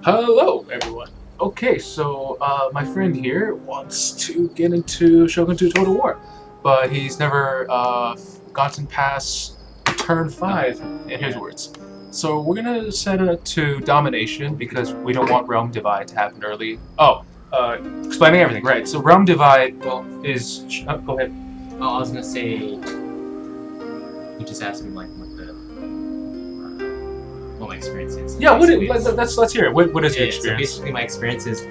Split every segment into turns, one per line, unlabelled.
Hello, everyone. Okay, so my friend here wants to get into Shogun 2 Total War, but he's never gotten past turn 5, in his words. So we're gonna set it to domination because we don't want Realm Divide to happen early. Explaining everything, right? So Realm Divide is. Go ahead.
Oh, I was gonna say, you just asked me like what my experience is.
Yeah, let's hear it. What is your experience?
So basically, my experience is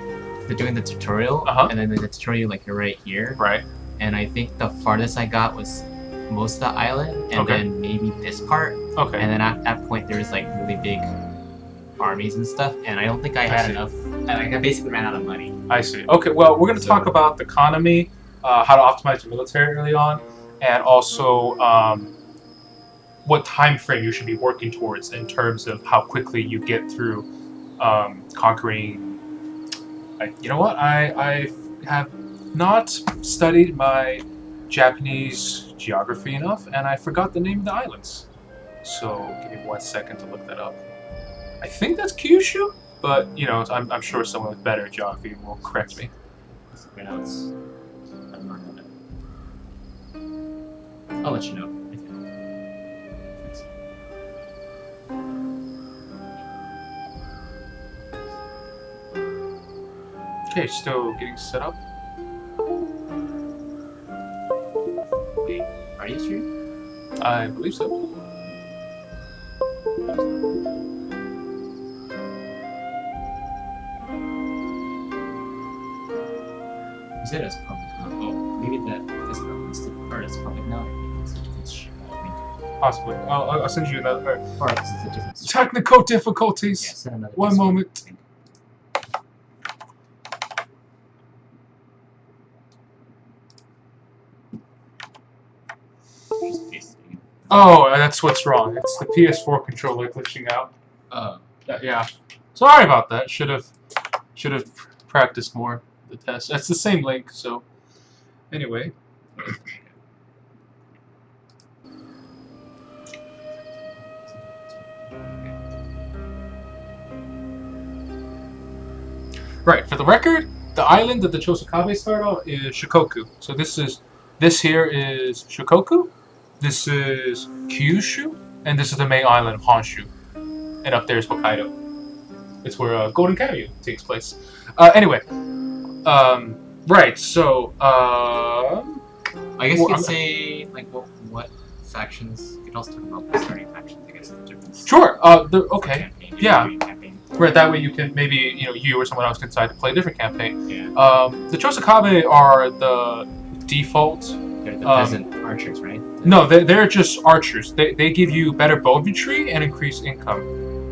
they're doing the tutorial, and then the tutorial like you're right here,
right?
And I think the farthest I got was most of the island, and then maybe this part.
Okay.
And then at that point, there was like really big armies and stuff, and I don't think I had enough. I basically ran out of money.
I see. Okay, well, we're going to talk about the economy, how to optimize your military early on, and also what time frame you should be working towards in terms of how quickly you get through conquering. You know what? I have not studied my Japanese geography enough, and I forgot the name of the islands. So give me 1 second to look that up. I think that's Kyushu, but you know, I'm sure someone with better geography will correct me.
Right now it's, I don't know. I'll let you know.
Okay, still getting set up.
Wait, are you sure?
I believe so.
You said it's public, huh? Oh, maybe this part is public now.
Possibly. I'll send you another.
Or this is a different.
Technical difficulties.
Yeah, send another.
One moment. Oh, that's what's wrong. It's the PS4 controller glitching out. Yeah. Sorry about that. Should have practiced more the test. That's the same link. So, anyway. Right. For the record, the island that the Chosokabe start on is Shikoku. So this here is Shikoku. This is Kyushu, and this is the main island of Honshu, and up there is Hokkaido. It's where Golden Kamuy takes place. Anyway, right. So,
I guess you could say like what factions. You could also talk about the starting factions. I guess the difference.
Sure. Okay.
Campaign,
Yeah.
campaign.
Right. That way you can maybe you or someone else can decide to play a different campaign.
Yeah.
The Chosokabe are the default.
They're the peasant archers, right?
No, they're just archers. They give you better bowmanry and increased income,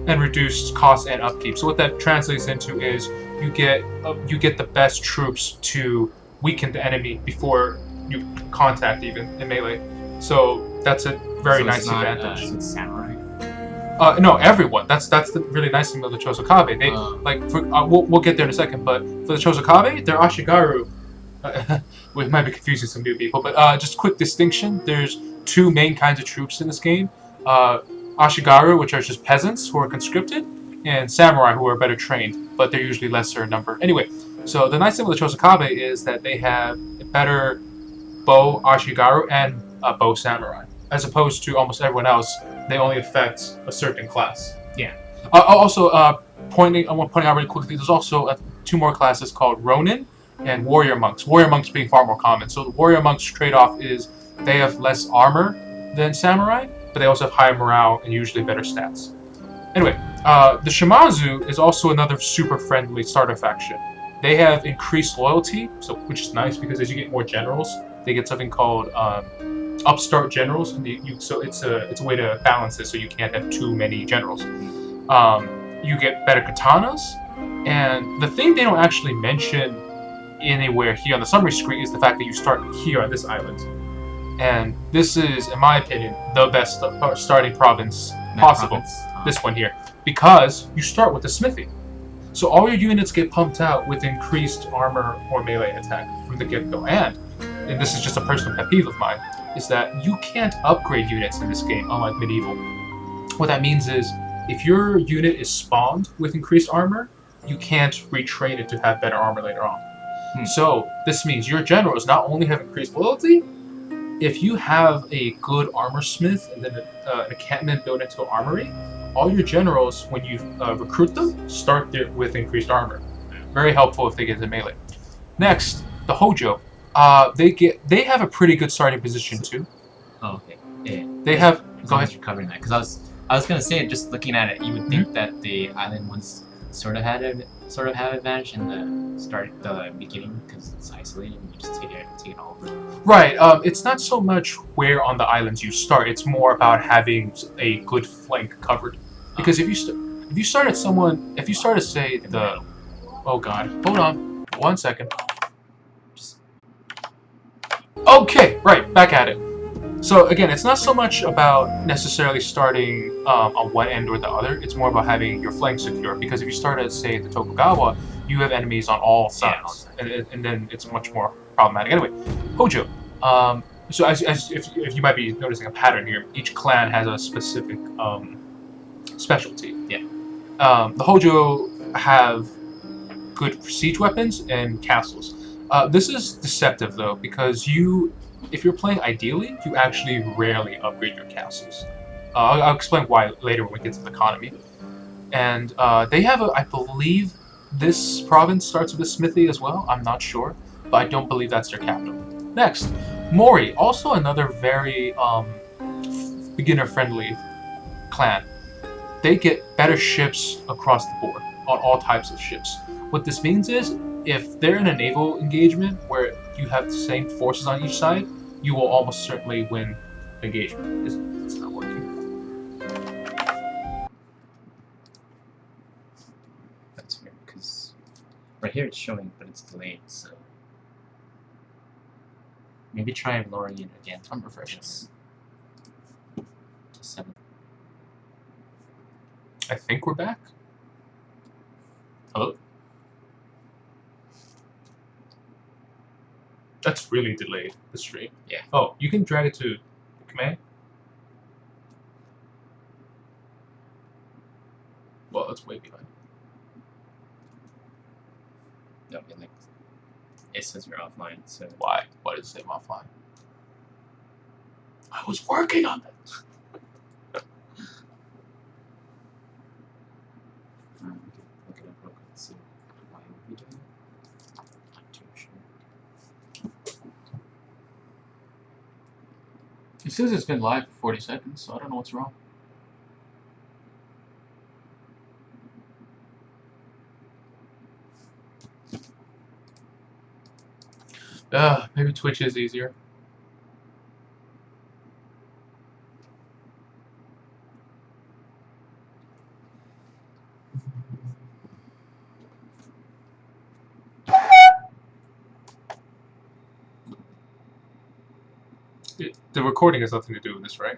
and reduced cost and upkeep. So what that translates into is you get the best troops to weaken the enemy before you contact even in melee. So that's a very nice advantage.
It's samurai.
No, everyone. That's the really nice thing about the Chosokabe. They we'll get there in a second, but for the Chosokabe, they're Ashigaru. We might be confusing some new people, but just a quick distinction. There's two main kinds of troops in this game. Ashigaru, which are just peasants who are conscripted, and samurai who are better trained, but they're usually lesser in number. Anyway, so the nice thing with the Chosokabe is that they have a better bow Ashigaru and a bow samurai. As opposed to almost everyone else, they only affect a certain class.
Yeah.
Also, pointing out really quickly, there's also two more classes called Ronin and Warrior Monks. Warrior Monks being far more common. So the Warrior Monks trade-off is they have less armor than Samurai, but they also have higher morale and usually better stats. Anyway, the Shimazu is also another super friendly starter faction. They have increased loyalty, which is nice because as you get more generals, they get something called upstart generals, and so it's a way to balance this so you can't have too many generals. You get better katanas, and the thing they don't actually mention anywhere here on the summary screen is the fact that you start here on this island, and this is, in my opinion, the best starting province possible. This one here, because you start with the smithy, so all your units get pumped out with increased armor or melee attack from the get-go. And this is just a personal pet peeve of mine, is that you can't upgrade units in this game, unlike medieval. What that means is, if your unit is spawned with increased armor, you can't retrain it to have better armor later on.
Hmm.
So this means your generals not only have increased loyalty, if you have a good armor smith and then an encampment built into an armory, all your generals, when you recruit them, start there with increased armor. Very helpful if they get into melee. Next, the Hojo. They have a pretty good starting position too.
Oh, okay. Yeah.
They have.
As
Go
long as
ahead.
you're covering that, because I was gonna say, just looking at it, you would think that the island ones sort of have advantage in the beginning, because it's isolated and you just take it all over.
Right. It's not so much where on the islands you start. It's more about having a good flank covered. Because if you started say the oh god, hold on 1 second.
Just
Okay, right, back at it. So again, it's not so much about necessarily starting on one end or the other. It's more about having your flank secure. Because if you start at, say, the Tokugawa, you have enemies on all sides, and then it's much more problematic. Anyway, Hojo. So if you might be noticing a pattern here, each clan has a specific specialty.
Yeah.
The Hojo have good siege weapons and castles. This is deceptive though, because if you're playing ideally, you actually rarely upgrade your castles. I'll explain why later when we get to the economy. And they have I believe this province starts with a smithy as well. I'm not sure, but I don't believe that's their capital. Next, Mori, also another very beginner-friendly clan. They get better ships across the board on all types of ships. What this means is, if they're in a naval engagement where you have the same forces on each side, you will almost certainly win the engagement. It's not working.
That's weird, because right here it's showing, but it's delayed. So maybe try lowering it again.
I'm refreshing.
To 7.
I think we're back. Hello? That's really delayed, the stream.
Yeah.
Oh, you can drag it to command? Well, that's way behind.
No, it says you're offline. So
Why? Why does it say I'm offline? I was working on it.
we can look it up real quick and see why it would be doing it. Not too sure.
It says it's been live for 40 seconds, so I don't know what's wrong. Maybe Twitch is easier. The recording has nothing to do with this, right?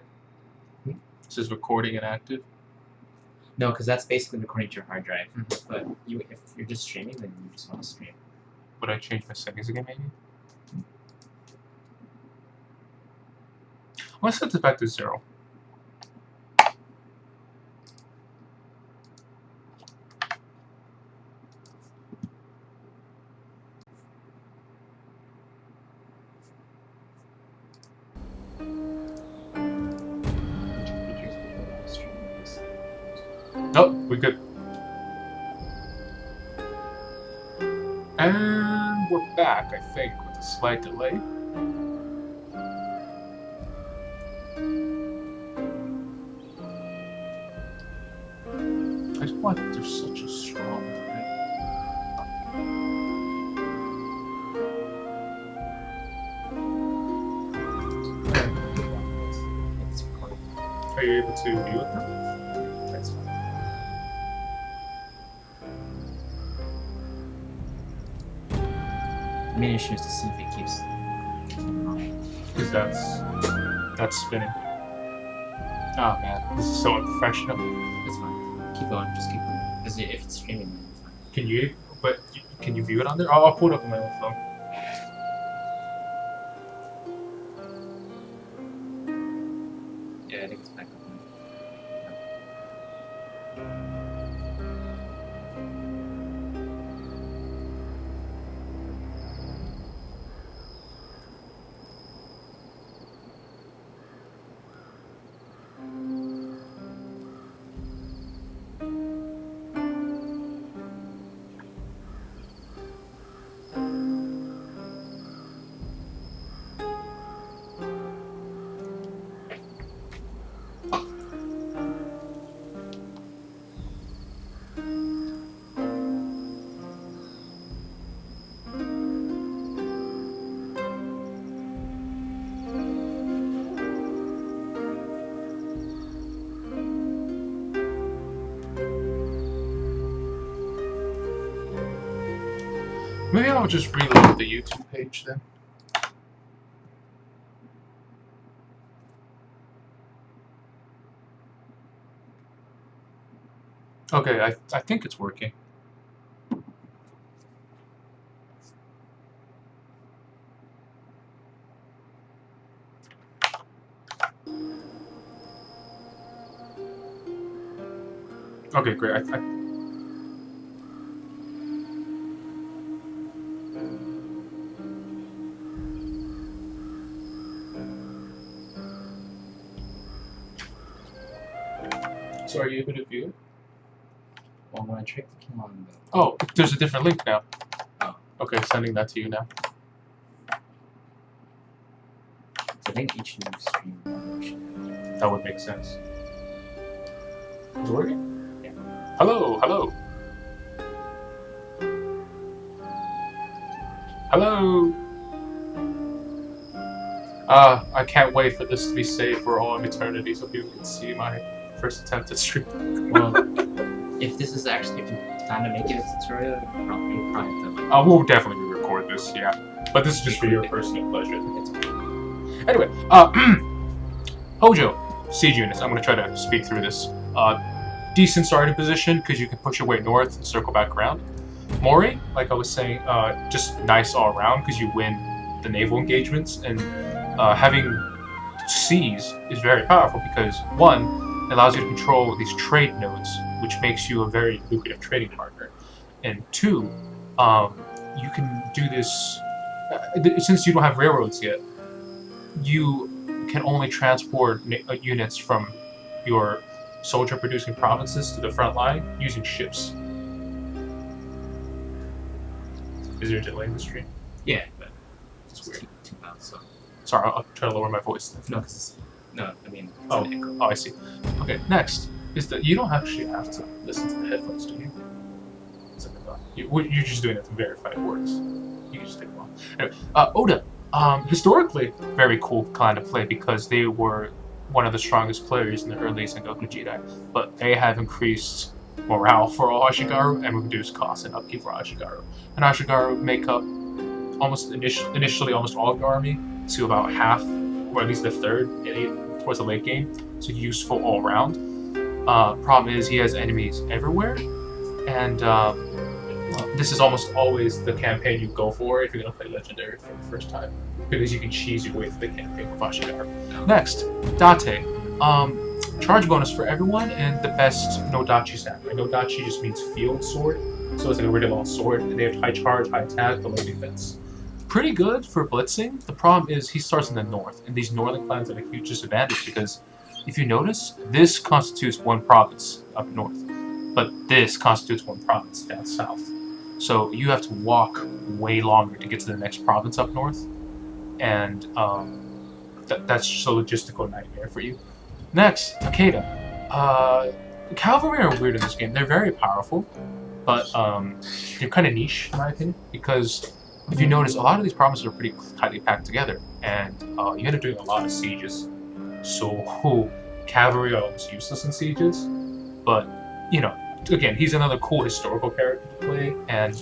It says recording and active.
No, because that's basically recording to your hard drive. But if you're just streaming, then you just want to stream.
Would I change my settings again, maybe? I'm gonna set this back to 0. Nope, we're good. And we're back, I think, with a slight delay. I just want there's such a strong thing.
It's recording.
Are you able to view it now?
That's fine. The main issue is to see if it keeps.
Because that's spinning. Oh man, this is so unprofessional.
It's fine. Keep going. Just keep going. Because if it's streaming, then it's fine.
Can you view it on there? I'll pull it up on my own phone.
Yeah, I think it's back up.
Maybe I'll just reload the YouTube page then. Okay, I think it's working. Okay, great. So are you able to view it?
Well, when I tried clicking on the...
Oh, there's a different link now.
Oh.
Okay, sending that to you now.
So I think each new stream should...
That would make sense. Is it working?
Yeah.
Hello, hello. Hello. I can't wait for this to be saved for all of eternity so people can see my first attempt at streaming.
Well, if this is actually, if you plan to make it a tutorial, you'll probably have to, like...
We'll definitely re-record this, yeah. But this is just for your personal pleasure. Anyway, Hojo, siege units. I'm going to try to speed through this. Decent starting position, because you can push your way north and circle back around. Mori, like I was saying, just nice all around, because you win the naval engagements, and having seas is very powerful, because one, it allows you to control these trade nodes, which makes you a very lucrative trading partner. And two, you can do this, since you don't have railroads yet, you can only transport units from your soldier-producing provinces to the front line using ships. Is there a delay in the stream?
Yeah, but
It's weird.
too loud, so...
Sorry, I'll try to lower my voice.
No, because no, I mean, it's
Oh,
an echo.
I see. Okay, next is that you don't actually have to listen to the headphones, do you? It's like a thought. You're just doing it to verify it works. You can just take them off. Anyway, Oda, historically, very cool kind of play because they were one of the strongest players in the early Sengoku Jidai, but they have increased morale for all Ashigaru and reduced costs and upkeep for Ashigaru. And Ashigaru make up almost initially almost all of the army to about half, or at least a third, towards the late game. So useful all around. Problem is he has enemies everywhere, and this is almost always the campaign you go for if you're going to play Legendary for the first time, because you can cheese your way through the campaign with Ashigaru. Next, Date. Charge bonus for everyone, and the best Nodachi samurai. Nodachi just means field sword, so it's like a really long sword, and they have high charge, high attack, but low defense. Pretty good for blitzing. The problem is he starts in the north, and these northern clans have a huge disadvantage because if you notice, this constitutes one province up north, but this constitutes one province down south. So you have to walk way longer to get to the next province up north, and that's just a logistical nightmare for you. Next, Takeda. Cavalry are weird in this game. They're very powerful, but they're kind of niche in my opinion, because if you notice, a lot of these provinces are pretty tightly packed together, and you end up doing a lot of sieges. So cavalry are almost useless in sieges, but you know, again, he's another cool historical character to play, and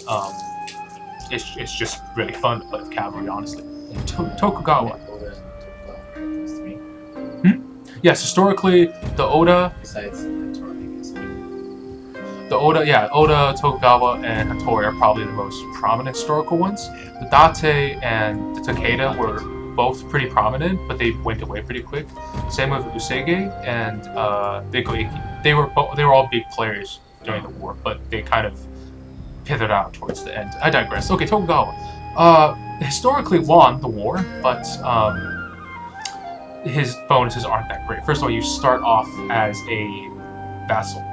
it's just really fun to play with cavalry, honestly. Tokugawa. Yes, historically, the Oda.
Besides
The Oda, yeah, Oda, Tokugawa, and Hattori are probably the most prominent historical ones. The Date and the Takeda were both pretty prominent, but they went away pretty quick. Same with Usege and Beikoiki. They were all big players during the war, but they kind of pivoted out towards the end. I digress. Okay, Tokugawa. Historically won the war, but his bonuses aren't that great. First of all, you start off as a vassal.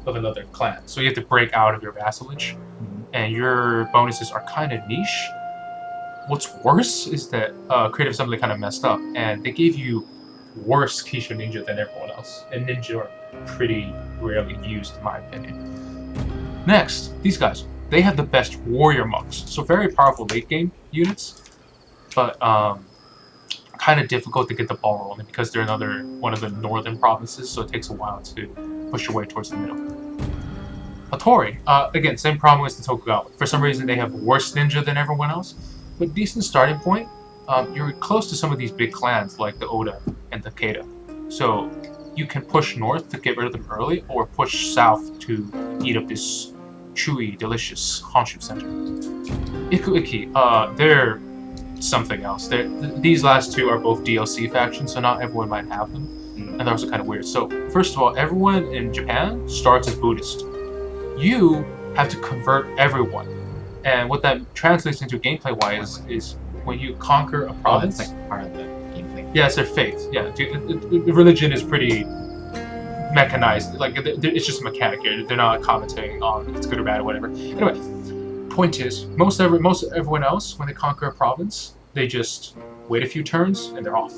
of another clan. So you have to break out of your vassalage, and your bonuses are kind of niche. What's worse is that Creative Assembly kind of messed up, and they gave you worse Kisho Ninja than everyone else. And ninja are pretty rarely used, in my opinion. Next, these guys. They have the best warrior monks, so very powerful late game units, but kind of difficult to get the ball rolling because they're one of the northern provinces, so it takes a while to push your way towards the middle. Hattori, again, same problem as the Tokugawa. For some reason, they have worse ninja than everyone else, but decent starting point. You're close to some of these big clans like the Oda and the Keita, so you can push north to get rid of them early, or push south to eat up this chewy, delicious Honshu center. Iku-Iki, they're something else. These last two are both DLC factions, so not everyone might have them, and they're also kind of weird. So first of all, everyone in Japan starts as Buddhist. You have to convert everyone, and what that translates into gameplay-wise is when you conquer a province.
That's like part of the gameplay.
Yeah, it's their faith. Yeah, religion is pretty mechanized. Like it's just a mechanic here. They're not commenting on if it's good or bad or whatever. Anyway, point is, most everyone else, when they conquer a province, they just wait a few turns and they're off.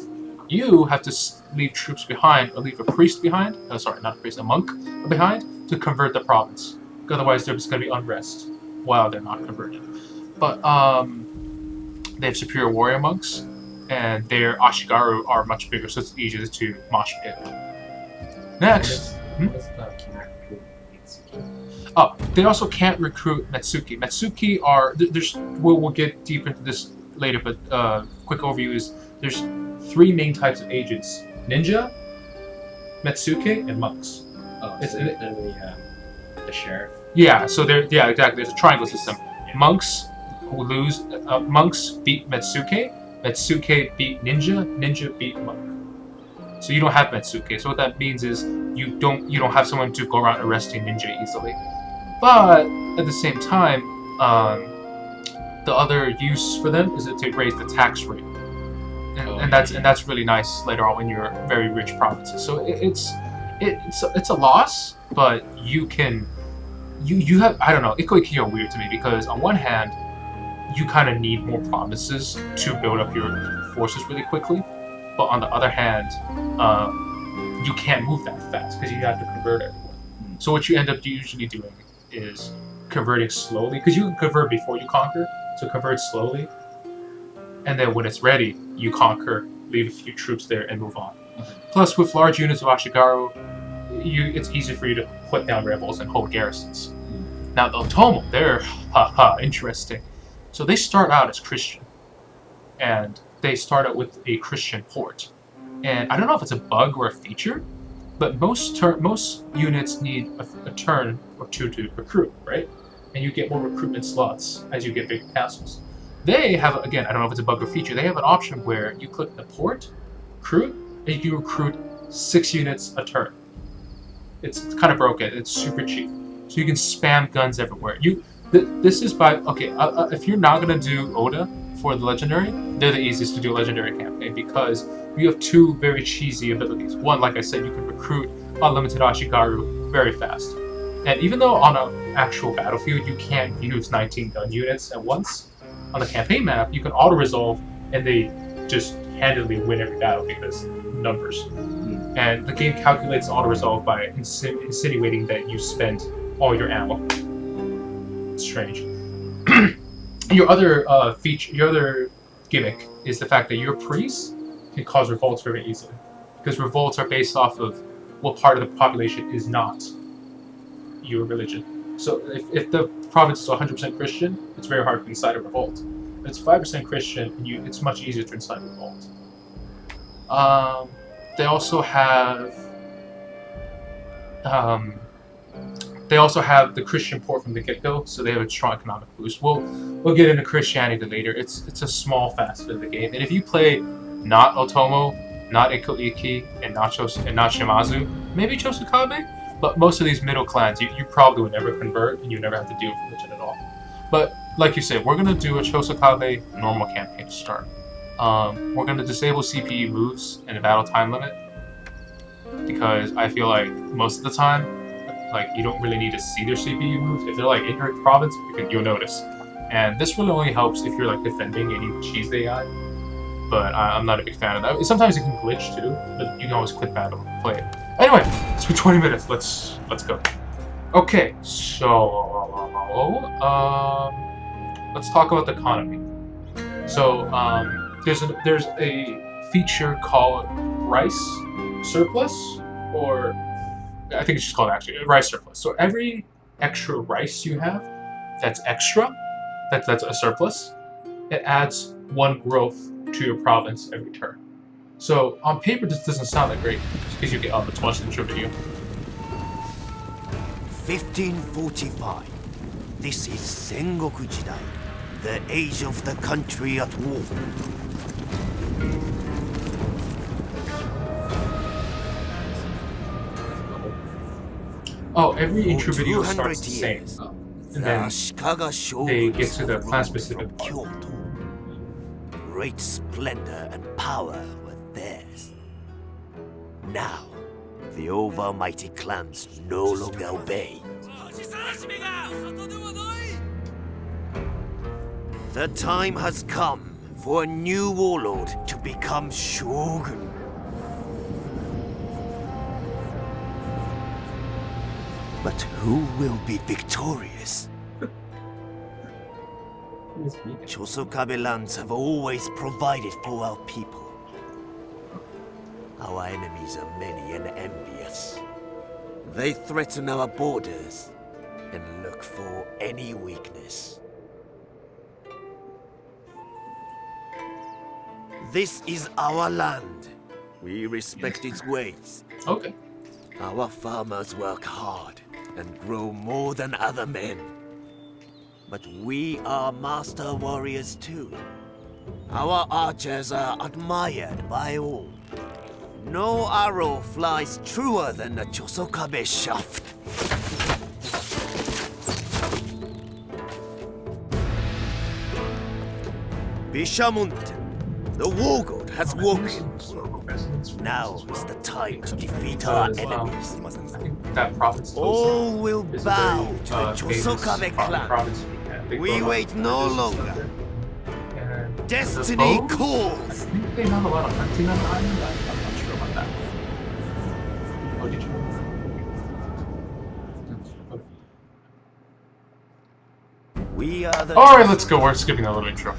You have to leave troops behind, or leave a priest behind. Oh, sorry, not a priest, a monk behind to convert the province. Otherwise, there's going to be unrest while they're not converted. But they have superior warrior monks, and their Ashigaru are much bigger, so it's easier to mosh pit. Next. Oh, they also can't recruit Metsuki. Metsuki are we'll get deep into this later, but quick overview is there's 3 main types of agents: ninja, Metsuki, and monks.
Oh,
it's
so the sheriff.
Yeah, so exactly. There's a triangle system. Monks who lose. Monks beat Metsuki. Metsuki beat ninja. Ninja beat monk. So you don't have Metsuki. So what that means is you don't have someone to go around arresting ninja easily. But at the same time, the other use for them is to raise the tax rate, and that's really nice later on when you're very rich provinces. So it's a loss, but you have, I don't know, Iko-Iki are weird to me because on one hand, you kind of need more provinces to build up your forces really quickly, but on the other hand, you can't move that fast because you have to convert everyone. So what you end up usually doing is converting slowly, because you can convert before you conquer, so convert slowly, and then when it's ready, you conquer, leave a few troops there, and move on. Plus, with large units of Ashigaru, it's easy for you to put down rebels and hold garrisons. Now, the Otomo, they're interesting. So they start out as Christian, and they start out with a Christian port. And I don't know if it's a bug or a feature, but most units need a turn or two to recruit, right? And you get more recruitment slots as you get bigger castles. They have, again, I don't know if it's a bug or feature, they have an option where you click the port, recruit, and you can recruit 6 units a turn. It's kind of broken, it's super cheap. So you can spam guns everywhere. This is by, okay, if you're not going to do Oda for the Legendary, they're the easiest to do a Legendary campaign because you have 2 very cheesy abilities. One, like I said, you can recruit unlimited Ashigaru very fast. And even though on an actual battlefield you can't use 19 gun units at once, on the campaign map you can auto-resolve and they just handily win every battle because numbers. And the game calculates auto-resolve by insinuating that you spend all your ammo. It's strange. Your other your other gimmick is the fact that your priests can cause revolts very easily, because revolts are based off of what part of the population is not your religion. So if the province is 100% Christian, it's very hard to incite a revolt. If it's 5% Christian, it's much easier to incite a revolt. They also have the Christian port from the get-go, so they have a strong economic boost. We'll get into Christianity later. It's a small facet of the game, and if you play not Otomo, not Iko-Iki, and not Shimazu, maybe Chosokabe, but most of these middle clans, you probably would never convert, and you never have to deal with religion at all. But like you said, we're gonna do a Chosokabe normal campaign to start. We're gonna disable CPU moves and a battle time limit, because I feel like most of the time like you don't really need to see their CPU moves. If they're like in your province, you'll notice. And this really only helps if you're like defending and you cheese the AI. But I'm not a big fan of that. Sometimes it can glitch too, but you can always quit battle and play it. Anyway, it's been 20 minutes. Let's go. Okay, so let's talk about the economy. So there's a feature called rice surplus, or I think it's just called actually rice surplus. So every extra rice you have, that's extra, that's a surplus. It adds 1 growth to your province every turn. So on paper, this doesn't sound that great, just because you get let's watch the intro video.
1545. This is Sengoku Jidai, the age of the country at war.
Oh, every intro
For
video
200
starts the same.
years,
And then
Ashikaga Shogun
they get to the class-specific part.
Kyoto. Great splendor and power were theirs. Now, the overmighty clans no longer obey. The time has come for a new warlord to become Shogun. But who will be victorious? Chosokabe lands have always provided for our people. Our enemies are many and envious. They threaten our borders and look for any weakness. This is our land. We respect its ways.
Okay.
Our farmers work hard and grow more than other men. But we are master warriors too. Our archers are admired by all. No arrow flies truer than the Chosokabe shaft. Bishamont, the war god has woken. Now is the time to defeat our enemies.
I think that province
All will
is a
bow
very,
to the
famous
Chosokabe clan.
province they
We
grow
wait
up
no
in
longer.
And
Destiny
the bow, I
calls.
think they have a lot of hunting on the island. I'm not sure about that. Oh, did you?
We are the
Alright, let's go. We're skipping a little intro.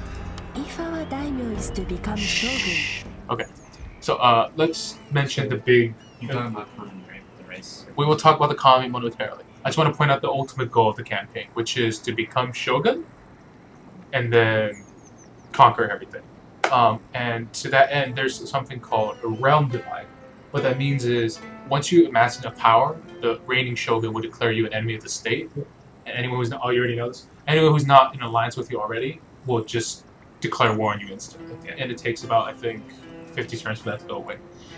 If our daimyo is to become shogun,
Okay. So, let's mention the big...
You're talking about economy, right? The rice.
We will talk about the economy momentarily. I just want to point out the ultimate goal of the campaign, which is to become Shogun, and then conquer everything. And to that end, there's something called a realm divide. What that means is, once you amass enough power, the reigning Shogun will declare you an enemy of the state. And anyone who's not, oh, you already know this. Anyone who's not in alliance with you already will just declare war on you instantly. And it takes about, I think, 50 turns for that to go away.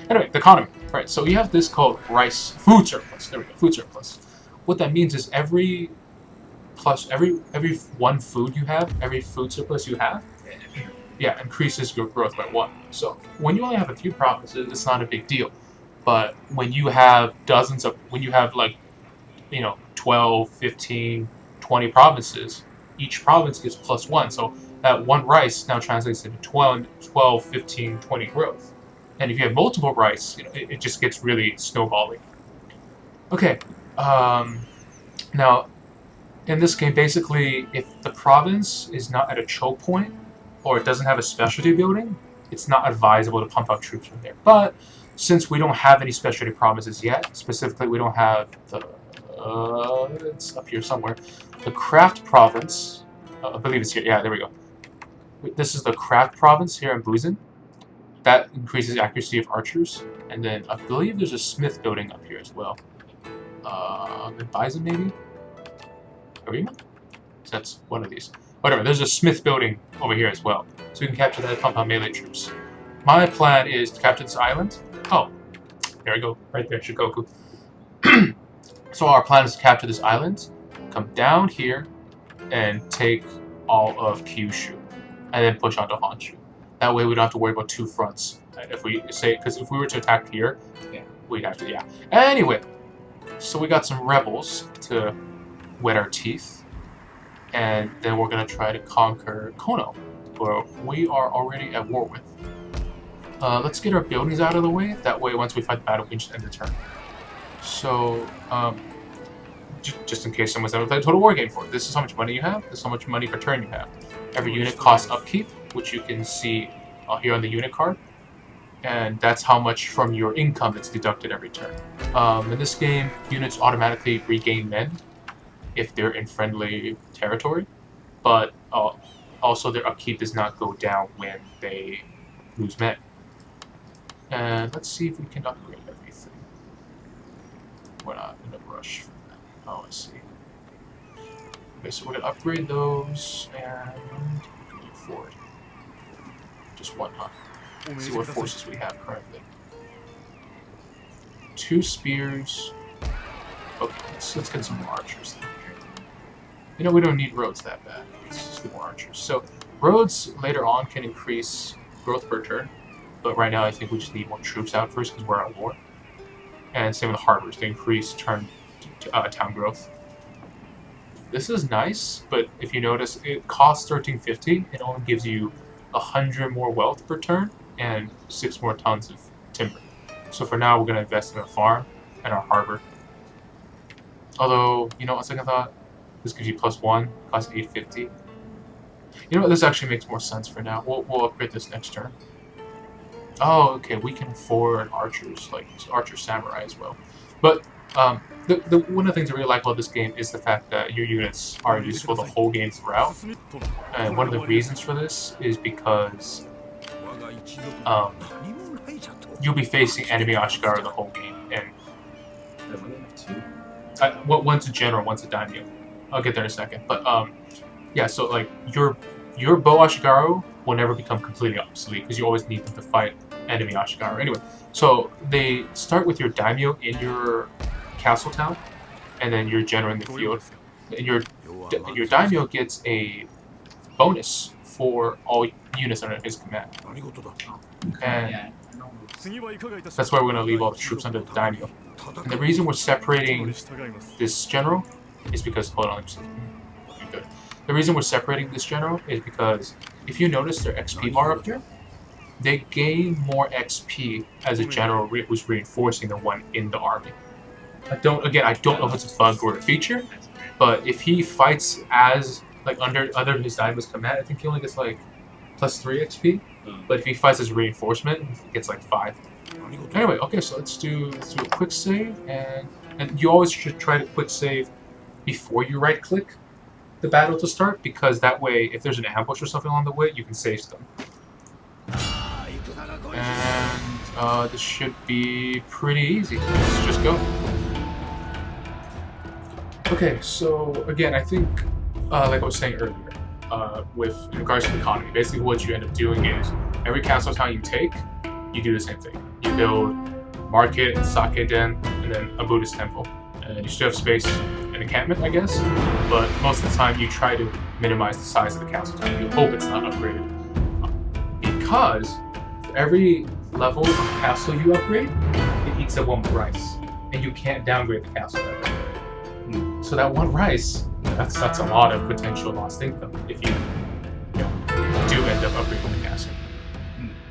Anyway, the economy. Right, so you have this called rice food surplus. There we go, food surplus. What that means is every one food you have, every food surplus you have, yeah, increases your growth by 1. So when you only have a few provinces, it's not a big deal. But when you have when you have like, 12, 15, 20 provinces, each province gets +1. So that 1 rice now translates into 12, 15, 20 growth. And if you have multiple rice, it just gets really snowballing. Okay, now, in this game, basically, if the province is not at a choke point, or it doesn't have a specialty building, it's not advisable to pump out troops from there. But since we don't have any specialty provinces yet, specifically we don't have the, it's up here somewhere, the craft province, I believe it's here, yeah, there we go. This is the craft province here in Buzen. That increases accuracy of archers, and then I believe there's a smith building up here as well. In Bison maybe? Arima? So that's one of these. Whatever, there's a smith building over here as well. So we can capture that, pump out melee troops. My plan is to capture this island. Oh, there we go, right there, Shikoku. So our plan is to capture this island, come down here, and take all of Kyushu, and then push onto Honshu. That way we don't have to worry about 2 fronts. If we say, because if we were to attack here,
yeah,
we'd have to, yeah. Anyway, So we got some rebels to wet our teeth, and then we're gonna try to conquer Kono, where we are already at war with. Let's get our buildings out of the way. That way, once we fight the battle, we can just end the turn. So, just in case someone's never played a Total War game before, this is how much money you have. This is how much money per turn you have. Every unit costs upkeep, which you can see here on the unit card. And that's how much from your income that's deducted every turn. In this game, units automatically regain men if they're in friendly territory, but also their upkeep does not go down when they lose men. And let's see if we can upgrade everything. We're not in a rush for that. Oh, I see. Okay, so we're gonna upgrade those and move forward. Just one, huh? Let's see what forces we have currently. 2 spears. Okay, let's get some more archers then. You know, we don't need roads that bad. Let's just get more archers. So, roads later on can increase growth per turn, but right now I think we just need more troops out first because we're at war. And same with the harbors, they increase town growth. This is nice, but if you notice, it costs 1350. It only gives you 100 more wealth per turn and 6 more tons of timber. So for now, we're going to invest in our farm and our harbor. Although, you know, on second thought, this gives you +1, costs 850. You know what, this actually makes more sense for now. We'll upgrade this next turn. Oh, okay, we can afford archers, like archer samurai as well. But one of the things I really like about this game is the fact that your units are useful the whole game throughout. And one of the reasons for this is because you'll be facing enemy Ashigara the whole game. And one's a general, one's a daimyo. I'll get there in a second. But yeah, so like your bow Ashigaru will never become completely obsolete because you always need them to fight enemy Ashigaru. Anyway, so they start with your daimyo in your castle town, and then your general in the field. And your daimyo gets a bonus for all units under his command. And that's why we're going to leave all the troops under the daimyo. And the reason we're separating this general is because, hold on, good. The reason we're separating this general is because if you notice their XP bar up here, they gain more XP as a general who's reinforcing the one in the army. I don't know if it's a bug or a feature, but if he fights as like under his daimyo's command, I think he only gets like +3 XP. But if he fights as reinforcement, he gets like 5. Anyway, okay, so let's do a quick save, and you always should try to quick save before you right click the battle to start, because that way if there's an ambush or something along the way, you can save them. And this should be pretty easy. Let's just go. Okay, so again, I think like I was saying earlier, in regards to the economy, basically what you end up doing is every castle town you take, you do the same thing. You build market, sake den, and then a Buddhist temple. And you still have space and encampment, I guess, but most of the time you try to minimize the size of the castle town. You hope it's not upgraded. Because for every level of castle you upgrade, it eats up 1 rice. And you can't downgrade the castle ever. So that 1 rice, that's a lot of potential lost income if you do end up upgrading the castle.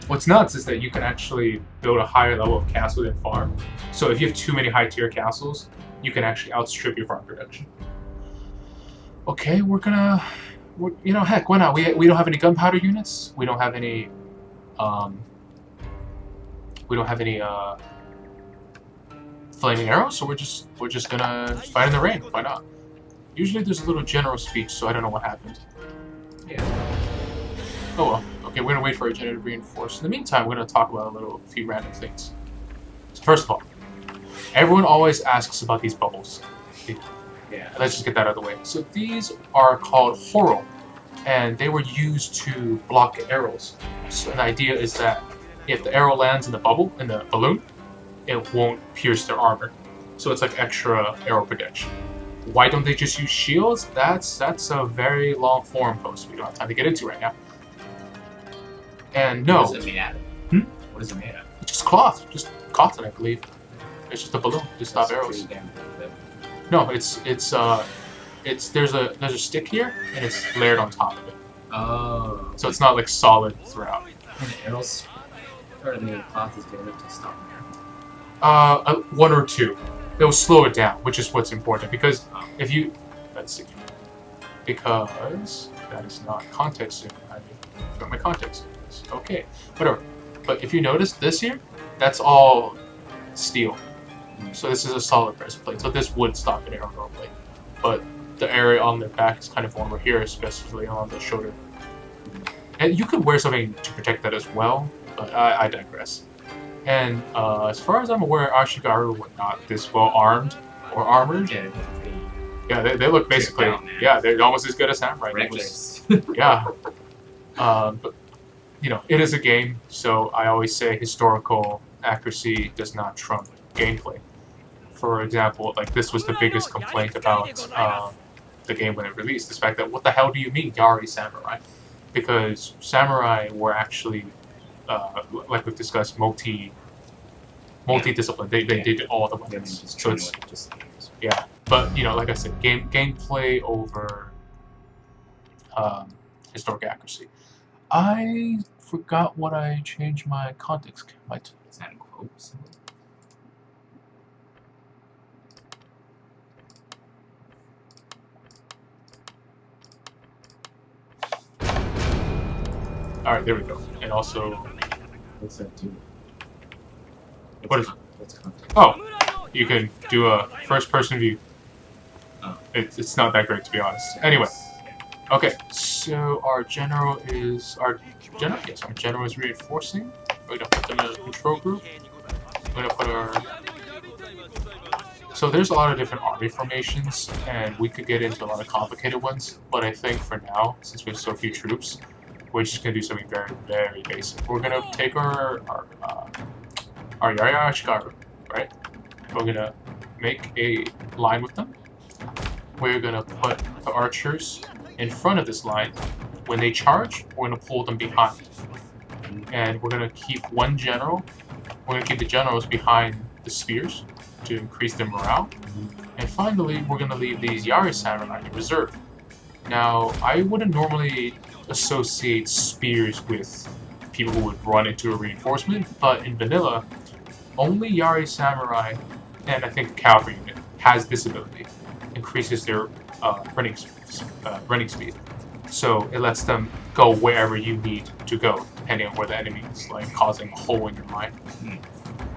What's nuts is that you can actually build a higher level of castle than farm. So if you have too many high tier castles, you can actually outstrip your farm production. Okay, heck, why not? We don't have any gunpowder units. We don't have any flaming arrows, so we're just gonna fight in the rain. Why not? Usually there's a little general speech, so I don't know what happened. Yeah. Oh well. Okay, we're gonna wait for our general to reinforce. In the meantime, we're gonna talk about a few random things. So first of all, everyone always asks about these bubbles. Yeah. Let's just get that out of the way. So these are called horo, and they were used to block arrows. So the idea is that if the arrow lands in the balloon, it won't pierce their armor. So it's like extra arrow protection. Why don't they just use shields? That's a very long forum post we don't have time to get into right now. And no.
What is it made out of? What is it made out of?
Just cloth. Just cotton, I believe. It's just a balloon. Just stop
That's
arrows.
pretty damn good.
No, it's there's a stick here and it's layered on top of it.
Oh.
So it's not like solid throughout.
And the arrows, or the cloth is good to stop an arrow.
One or two. It'll slow it down, which is what's important because if you let's see, because that is not context zoom. I mean, put my context zoom is okay, whatever. But if you notice this here, that's all steel. So this is a solid breastplate. So this would stop an arrow normally, but the area on the back is kind of warmer here, especially on the shoulder. And you could wear something to protect that as well, but I digress. And as far as I'm aware, Ashigaru were not this well armed or armored.
Yeah,
Yeah, they look basically,
down,
yeah, they're almost as good as samurai.
reckless.
Yeah. But, you know, it is a game, so I always say historical accuracy does not trump gameplay. For example, like this was the biggest complaint about the game when it released, this fact that what the hell do you mean Yari Samurai? Because samurai were actually, like we've discussed, multi-discipline. They did all the weapons. So it's, yeah. But, you know, like I said, gameplay over historic accuracy. I forgot what I changed my context.
Is that in quotes?
Alright, there we go. And also,
What's that do?
what is it?
What's context?
Oh, you can do a first-person view.
Oh.
It's not that great, to be honest. Anyway, okay, so our general is reinforcing. We're gonna put them in a control group. We're gonna put our. So there's a lot of different army formations, and we could get into a lot of complicated ones. But I think for now, since we have so few troops, we're just gonna do something very, very basic. We're gonna take our Yari Ashigaru, right? We're gonna make a line with them. We're gonna put the archers in front of this line. When they charge, we're gonna pull them behind. And we're gonna keep one general. We're gonna keep the generals behind the spears to increase their morale. And finally, we're gonna leave these Yari Samurai in reserve. Now, I wouldn't normally associate spears with people who would run into a reinforcement, but in vanilla, only Yari Samurai, and I think Cavalry unit, has this ability. Increases their running speed. So it lets them go wherever you need to go, depending on where the enemy is like causing a hole in your line. I'm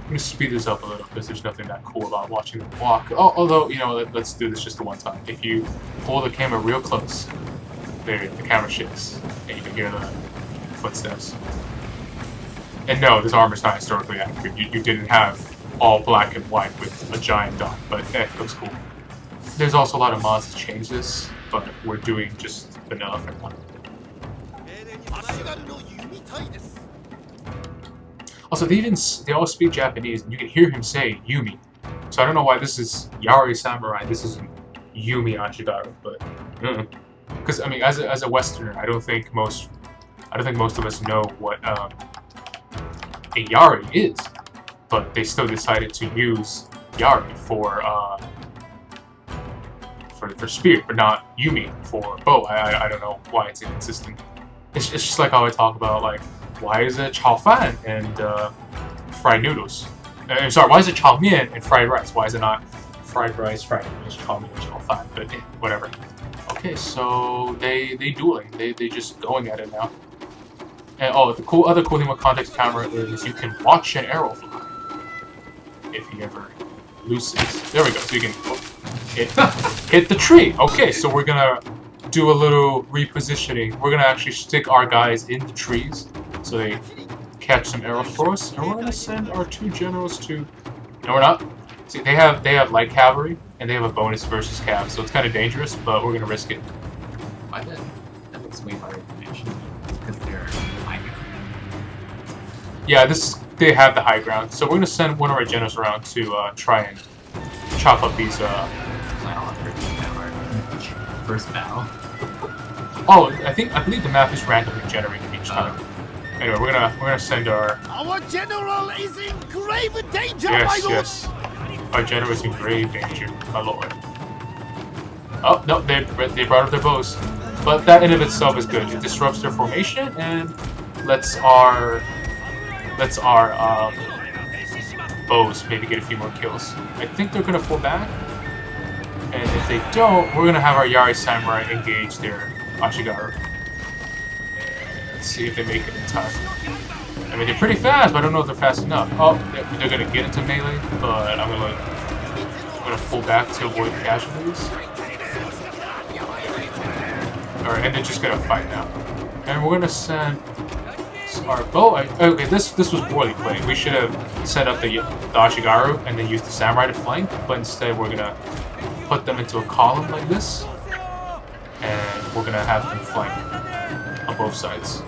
gonna speed this up a little because there's nothing that cool about watching them walk. Oh, although, you know, let's do this just the one time. If you pull the camera real close, there the camera shakes, and you can hear the footsteps. And no, this armor's not historically accurate. You didn't have all black and white with a giant dot, but it looks cool. There's also a lot of mods to change this, but we're doing just vanilla for now. Also, they all speak Japanese, and you can hear him say Yumi. So I don't know why this is Yari Samurai, this isn't Yumi Ashigaru, but because I mean, as a Westerner, I don't think most of us know what a Yari is, but they still decided to use Yari for spear, but not Yumi for bow. I don't know why it's inconsistent. It's just like how I talk about, like, why is it chao fan and fried noodles? Sorry, why is it chao mian and fried rice? Why is it not fried rice, fried noodles, chao mian, chao fan? But whatever. Okay, so they dueling. They just going at it now. And oh, the other cool thing with context camera is you can watch an arrow fly if he ever loses. There we go. So you can hit the tree. Okay, so we're gonna do a little repositioning. We're gonna actually stick our guys in the trees so they catch some arrows for us, and we're gonna send our two generals to. No, we're not. See, they have light cavalry and they have a bonus versus cav, so it's kind of dangerous, but we're gonna risk it.
Why that looks way harder to mention because they're high ground.
Yeah, they have the high ground, so we're gonna send one of our generals around to try and chop up these.
First battle.
Oh, I believe the map is randomly generated each time. Anyway, we're gonna send our.
Our general is in grave danger, my lord.
Yes. Our general is in grave danger, my lord. Oh, no, they brought up their bows. But that in of itself is good. It disrupts their formation and lets our bows maybe get a few more kills. I think they're gonna pull back. And if they don't, we're gonna have our Yari Samurai engage their Ashigaru. Let's see if they make it in time. I mean, they're pretty fast, but I don't know if they're fast enough. Oh, they're gonna get into melee, but I'm gonna pull back to avoid casualties. Alright, and they're just gonna fight now. And we're gonna send our bow. Okay, this was poorly played. We should have set up the Ashigaru and then used the samurai to flank, but instead we're gonna put them into a column like this, and we're gonna have them flank on both sides.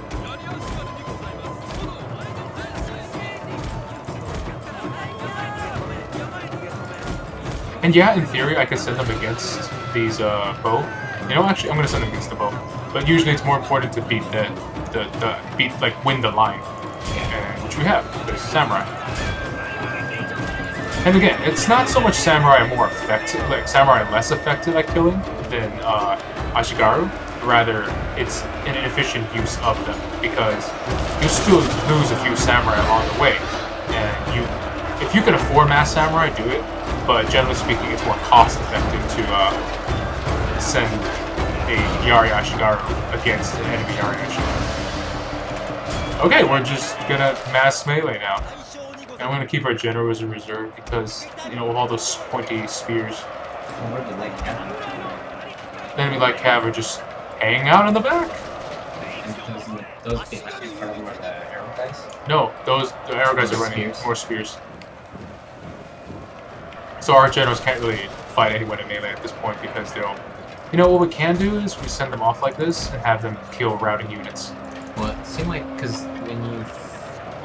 And yeah, in theory, I could send them against these bow. You know, actually, I'm gonna send them against the bow. But usually, it's more important to beat win the line, and which we have. There's samurai. And again, it's not so much samurai more effective, like samurai less effective at killing than Ashigaru. Rather, it's an inefficient use of them because you still lose a few samurai along the way. And if you can afford mass samurai, do it. But generally speaking, it's more cost effective to send a Yari Ashigaru against an enemy Yari Ashigaru. Okay, we're just gonna mass melee now. And I'm gonna keep our general as a reserve because, you know, with all those pointy spears. The enemy light cav are just hanging out in the back.
And those be part of the arrow guys?
No, the arrow guys are running more spears. So our generals can't really fight anyone in melee at this point because they'll... You know, what we can do is we send them off like this and have them kill routing units.
Well, it seemed like, because when you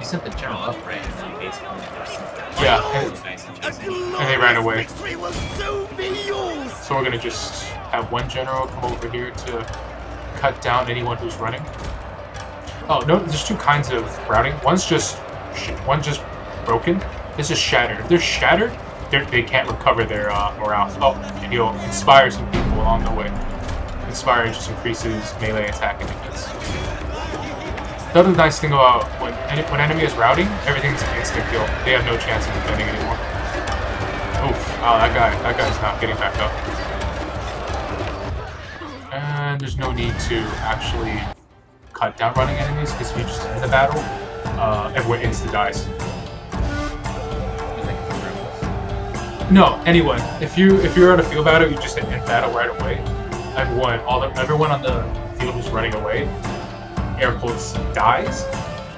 sent the general up, right, and then basically
yeah, and they ran away. So we're gonna just have one general come over here to cut down anyone who's running. Oh, no, there's two kinds of routing. One's just broken. This is shattered. If they're shattered, they can't recover their morale. Oh, and he'll inspire some people along the way. Inspire just increases melee attack and defense. The other nice thing about when enemy is routing, everything's an instant kill. They have no chance of defending anymore. Oof! Oh, that guy's not getting back up. And there's no need to actually cut down running enemies because if you just end the battle, everyone insta dies. No, anyone. If you're at a field battle, you just end battle right away. Everyone on the field who's running away, air quotes, dies,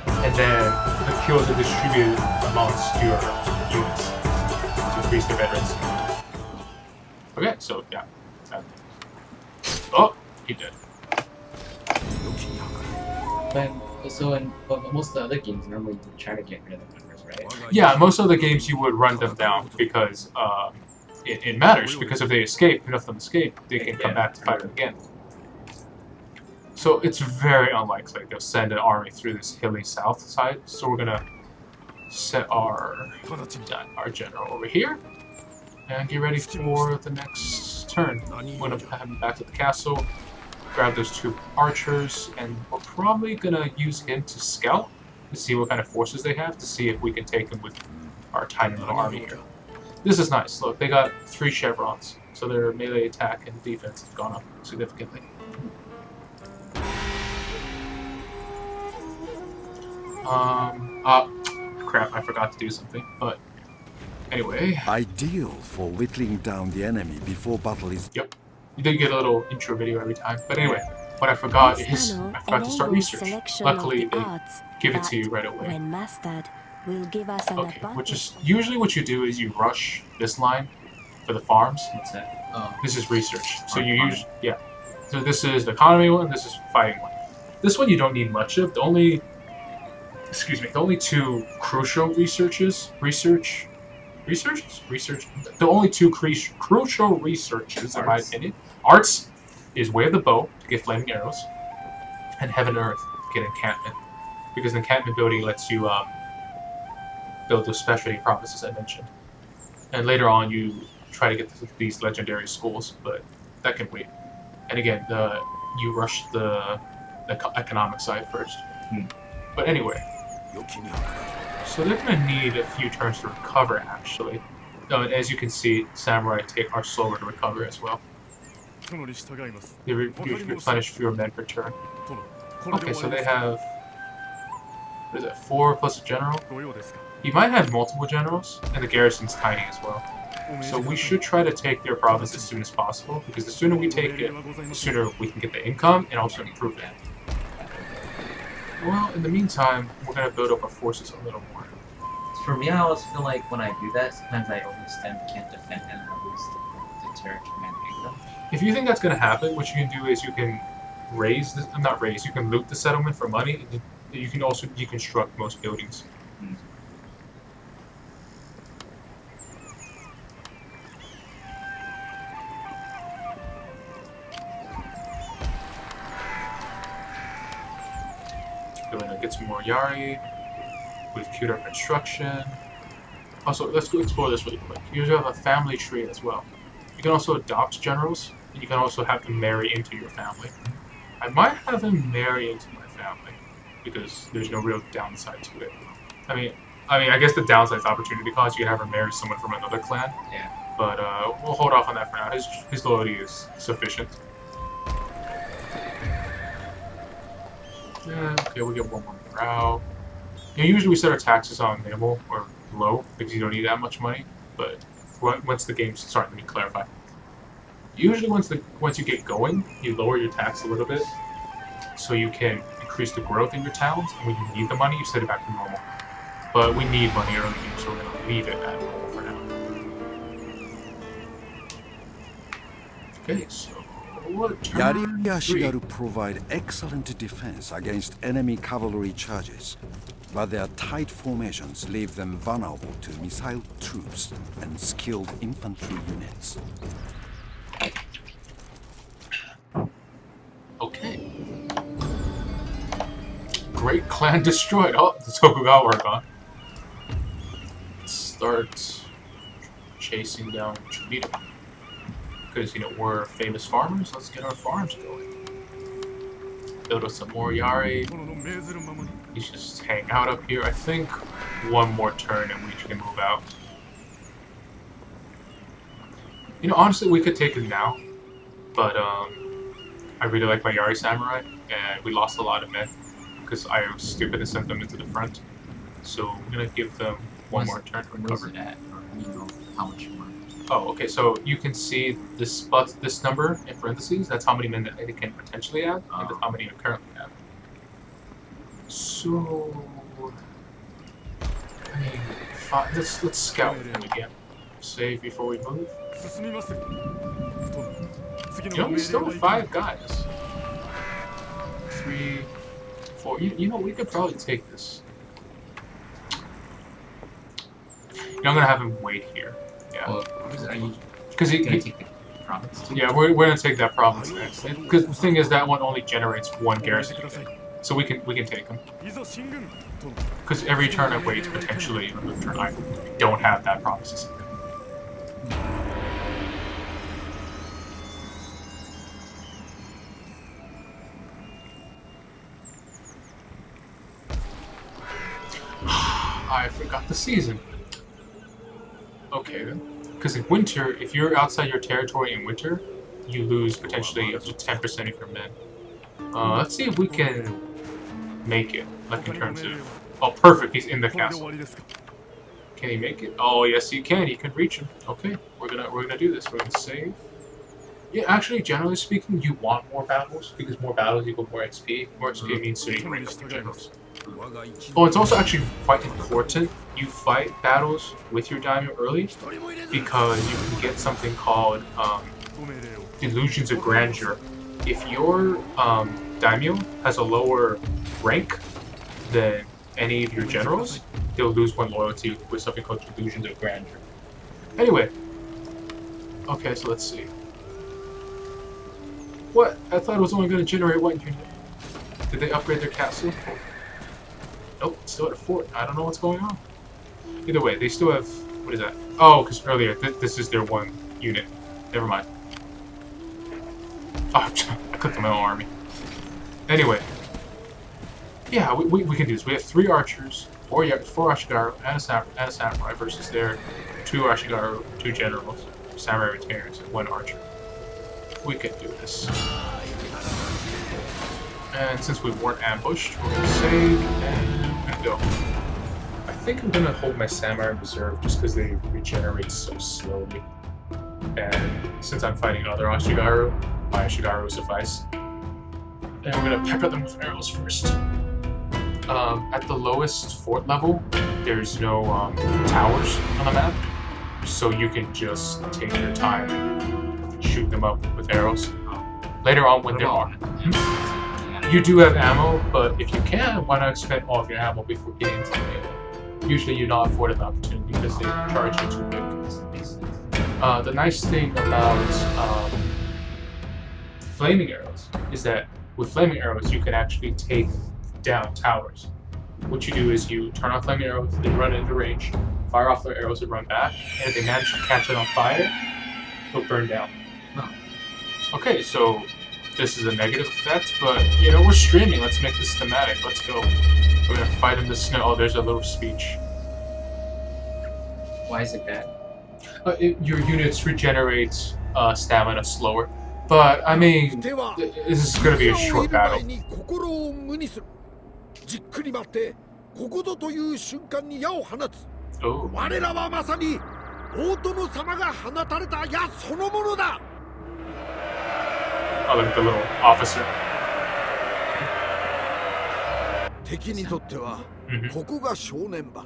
and then the kills are distributed amongst your units to increase their veterans. Okay, so yeah. Oh, he did.
But most of the other games normally you try to get rid of the numbers, right?
Yeah, most of the games you would run them down because it matters. Because if they escape, enough of them escape, they can come back to fight again. So it's very unlikely they'll send an army through this hilly south side. So we're gonna set our general over here and get ready for the next turn. I'm gonna have him back to the castle, grab those two archers, and we're probably gonna use him to scout to see what kind of forces they have to see if we can take them with our tiny little army here. This is nice. Look, they got 3 chevrons, so their melee attack and defense has gone up significantly. Crap, I forgot to do something, but anyway.
Ideal for whittling down the enemy before battle is...
Yep. You did get a little intro video every time, but anyway, what I forgot is, I forgot to start research. Luckily, they give it to you right away.
When mastered, will give us an
Okay, which is, usually what you do is you rush this line for the farms.
What's that? Oh.
This is research. So you use, yeah. So this is the economy one, this is fighting one. This one you don't need much of. The only 2 crucial researches, the only 2 crucial researches, in my opinion. Arts is Way of the Bow, to get flaming arrows, and Heaven and Earth, to get encampment. Because encampment building lets you build those specialty provinces I mentioned. and later on you try to get these legendary schools, but that can wait. And again, you rush the economic side first. But anyway, so they're gonna need a few turns to recover actually. And as you can see, samurai are slower to recover as well. They replenish fewer men per turn. Okay, so they have, what is it, 4 plus a general? He might have multiple generals, and the garrison's tiny as well. So we should try to take their province as soon as possible, because the sooner we take it, the sooner we can get the income and also improve it. Well, in the meantime, we're going to build up our forces a little more.
For me, I always feel like when I do that, sometimes I overstand, can't defend, and I lose the territory and income.
If you think that's going to happen, what you can do is you can you can loot the settlement for money, and you can also deconstruct most buildings. Get some more Yari. We've queued up construction. Also, let's go explore this really quick. You have a family tree as well. You can also adopt generals, and you can also have them marry into your family. I might have them marry into my family, because there's no real downside to it. I guess the downside is opportunity cost. You can have her marry someone from another clan.
Yeah.
But we'll hold off on that for now. His loyalty is sufficient. Yeah, okay, we get 1 more morale. Usually we set our taxes on minimal or low because you don't need that much money. But once the game's sorry, let me clarify. Usually once you get going, you lower your tax a little bit, so you can increase the growth in your towns. And when you need the money, you set it back to normal. But we need money early game, so we're gonna leave it at normal for now. Okay, so.
Yari provide excellent defense against enemy cavalry charges, but their tight formations leave them vulnerable to missile troops and skilled infantry units.
Okay. Great clan destroyed. Oh, the Tokugawa work on. Let's start chasing down Chibita. Because, we're famous farmers, let's get our farms going. Build us some more Yari. You should just hang out up here. I think 1 more turn and we can move out. Honestly, we could take it now. But, I really like my Yari Samurai, and we lost a lot of men. Because I was stupid and sent them into the front. So, I'm gonna give them 1 more turn to recover.
How much more?
Oh, okay, so you can see this number in parentheses, that's how many men that they can potentially add, and that's how many you currently have. So, let's scout them again. Save before we move. We still have 5 guys. 3, 4, we could probably take this. I'm gonna have him wait here. Yeah.
Well,
because he
gonna take the province too?
Yeah, we're gonna take that province next. Because the thing is, that one only generates 1 garrison, so we can take him. Because every turn I wait, potentially another turn I don't have that province. I forgot the season. Okay then. Because in winter, if you're outside your territory in winter, you lose potentially up to 10% of your men. Let's see if we can make it, like in terms of... Oh, perfect, he's in the castle. Can he make it? Oh, yes, he can. He can reach him. Okay, we're gonna do this. We're gonna save. Yeah, actually, generally speaking, you want more battles because more battles equal more XP. More XP means so you can rank up your generals. Oh, it's also actually quite important you fight battles with your daimyo early because you can get something called Illusions of Grandeur. If your daimyo has a lower rank than any of your generals, they'll lose 1 loyalty with something called Illusions of Grandeur. Anyway, okay, so let's see. What? I thought it was only going to generate 1 unit. Did they upgrade their castle? Nope, still at a fort. I don't know what's going on. Either way, they still have What is that? Oh, because earlier, this is their one unit. Never mind. Oh, I clicked on my own army. Anyway. Yeah, we can do this. We have 3 archers, 4 Ashigaru, and a samurai versus their 2 Ashigaru, 2 generals, samurai retainers, and 1 archer. We can do this. And since we weren't ambushed, we're gonna save and we're gonna go. I think I'm gonna hold my samurai in reserve just because they regenerate so slowly. And since I'm fighting other Ashigaru, my Ashigaru will suffice. And we're gonna pepper them with arrows first. At the lowest fort level, there's no towers on the map, so you can just take your time and shoot them up with arrows. Later on, when there are, you do have ammo, but if you can, why not spend all of your ammo before getting into the game? Usually, you're not afforded the opportunity because they charge you too big. The nice thing about flaming arrows is that with flaming arrows, you can actually take down towers. What you do is you turn off flaming arrows, they run into range, fire off their arrows and run back, and if they manage to catch it on fire, it'll burn down. Okay, so this is a negative effect, but you know, we're streaming, let's make this thematic, let's go. We're gonna fight in the snow. Oh, there's a little speech.
Why is it bad?
Your units regenerate stamina slower, but I mean, this is gonna be a short battle.
じっくり待ってここぞという瞬間に矢を放つ
Oh.
我らはまさに大殿様が放たれた矢そのものだ
Oh, look at the little officer.
敵にとってはここが正念場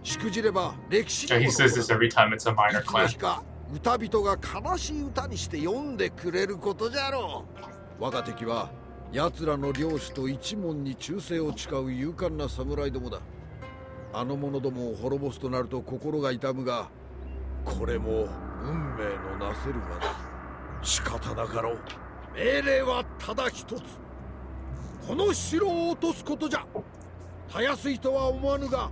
しくじれば歴史
Yeah, he says this every time it's a minor
いつの
clan.
日か歌人が悲しい歌にして読んでくれることじゃろう我が敵は奴らの領主と一門に忠誠を誓う勇敢な侍どもだあの者どもを滅ぼすとなると心が痛むがこれも運命のなせる技仕方なかろう命令はただ一つこの城を落とすことじゃたやすいとは思わぬが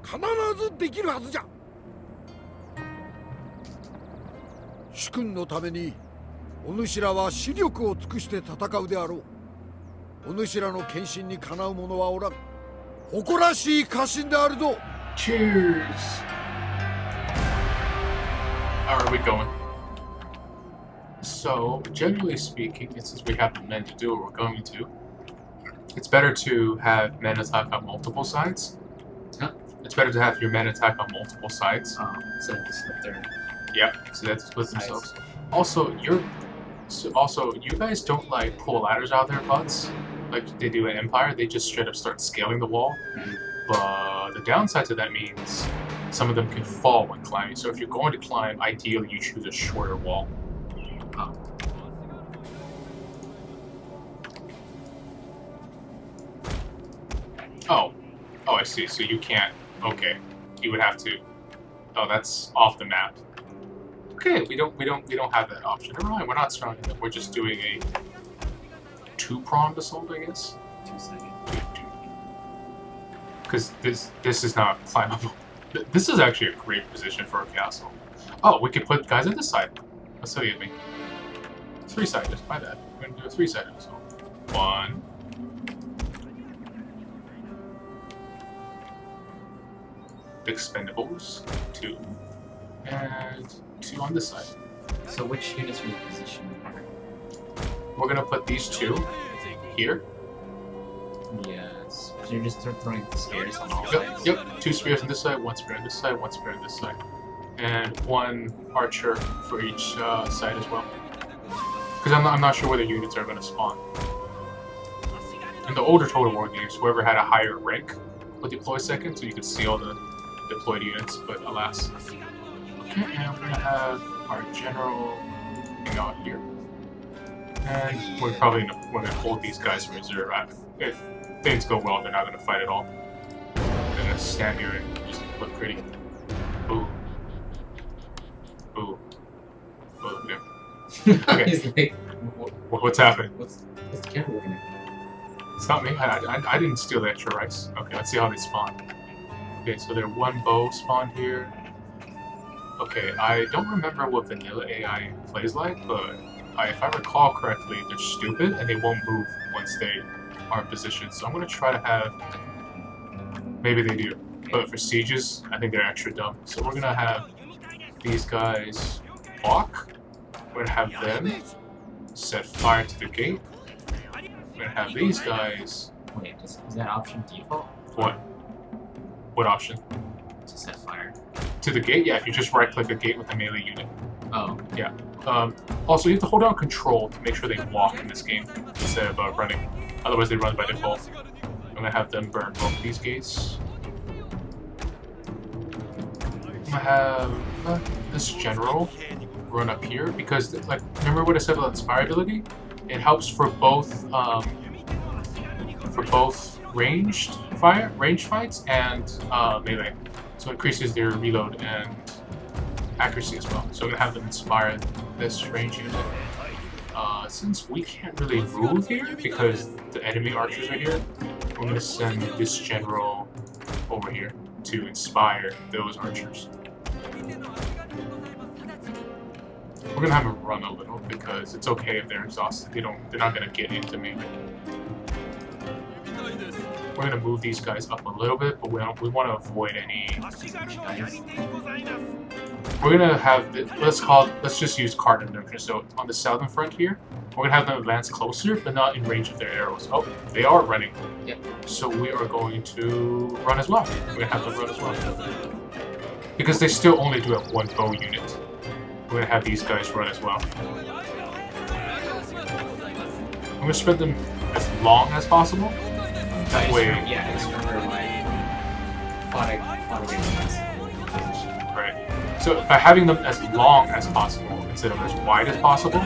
必ずできるはずじゃ主君のためにお主らは視力を尽くして戦うであろうお主らの献身にかなう者はおらん誇らしい家臣であるぞ
Cheers! Alright, we going. So, generally speaking, and since we have the men to do what we're going to, it's better to have men attack on multiple sides.
Huh?
It's better to have your men attack on multiple sides.
So just like they're
Yeah, so that's split themselves. Also, you guys don't like pull ladders out of their butts like they do in Empire. They just straight up start scaling the wall. But the downside to that means some of them can fall when climbing. So if you're going to climb, ideally you choose a shorter wall. Oh, I see. So you can't. Okay, you would have to. Oh, that's off the map. Okay, we don't have that option. Never mind. We're not surrounding them. We're just doing a two-pronged assault, I guess.
2-sided.
Because this is not climbable. This is actually a great position for a castle. Oh, we could put guys on this side. What's that me? 3-sided. My bad. We're gonna do a 3-sided assault. 1. Expendables. 2. And 2 on this side.
So which units are you positioned?
We're gonna put these 2 here.
Yes. So you're just throwing spears on all
Yep,
sides?
yep. 2 spears on this side, 1 spear on this side, 1 spear on this side. And 1 archer for each side as well. Because I'm not sure where the units are going to spawn. In the older Total War games, whoever had a higher rank would deploy second, so you could see all the deployed units, but alas. Okay, and we're going to have our general hang out here. And we're probably going to hold these guys in reserve. If things go well, they're not going to fight at all. They're going to stand here and just look pretty. Ooh. Ooh. Oh, okay. Okay.
He's like,
What's happening?
what's the camera looking at?
It's not me. I didn't steal the extra rice. Okay, let's see how they spawn. Okay, so they're 1 bow spawn here. Okay, I don't remember what vanilla AI plays like, but if I recall correctly, they're stupid and they won't move once they are in position. So I'm gonna try to have. Maybe they do, but for sieges, I think they're extra dumb. So we're gonna have these guys walk. We're gonna have them set fire to the gate. We're gonna have these guys.
Wait, is that option default?
What? What option?
To set fire.
To the gate? Yeah, if you just right-click a gate with a melee unit.
Oh.
Yeah. Also, you have to hold down Control to make sure they walk in this game instead of running. Otherwise, they run by default. I'm gonna have them burn both these gates. I'm gonna have this general run up here because, like, remember what I said about Inspire ability? It helps for both ranged fights and melee. So it increases their reload and accuracy as well. So I'm gonna have them inspire this range unit. Since we can't really move here because the enemy archers are here, I'm gonna send this general over here to inspire those archers. We're gonna have them run a little because it's okay if they're exhausted. They're not gonna get into melee. We're gonna move these guys up a little bit, but we want to avoid any. We're gonna have let's just use card induction. So on the southern front here, we're gonna have them advance closer, but not in range of their arrows. Oh, they are running.
Yep.
So we are going to run as well. We're gonna have them run as well because they still only do have one bow unit. We're gonna have these guys run as well. I'm gonna spread them as long as possible. That way,
yeah, I just remember fought against us.
Right. So by having them as long as possible instead of as wide as possible,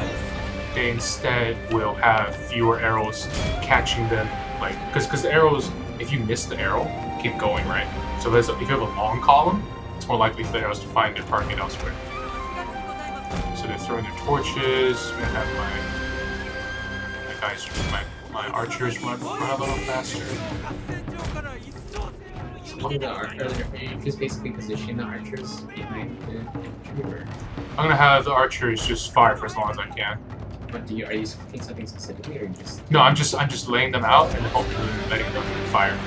they instead will have fewer arrows catching them. Like, because the arrows, if you miss the arrow, keep going, right? So if you have a long column, it's more likely for the arrows to find their target elsewhere. So they're throwing their torches. I'm gonna have my archers run a little faster.
You're just basically positioning the archers behind the trooper.
I'm gonna have the archers just fire for as long as I can.
But are you thinking something specifically, or just?
No, I'm just laying them out and hopefully letting them fire.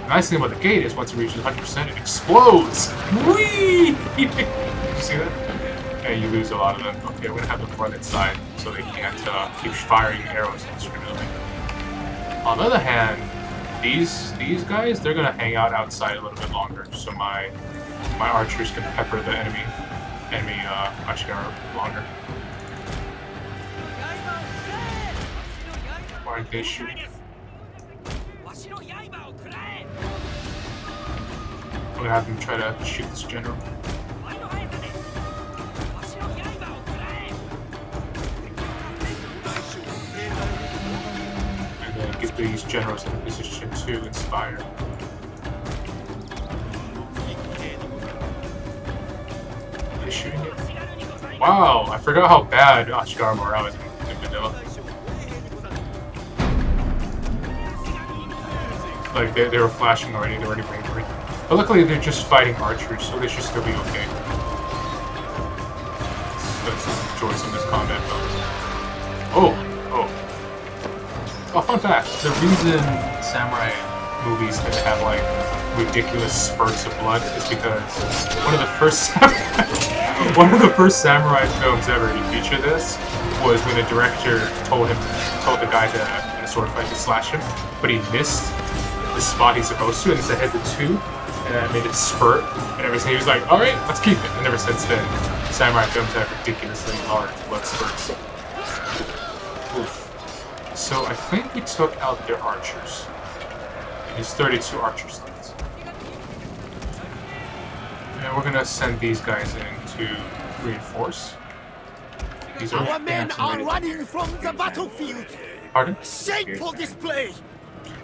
The nice thing about the gate is once it reaches 100%, it explodes. Whee! Did you see that? And you lose a lot of them. Okay, we're gonna have them run inside so they can't keep firing arrows indiscriminately. On the other hand, these guys, they're gonna hang out outside a little bit longer, so my archers can pepper the enemy Ashgar longer. Why aren't they shooting? I'm gonna have them try to shoot this general. Get these generals in position to inspire. Are they shooting it? Wow, I forgot how bad Ashgar morale is in vanilla. Like, they were flashing already, they're already wavering. But luckily they're just fighting archers, so they should still be okay. Let's enjoy some of this combat though. Oh, fun fact, the reason samurai movies tend to have, like, ridiculous spurts of blood is because one of the first samurai films ever to feature this was when the director told the guy in a sword fight to slash him, but he missed the spot he's supposed to, and instead hit the tube, and that made it spurt, and everything. He was like, alright, let's keep it. And ever since then, samurai films have ridiculously large blood spurts. Oof. So I think we took out their archers. And there's 32 archers left. And we're gonna send these guys in to reinforce. These
Our men are running from the battlefield.
Pardon?
Shameful display.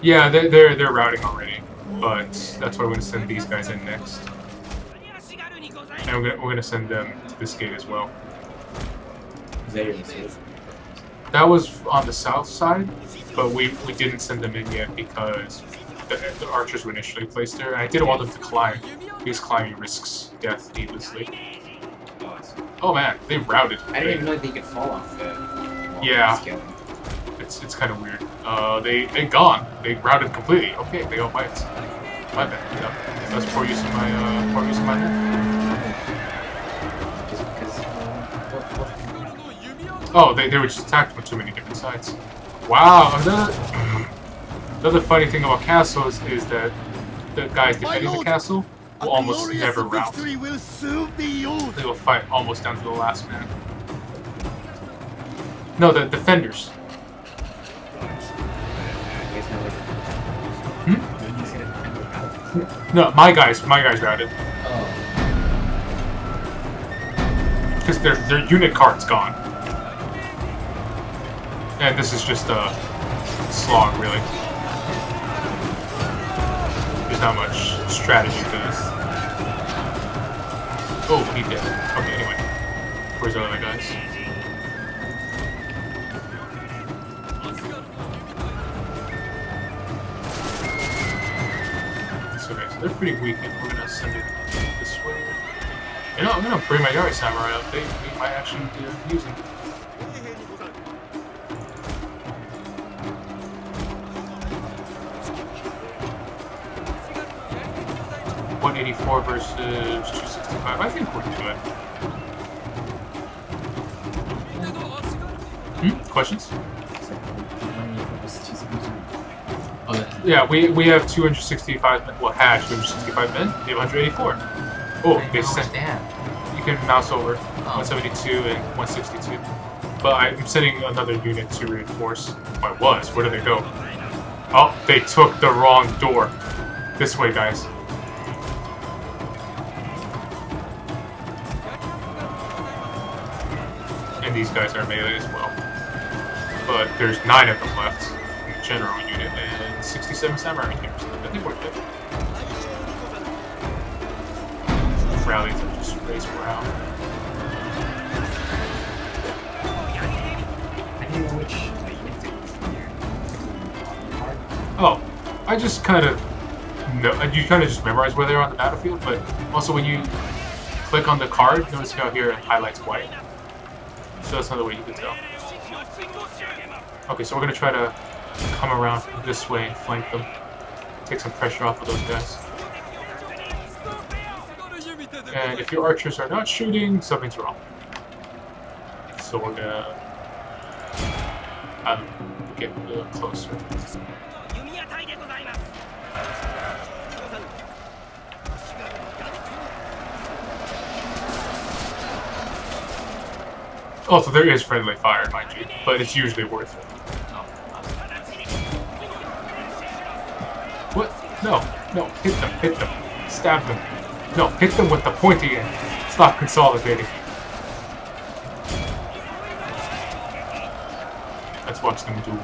Yeah, they're routing already, but that's why we're gonna send these guys in next. And we're gonna send them to this gate as well. That was on the south side, but we didn't send them in yet because the archers were initially placed there, and I didn't want them to climb, because climbing risks death needlessly. Oh man, they routed.
I didn't even know they could fall off the wall.
Yeah.
Scaling.
It's kind of weird. They gone. They routed completely. Okay, they all bites. My bad. Yeah. That's poor use of my head.
Just because.
Oh, they were just attacked from too many different sides. Wow. Another funny thing about castles is that the guys defending the castle will almost never rout.
Will soon be yours.
They will fight almost down to the last man. No, the defenders. No, my guys routed.
Oh.
Because their unit card's gone. And this is just a slog, really. There's not much strategy to this. Oh, he did. Okay, anyway. Where's our other guys? Okay, so they're pretty weak, and we're gonna send it this way. You know, I'm gonna bring my Yari Samurai up. They might actually be using it. 184 versus 265. I think we're good. Questions? Yeah, we have 265 men. Well, hash 265 men. They have 184. Oh, they sent. You can mouse over 172 and 162. But I'm sending another unit to reinforce. I was. Where did they go? Oh, they took the wrong door. This way, guys. And these guys are melee as well. But there's 9 of them left in the general unit and 67 samurai here, so I think we're good. Rallies are just race morale. Oh, I just kind of know. You kind of just memorize where they are on the battlefield, but also when you click on the card, notice how here it highlights white. So that's another way you can tell. Okay, so we're gonna try to come around this way and flank them. Take some pressure off of those guys. And if your archers are not shooting, something's wrong. So we're gonna get a little closer. Also, there is friendly fire, mind you, but it's usually worth it. What? No, hit them, stab them. No, hit them with the pointy end. Stop consolidating. Let's watch them do it.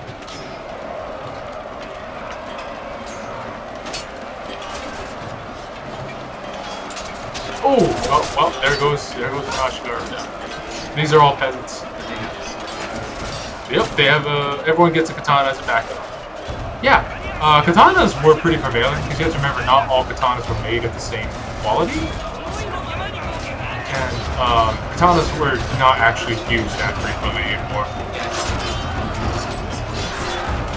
Oh, well, there goes the Ashgar. Yeah. These are all peasants. Yep, they have everyone gets a katana as a backup. Yeah, katanas were pretty prevalent, because you have to remember not all katanas were made of the same quality. And katanas were not actually used that frequently anymore.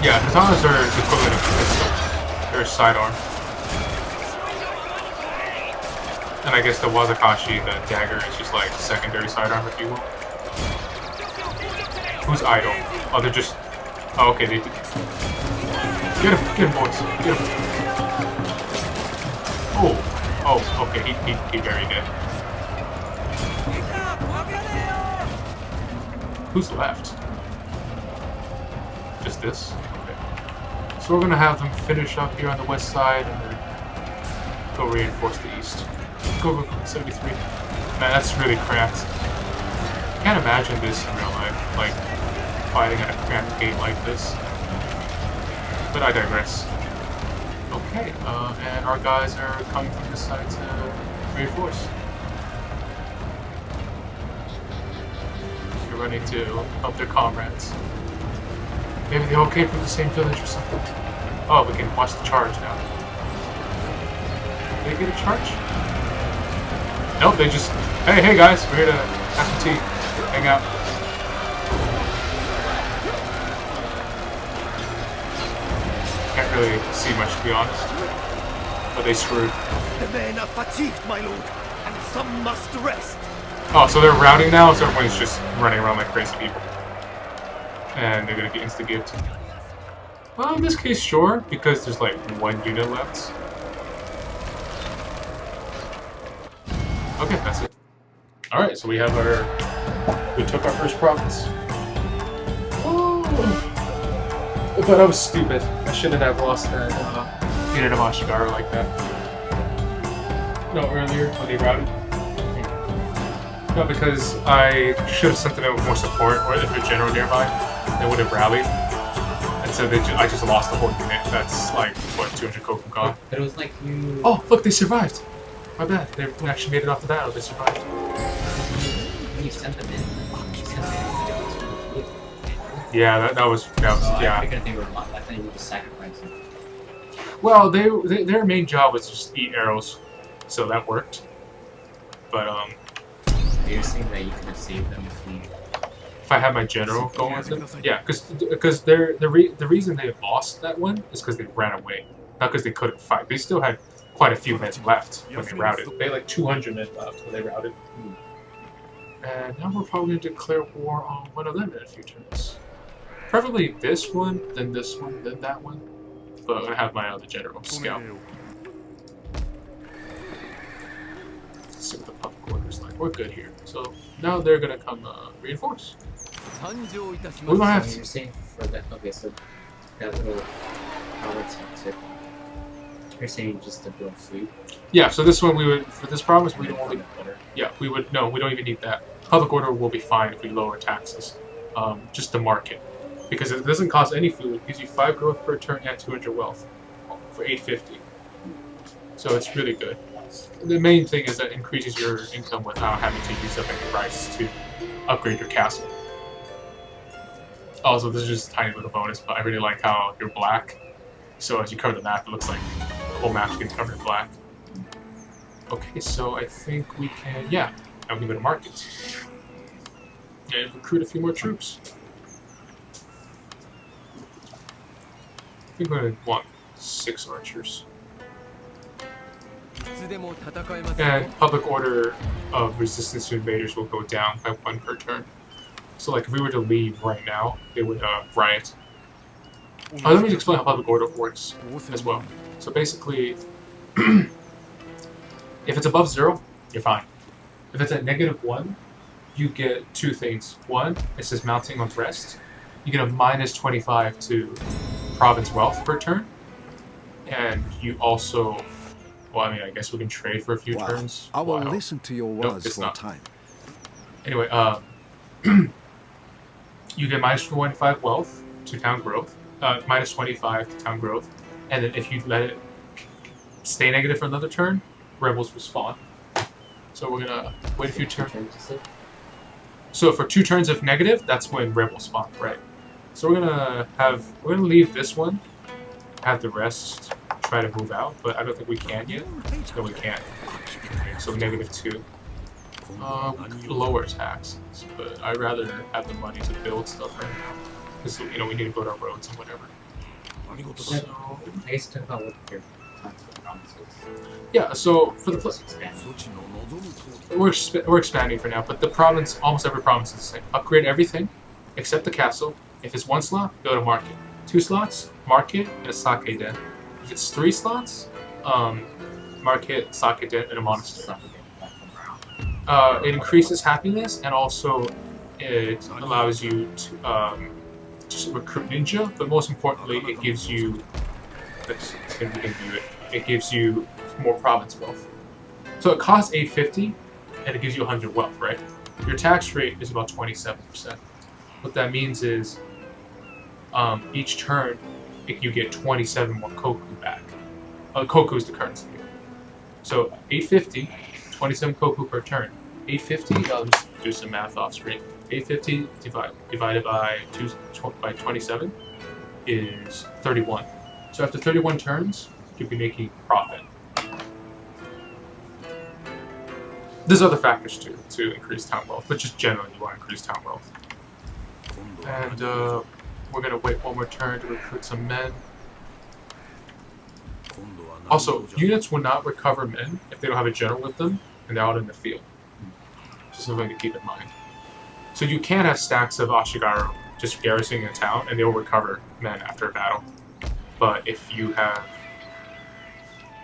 Yeah, katanas are the equivalent of a pistol. They're a sidearm. And I guess the Wazakashi, the dagger, is just like secondary sidearm, if you will. Who's idle? Oh, they're just... Oh, okay, they... Get him, boys. Get him. Oh, okay, he buried it. Who's left? Just this? Okay. So we're gonna have them finish up here on the west side and then go reinforce the east. Go, 73. Man, that's really cramped. I can't imagine this in real life, like fighting at a cramped gate like this. But I digress. Okay, and our guys are coming from this side to reinforce. They're running to help their comrades. Maybe they all came from the same village or something. Oh, we can watch the charge now. Did they get a charge? Nope, they just, hey guys, we're here to Have some tea. Hang out. Can't really see much, to be honest. But they screwed.
The men are fatigued, my lord, and some must rest.
Oh, so they're routing now, so everyone's just running around like crazy people. And they're gonna get insta-gived. Well, in this case, sure, because there's like one unit left. Okay, that's it. Alright, so we have we took our first province. Oh, but I was stupid. I shouldn't have lost that unit of Ashigara like that. No, earlier when they routed. No, because I should have sent them in with more support, or if a general nearby, they would have rallied. And so I just lost the whole unit. That's like, what, 200 Koku gone?
But it was like you...
Oh, look, they survived! My bad, they actually made it off the battle, they survived.
When you sent them in, you sent them in.
Yeah, that was
I
yeah.
figured they were not. I thought you were just sacrificing.
Well, their main job was just eat arrows, so that worked. But
You're saying that you could have saved them if you...
if I had my general going with them, yeah, because the reason they lost that one is because they ran away, not because they couldn't fight. They still had quite a few men left when they routed. They had like 200 men left when they routed. And now we're probably going to declare war on one of them in a few turns. Preferably this one, then this one, then that one. But I'm going to have my other general scout. Let's see what the public order is like. We're good here. So now they're going to come reinforce. We might have
So you're saying for that... Okay, so that little province tip. You're saying just to build food?
Yeah, so this one we would, for this province, we don't only...
Better.
Yeah, we would, no, we don't even need that. Public order will be fine if we lower taxes. Just to market. Because it doesn't cost any food, it gives you 5 growth per turn and 200 wealth for 850. So it's really good. The main thing is that it increases your income without having to use up any rice to upgrade your castle. Also, this is just a tiny little bonus, but I really like how you're black. So as you cover the map, it looks like the whole map's getting covered in black. Okay, so I think we can, yeah, now we can go to market. And recruit a few more troops. I think we're going to want 6 archers. And public order of resistance to invaders will go down by 1 per turn. So like if we were to leave right now, they would riot. Let me explain how public order works as well. So basically, if it's above 0, you're fine. If it's at -1, you get 2 things. One, it says mounting on rest. You get a -25 to province wealth per turn. And you also, well, I mean, I guess we can trade for a few turns.
I will
Wow.
listen to your
No,
words
it's
for
not.
a time.
Anyway, you get -25 wealth to town growth, -25 to town growth, and then if you let it stay negative for another turn, rebels will spawn. So we're gonna wait a few turns. So for 2 turns of negative, that's when rebels spawn, right? So we're gonna leave this one, have the rest try to move out, but I don't think we can yet. No, we can't. So -2. We could lower taxes, but I'd rather have the money to build stuff right now. Because, you know, we need to build our roads and whatever. So,
I guess talk about what your plans for the provinces.
yeah, so for the
Just expand.
we're expanding for now, but the province, almost every province is the same. Upgrade everything except the castle. If it's 1 slot, build a market. 2 slots, market, and a sake den. If it's 3 slots, market, sake den, and a monastery. It increases happiness, and also it allows you to just recruit ninja, but most importantly, it gives you, we can view it, it gives you more province wealth. So it costs 850, and it gives you 100 wealth, right? Your tax rate is about 27%. What that means is, each turn, you get 27 more koku back. Koku is the currency. So 850, 27 koku per turn. 850, I'll just do some math off screen. 850 divided by 27 is 31. So after 31 turns, you'll be making profit. There's other factors too to increase town wealth, but just generally you want to increase town wealth. And we're gonna wait one more turn to recruit some men. Also, units will not recover men if they don't have a general with them and they're out in the field. Just something to keep in mind. So you can have stacks of Ashigaru just garrisoning a town and they will recover men after a battle. But if you have...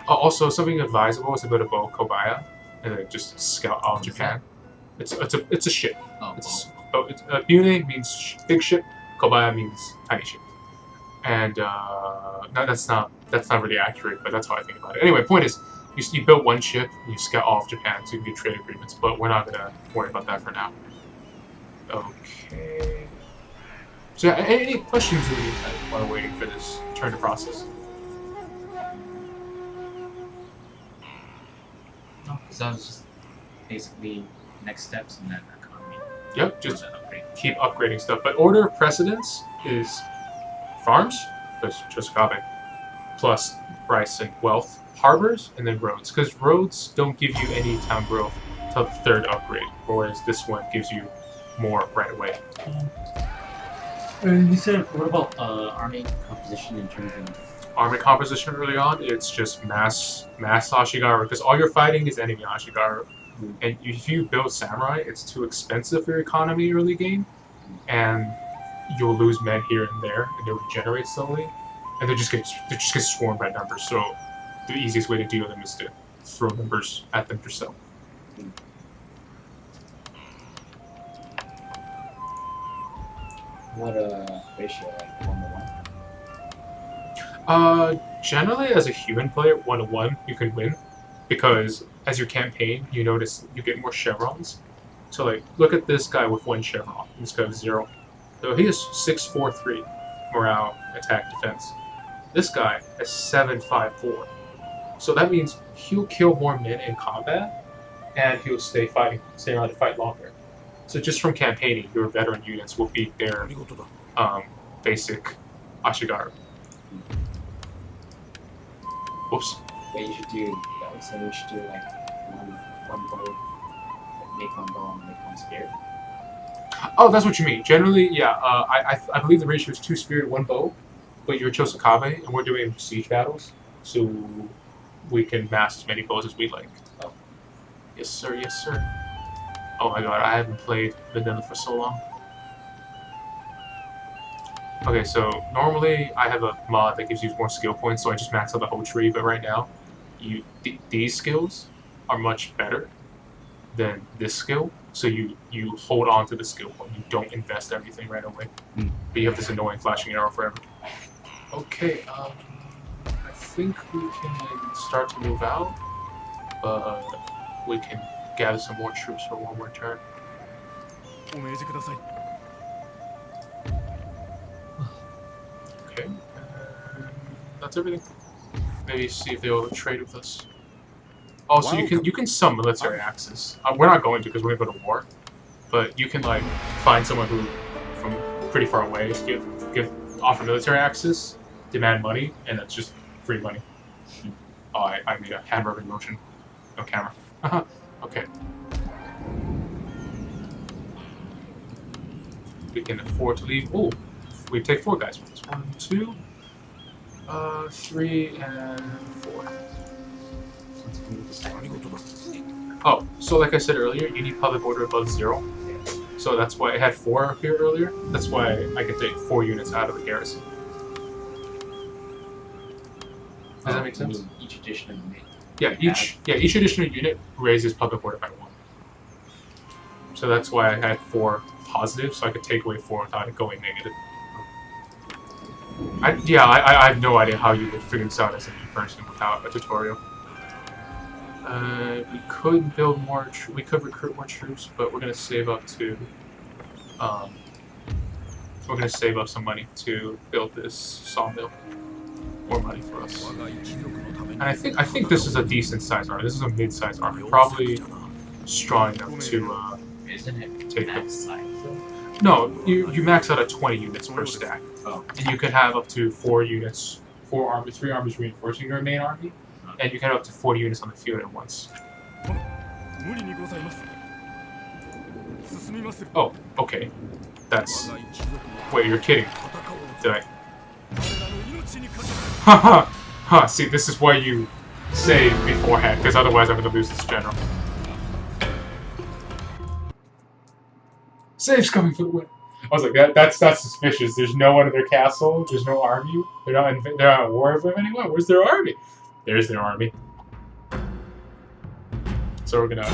also, something advisable is a bit of bow Kobaya and then just scout all of Japan. It's a ship. Bune means big ship, Kobaya means tiny ship. And no, that's not really accurate, but that's how I think about it. Anyway, point is, you build one ship and you scout all of Japan so you can get trade agreements, but we're not gonna worry about that for now. Okay. So yeah, any questions while waiting for this turn to process?
No, because that was just basically next steps in that economy.
Yep, just keep upgrading stuff. But order of precedence is farms, because Chosokabe, plus rice and wealth, harbors, and then roads. Because roads don't give you any town growth till the third upgrade, whereas this one gives you more right away.
You said, what about army composition in terms of...
Army composition early on, it's just mass Ashigaru, because all you're fighting is enemy Ashigaru. And if you build samurai, it's too expensive for your economy early game, and you'll lose men here and there, and they'll regenerate slowly, and they just get swarmed by numbers. So the easiest way to deal with them is to throw numbers at them yourself.
What ratio, like 1-to-1?
Generally, as a human player, 1-to-1 you can win, because as your campaign, you notice you get more chevrons. So like, look at this guy with 1 chevron. This guy with 0. So he has 6-4-3 morale, attack, defense. This guy has 7-5-4. So that means he'll kill more men in combat, and he'll stay around to fight longer. So just from campaigning, your veteran units will beat their basic Ashigaru. Whoops.
But you should do, so we should do like one bow, like make one bow and make one spear.
Oh, that's what you mean. Generally, yeah, I believe the ratio is 2 spear, 1 bow, but you're Chosokabe, and we're doing siege battles, so we can mass as many bows as we like. Oh. Yes, sir, yes, sir. Oh my god, I haven't played Vanilla for so long. Okay, so normally I have a mod that gives you more skill points, so I just max out the whole tree, but right now, these skills are much better than this skill, so you hold on to the skill point, you don't invest everything right away. But you have this annoying flashing arrow forever. Okay, I think we can start to move out, but we can gather some more troops for one more turn. Okay, that's everything. Maybe see if they'll trade with us. Oh, so you can summon military axes. We're not going to because we're gonna go to war, but you can like find someone who from pretty far away offer military axes, demand money, and that's just free money. Oh, I made a hand rubbing motion. No camera. Okay. We can afford to leave. Oh, we take 4 guys with us. 1, 2, 3, and 4. Oh, so like I said earlier, you need public order above 0. So that's why I had 4 up here earlier. That's why I could take 4 units out of the garrison. Does that make sense?
Each additional unit.
Yeah, each additional unit raises public order by 1. So that's why I had 4 positive, so I could take away 4 without it going negative. I have no idea how you would figure this out as a new person without a tutorial. We could build more. We could recruit more troops, but we're gonna save up to. We're gonna save up some money to build this sawmill. More money for us. And I think this is a decent size army. This is a mid-sized army, probably strong enough to
Isn't it
take
max size?
No, you max out at 20 units per stack.
Oh.
And you can have up to 4 units, 3 armies reinforcing your main army, and you can have up to 40 units on the field at once. Oh, okay. That's... Wait, you're kidding. Did I... Haha! Huh, see, this is why you save beforehand, because otherwise I'm going to lose this general. Save's coming for the win. I was like, that's suspicious. There's no one in their castle. There's no army. They're not at war with them anymore. Where's their army? There's their army. So we're gonna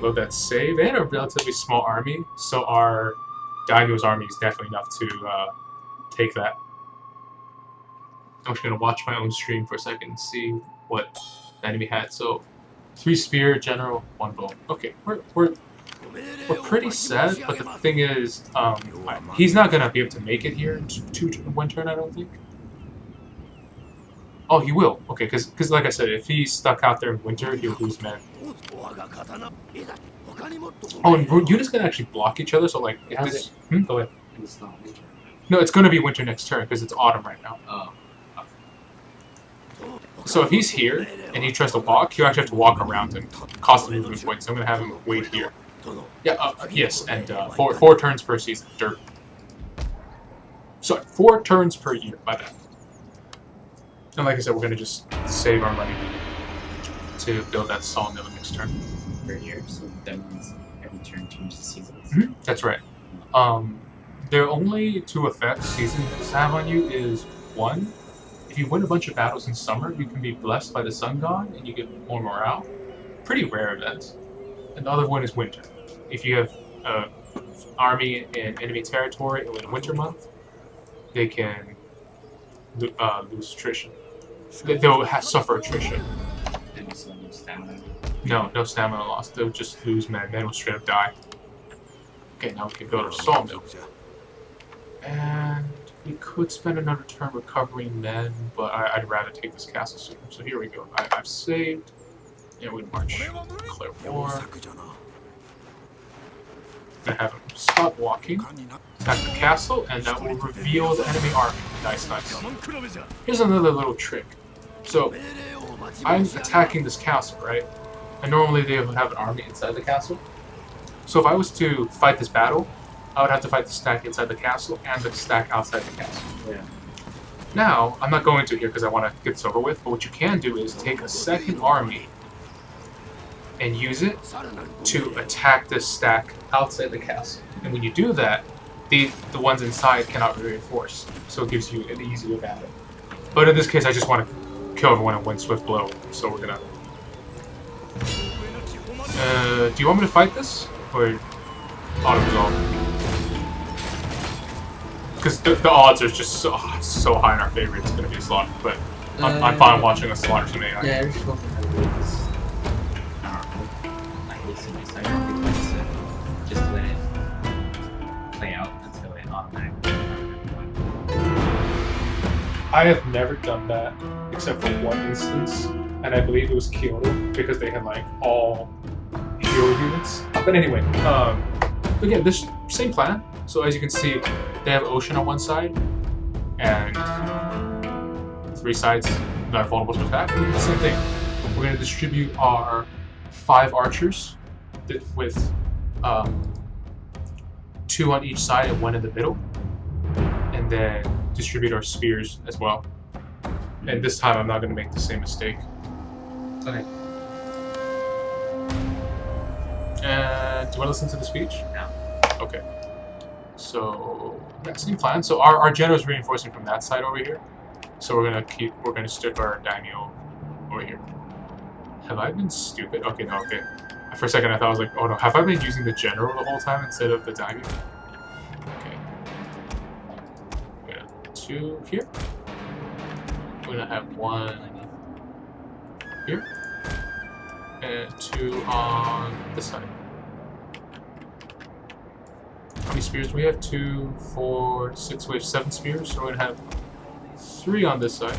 load that save. They had a relatively small army, so our daimyo's army is definitely enough to take that. I'm just gonna watch my own stream for a second and see what the enemy had. So 3 spear, general, 1 bow. Okay, we're pretty set, but the thing is, he's not gonna be able to make it here in 1 turn, I don't think. Oh, he will. Okay, because like I said, if he's stuck out there in winter, he'll lose men. Oh, and units can actually block each other, so like if this. Go ahead.
It's not winter.
No, it's gonna be winter next turn because it's autumn right now.
Oh.
So if he's here and he tries to walk, he'll actually have to walk around and cost him movement points. So I'm gonna have him wait here. Yeah. Yes, and 4 turns per season. Dirt. Sorry, 4 turns per year. My bad. And like I said, we're gonna just save our money to build that sawmill next turn.
Per year, so that means every turn changes seasons.
That's right. There are only 2 effects seasons have on you. Is 1, if you win a bunch of battles in summer, you can be blessed by the sun god and you get more morale. Pretty rare event. And the other one is winter. If you have army in enemy territory in a winter month, they can lose attrition. They'll suffer attrition. No stamina loss. They'll just lose men. Men will straight up die. Okay, now we can build our sawmill. And we could spend another turn recovering men, but I'd rather take this castle sooner. So here we go. I've saved. Yeah, we march. Declare war. Gonna have him stop walking. Attack the castle, and that will reveal the enemy army. Nice, nice. Here's another little trick. So, I'm attacking this castle, right? And normally they would have an army inside the castle. So if I was to fight this battle, I would have to fight the stack inside the castle and the stack outside the castle.
Yeah.
Now, I'm not going to here because I want to get this over with, but what you can do is take a second army and use it to attack this stack outside the castle. And when you do that, the ones inside cannot reinforce, so it gives you an easier battle. But in this case, I just want to kill everyone in one swift blow, so we're gonna... do you want me to fight this? Or auto-resolve? Because the odds are just so high in our favor, it's gonna be a slaughter, but I'm fine watching us slaughter some AI.
Yeah, just go for the just let it play out until it automatically.
I have never done that except for one instance, and I believe it was Kyoto because they had like all hero units. But anyway, again, this same plan. So as you can see, they have ocean on one side and 3 sides that are vulnerable to attack. Same thing. We're going to distribute our 5 archers with 2 on each side and 1 in the middle, and then distribute our spears as well. And this time I'm not going to make the same mistake.
Okay.
And do you want to listen to the speech?
No.
Okay. So yeah, same plan. So our general is reinforcing from that side over here. So we're gonna stick our daimyo over here. Have I been stupid? Okay, no, okay. For a second I thought I was like, oh no, have I been using the general the whole time instead of the daimyo? Okay. We're gonna have 2 here. We're gonna have 1 here. And 2 on this side. How many spears do we have? 2, 4, 6, we have 7 spears, so we're gonna have 3 on this side.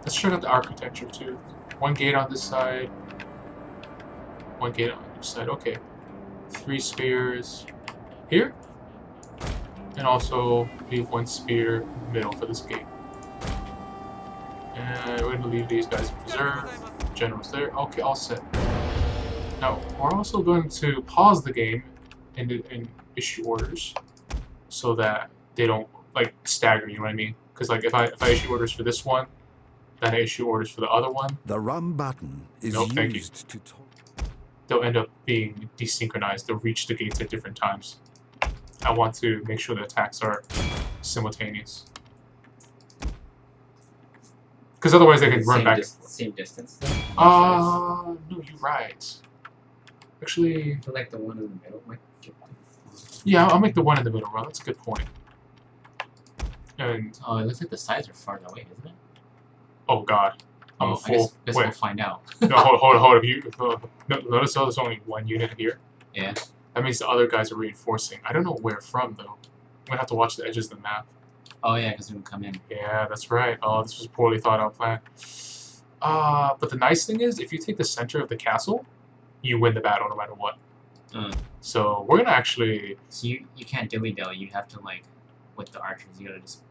Let's check out the architecture too. 1 gate on this side, 1 gate on each side. Okay. 3 spears here. And also leave 1 spear in the middle for this gate. And we're gonna leave these guys in reserve. General's there. Okay, all set. Now, we're also going to pause the game and issue orders so that they don't like stagger. You know what I mean? Because like if I issue orders for this one, then I issue orders for the other one,
The run button is
No, thank you.
used to talk.
they'll end up being desynchronized. They'll reach the gates at different times. I want to make sure the attacks are simultaneous. Because otherwise they can run back.
Same distance.
No, you're right. Actually,
I feel like the one in the middle might.
yeah, I'll make the one in the middle, bro. That's a good point. And
Oh, it looks like the sides are farther away, isn't it?
oh god, I'm a
I
full.
guess
Wait,
we'll find out.
no, hold. If you notice, how there's only one unit here.
Yeah.
That means the other guys are reinforcing. I don't know where from though. I'm gonna have to watch the edges of the map.
Oh yeah, because we can come in.
Yeah, that's right. Oh, this was a poorly thought out plan. But the nice thing is, if you take the center of the castle, you win the battle no matter what. So we're gonna actually.
So you can't dilly dally. You have to like, with the archers, you gotta just.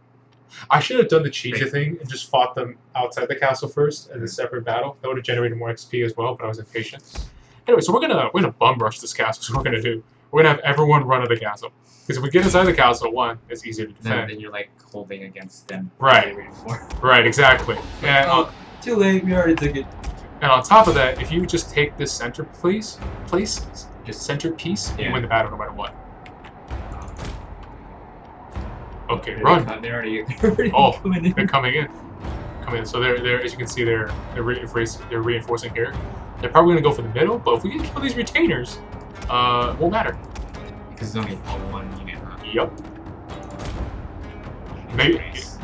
I should have done the Cheetah thing and just fought them outside the castle first as a separate battle. That would have generated more XP as well, but I was impatient. Anyway, so we're gonna bum rush this castle. So we're gonna do. We're gonna have everyone run to the castle because if we get inside the castle, one, it's easier to defend.
Then you're like holding against them.
Right. Right. Exactly. And
too late. We already took it.
and on top of that, if you just take this place, just centerpiece, you
Yeah.
win the battle no matter what. Okay,
They're
run.
They're already
Oh,
coming in.
they're coming in. So they're as you can see they're reinforcing here. They're probably gonna go for the middle, but if we can kill these retainers, it won't matter.
Because there's only one unit.
Yup. Maybe
Nice.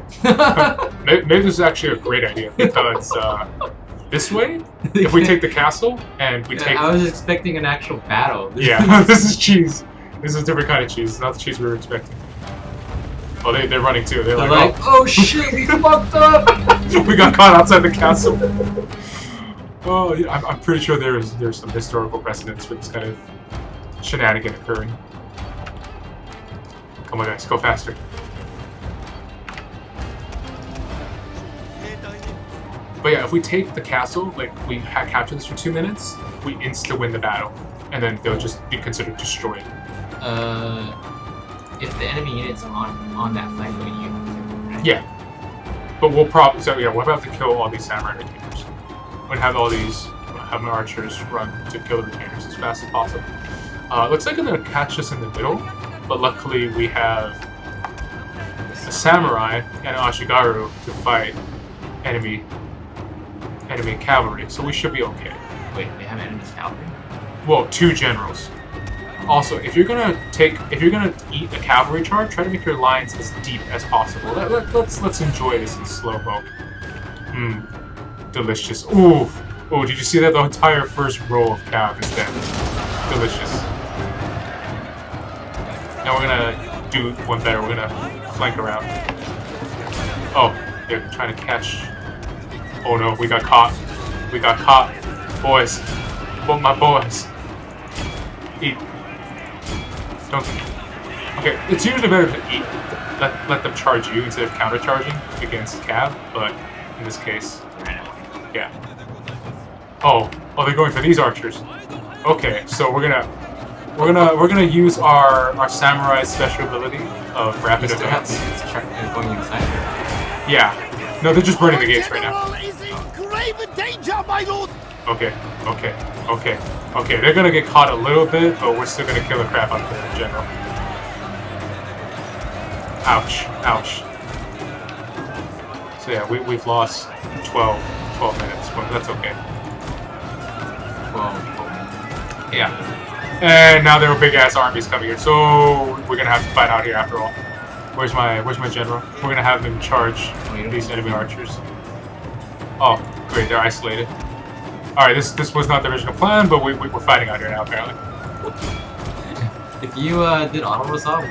maybe this is actually a great idea because this way, if we take the castle and we take
I was expecting an actual battle.
yeah, this is cheese. This is a different kind of cheese. It's not the cheese we were expecting. Oh, they're running too. They're like,
oh shit, we fucked up.
we got caught outside the castle. Oh, yeah, I'm pretty sure there's some historical precedence for this kind of shenanigan occurring. Come on, guys, go faster. But yeah, if we take the castle, like we capture this for 2 minutes, we insta win the battle, and then they'll just be considered destroyed.
If the enemy unit's on that flank, what do you? Right?
Yeah, but we'll probably we'll have to kill all these samurai retainers. We'll have all these have my archers run to kill the retainers as fast as possible. Looks like they're gonna catch us in the middle, but luckily we have a samurai and an Ashigaru to fight enemy cavalry, so we should be okay.
Wait, they have enemy cavalry?
Well, 2 generals. Also, if you're gonna eat a cavalry charge, try to make your lines as deep as possible. Let's enjoy this in slow mo. Delicious. Ooh, oh, did you see that? The entire first row of cav is dead. Delicious. Now we're gonna do one better. We're gonna flank around. Oh, they're trying to catch. Oh no, we got caught. We got caught, boys. But my boys. Eat. Don't. Okay, it's usually better to eat. Let them charge you instead of counter-charging against cav, but in this case, yeah. Oh, they're going for these archers. Okay, so we're gonna use our samurai special ability of rapid advance.
Going inside.
Yeah. No, they're just burning the gates right now.
General is in grave danger, my lord.
Okay. They're gonna get caught a little bit, but we're still gonna kill the crap out of them in general. Ouch. So yeah, we've lost 12 minutes, but that's okay.
12.
Yeah. And now there are big ass armies coming here, so we're gonna have to fight out here after all. Where's my general? We're gonna have him charge these enemy archers. Oh, great, they're isolated. Alright, this was not the original plan, but we're fighting out here now, apparently.
If you did auto resolve,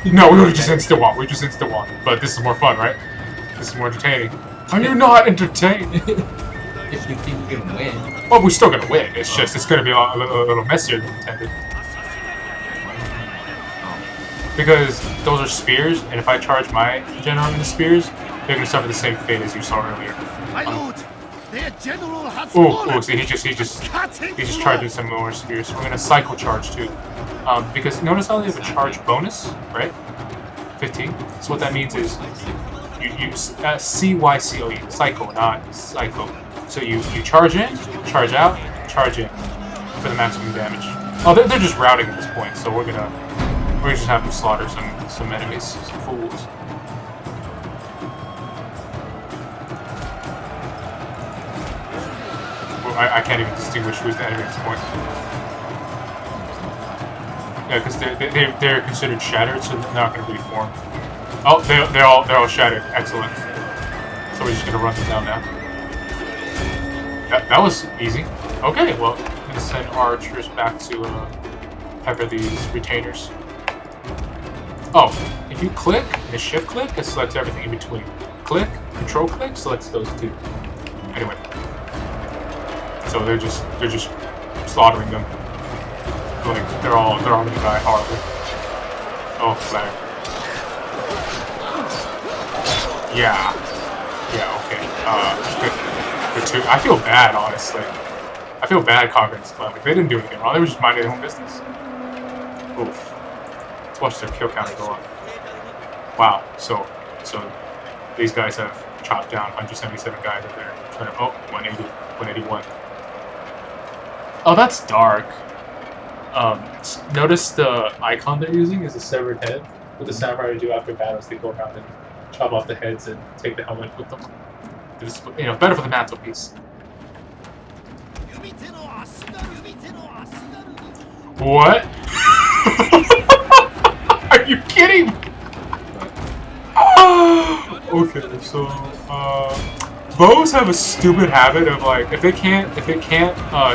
No, we would just insta-won. We just insta-won. But this is more fun, right? This is more entertaining. Are you not entertained?
if you think you can win.
Well, we're still gonna win. It's just, it's gonna be a little messier than intended. Because those are spears, and if I charge my general into spears, they're gonna suffer the same fate as you saw earlier.
My lord, Their general has
Oh,
fallen.
see, he's just charging some more spears. So we're gonna cycle charge too, because notice how they have a charge bonus, right? 15. So what that means is you use CYCLE, cycle, not cycle. So you charge in, charge out, charge in for the maximum damage. Oh, they're just routing at this point, so we're gonna just have them slaughter some enemies, some fools. Well, I can't even distinguish who's the enemy at this point. Yeah, because they're considered shattered, so they're not gonna really form. Oh, they're all shattered. Excellent. So we're just gonna run them down now. That was easy. Okay, well, I'm gonna send our archers back to pepper these retainers. Oh, if you click and shift click, it selects everything in between. Click, control click, selects those two. Anyway, so they're just slaughtering them. Like they're all gonna die horribly. Oh, flag. Yeah, okay. The two. I feel bad, honestly. I feel bad conquering this clan. Like, they didn't do anything wrong. They were just minding their own business. Oof. Let's watch their kill counter go up. Wow. So these guys have chopped down 177 guys that they're trying to. Oh, 180, 181. Oh, that's dark. Notice the icon they're using is a severed head. What the samurai do after battles, they go around and chop off the heads and take the helmet with them. It's, better for the mantelpiece. What? Are you kidding me? Okay, so bows have a stupid habit of like if they can't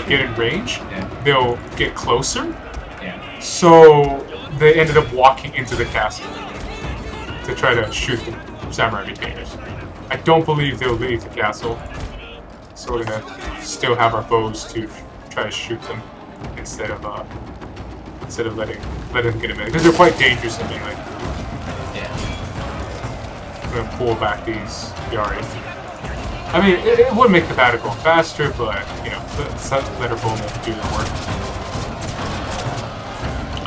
get in range, they'll get closer.
Yeah.
So they ended up walking into the castle to try to shoot the samurai retainers. I don't believe they'll leave the castle, so we're gonna still have our bows to try to shoot them instead of letting them get them in because they're quite dangerous in melee.
Yeah.
I'm gonna pull back these Yari. I mean, it would make the battle go faster, but let's let our bowmen do the work.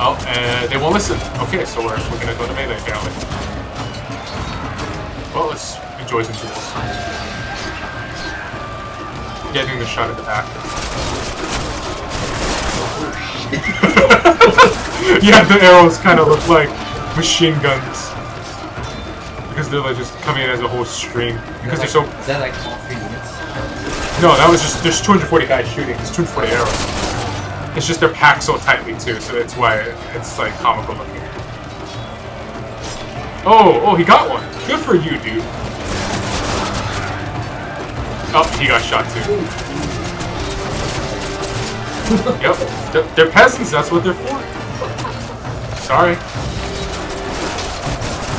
Oh, they won't listen. Okay, so we're gonna go to melee apparently. Well, let's enjoy some tools. Getting the shot at the back. Yeah, the arrows kind of look like machine guns because they're like just coming in as a whole string because they're so.
Is that like all 3 units?
No, that was just there's 240 guys shooting. There's 240 arrows. It's just they're packed so tightly too, so that's why it's like comical looking. Oh, he got one. Good for you, dude. Oh, he got shot too. Yep, they're peasants. That's what they're for. Sorry.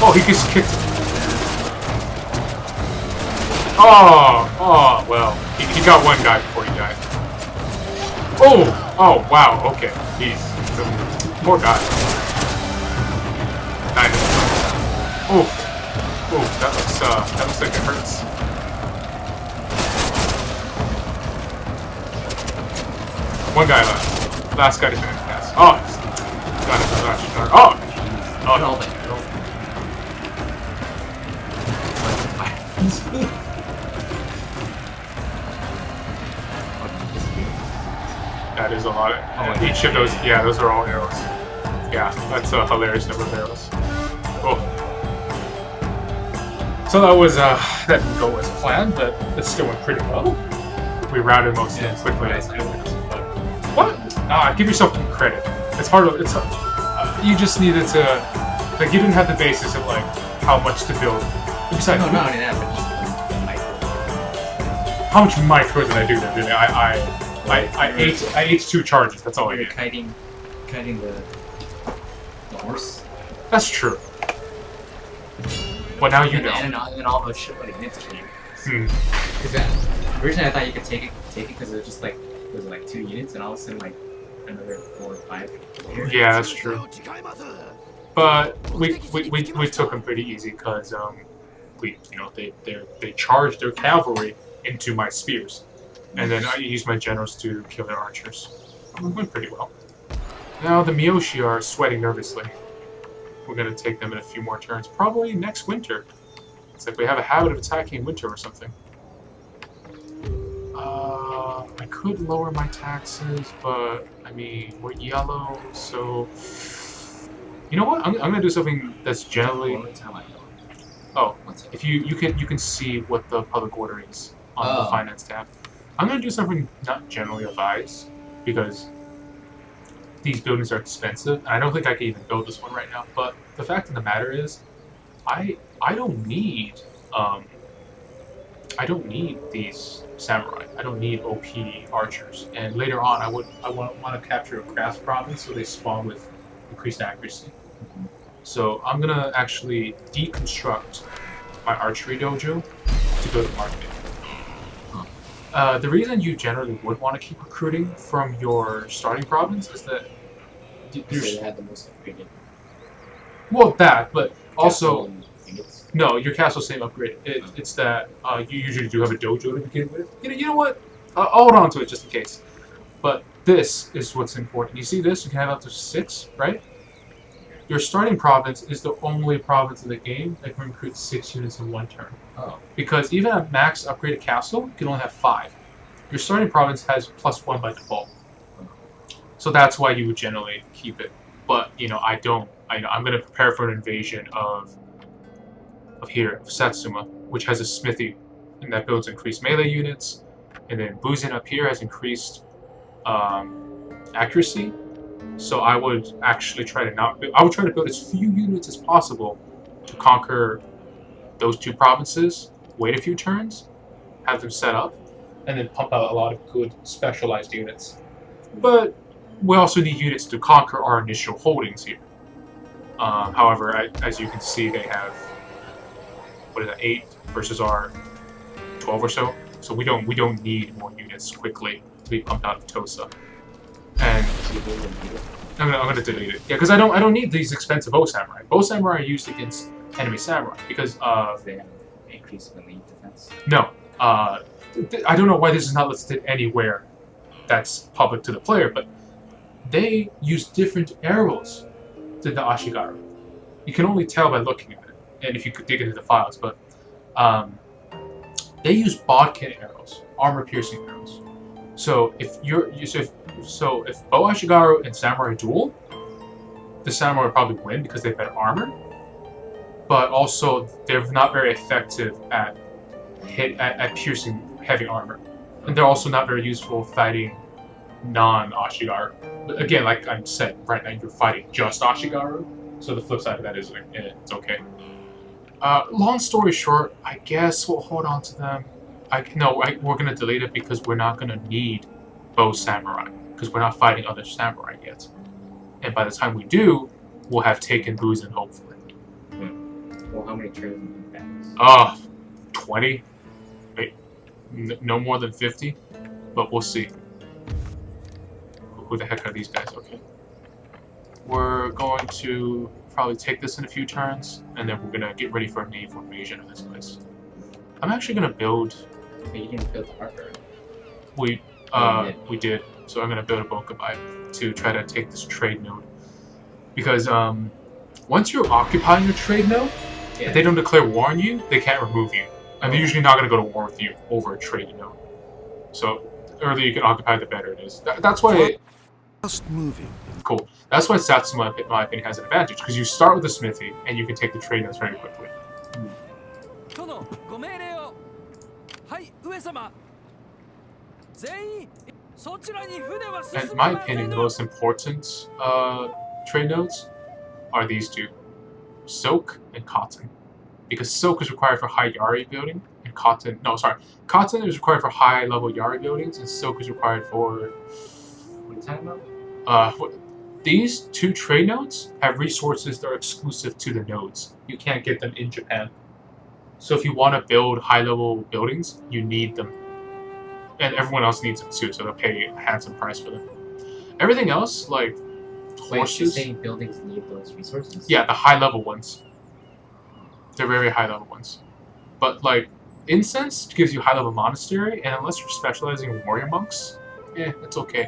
Oh, he just kicked. Oh, well, he got one guy before he died. Oh, wow. Okay, he's a poor guy. 9. Oh, that looks like it hurts. One guy left. Last guy to finish the cast. Oh, got it. Oh, no. That is a lot. Each of those, yeah, those are all arrows. Yeah, that's a hilarious number of arrows. Oh. So that was, that didn't go as planned, but it still went pretty well. We routed most of them quickly. What? Give yourself credit. It's hard. You just needed to, like, you didn't have the basis of like how much to build. Besides,
No, not only that, but just micro.
How much micro did I do there? Really, I ate 2 charges. That's all I
You're
did.
kiting the horse.
That's true. Well, now you know.
And all those shit like units came. Because originally I thought you could take it because it was just like it was like 2 units, and all of a sudden like another 4 or 5.
Yeah, that's true. But we took them pretty easy because they charged their cavalry into my spears. And then I use my generals to kill their archers. I'm doing pretty well. Now the Miyoshi are sweating nervously. We're going to take them in a few more turns, probably next winter. It's like we have a habit of attacking in winter or something. I could lower my taxes, but I mean, we're yellow, so... You know what? I'm going to do something that's generally... Oh, if you can see what the public order is on the finance tab. I'm going to do something not generally advised, because these buildings are expensive, and I don't think I can even build this one right now. But the fact of the matter is, I don't need these samurai. I don't need OP archers. And later on, I want to capture a crafts province, so they spawn with increased accuracy. So I'm gonna actually deconstruct my archery dojo to go to market. The reason you generally would want to keep recruiting from your starting province is that
They had the most upgraded.
Well, that, but also
castle, I think it's
no, your castle's same upgrade. It's that you usually do have a dojo to begin with. You know what? I'll hold on to it just in case. But this is what's important. You see this? You can have up to 6, right? Your starting province is the only province in the game that can recruit 6 units in one turn.
Oh.
Because even at max upgraded castle, you can only have 5. Your starting province has +1 by default. So that's why you would generally keep it. But, you know, I don't. I'm going to prepare for an invasion of Satsuma, which has a smithy, and that builds increased melee units. And then Buzin up here has increased accuracy. So I would actually try to I would try to build as few units as possible to conquer those 2 provinces, wait a few turns, have them set up, and then pump out a lot of good specialized units. But we also need units to conquer our initial holdings here. However, as you can see, they have 8 versus our 12 or so. So we don't need more units quickly to be pumped out of Tosa. And I'm gonna delete it. Yeah, because I don't need these expensive bow samurai. Bow samurai are used against enemy samurai because
they have increased melee defense.
no. I don't know why this is not listed anywhere that's public to the player, but they use different arrows than the Ashigaru. You can only tell by looking at it, and if you could dig into the files, but they use bodkin arrows, armor-piercing arrows. So if bow Ashigaru and samurai duel, the samurai would probably win because they have better armor. But also they're not very effective at piercing heavy armor, and they're also not very useful fighting non-Ashigaru. But again, like I said, right now you're fighting just Ashigaru, so the flip side of that is it's okay. Long story short, I guess we'll hold on to them. We're gonna delete it because we're not gonna need bow samurai because we're not fighting other samurai yet. And by the time we do, we'll have taken Buzin, hopefully.
Well, how many turns in battles?
20. No more than 50, but we'll see. Who the heck are these guys? Okay. We're going to probably take this in a few turns, and then we're gonna get ready for a naval invasion of this place. I'm actually gonna build.
But you didn't build the harbor.
We did. So I'm gonna build a Bokubai to try to take this trade node, because once you're occupying a trade node, if they don't declare war on you, they can't remove you, and they're usually not gonna go to war with you over a trade node. So the earlier you can occupy, the better it is. That's why.
Just moving.
Cool. That's why Satsuma, in my opinion, has an advantage, because you start with a smithy and you can take the trade nodes very quickly. And in my opinion, the most important trade nodes are these 2, silk and cotton. Because silk is required for high Yari building, and cotton is required for high level Yari buildings, and silk is required for...
What are you talking about?
These 2 trade nodes have resources that are exclusive to the nodes. You can't get them in Japan. So if you want to build high level buildings, you need them. And everyone else needs them too, so they'll pay a handsome price for them. Everything else, like horses...
Wait, you're saying buildings need those resources?
Yeah, the high level ones. They're very high level ones. But like, Incense gives you high level monastery, and unless you're specializing in warrior monks, it's okay.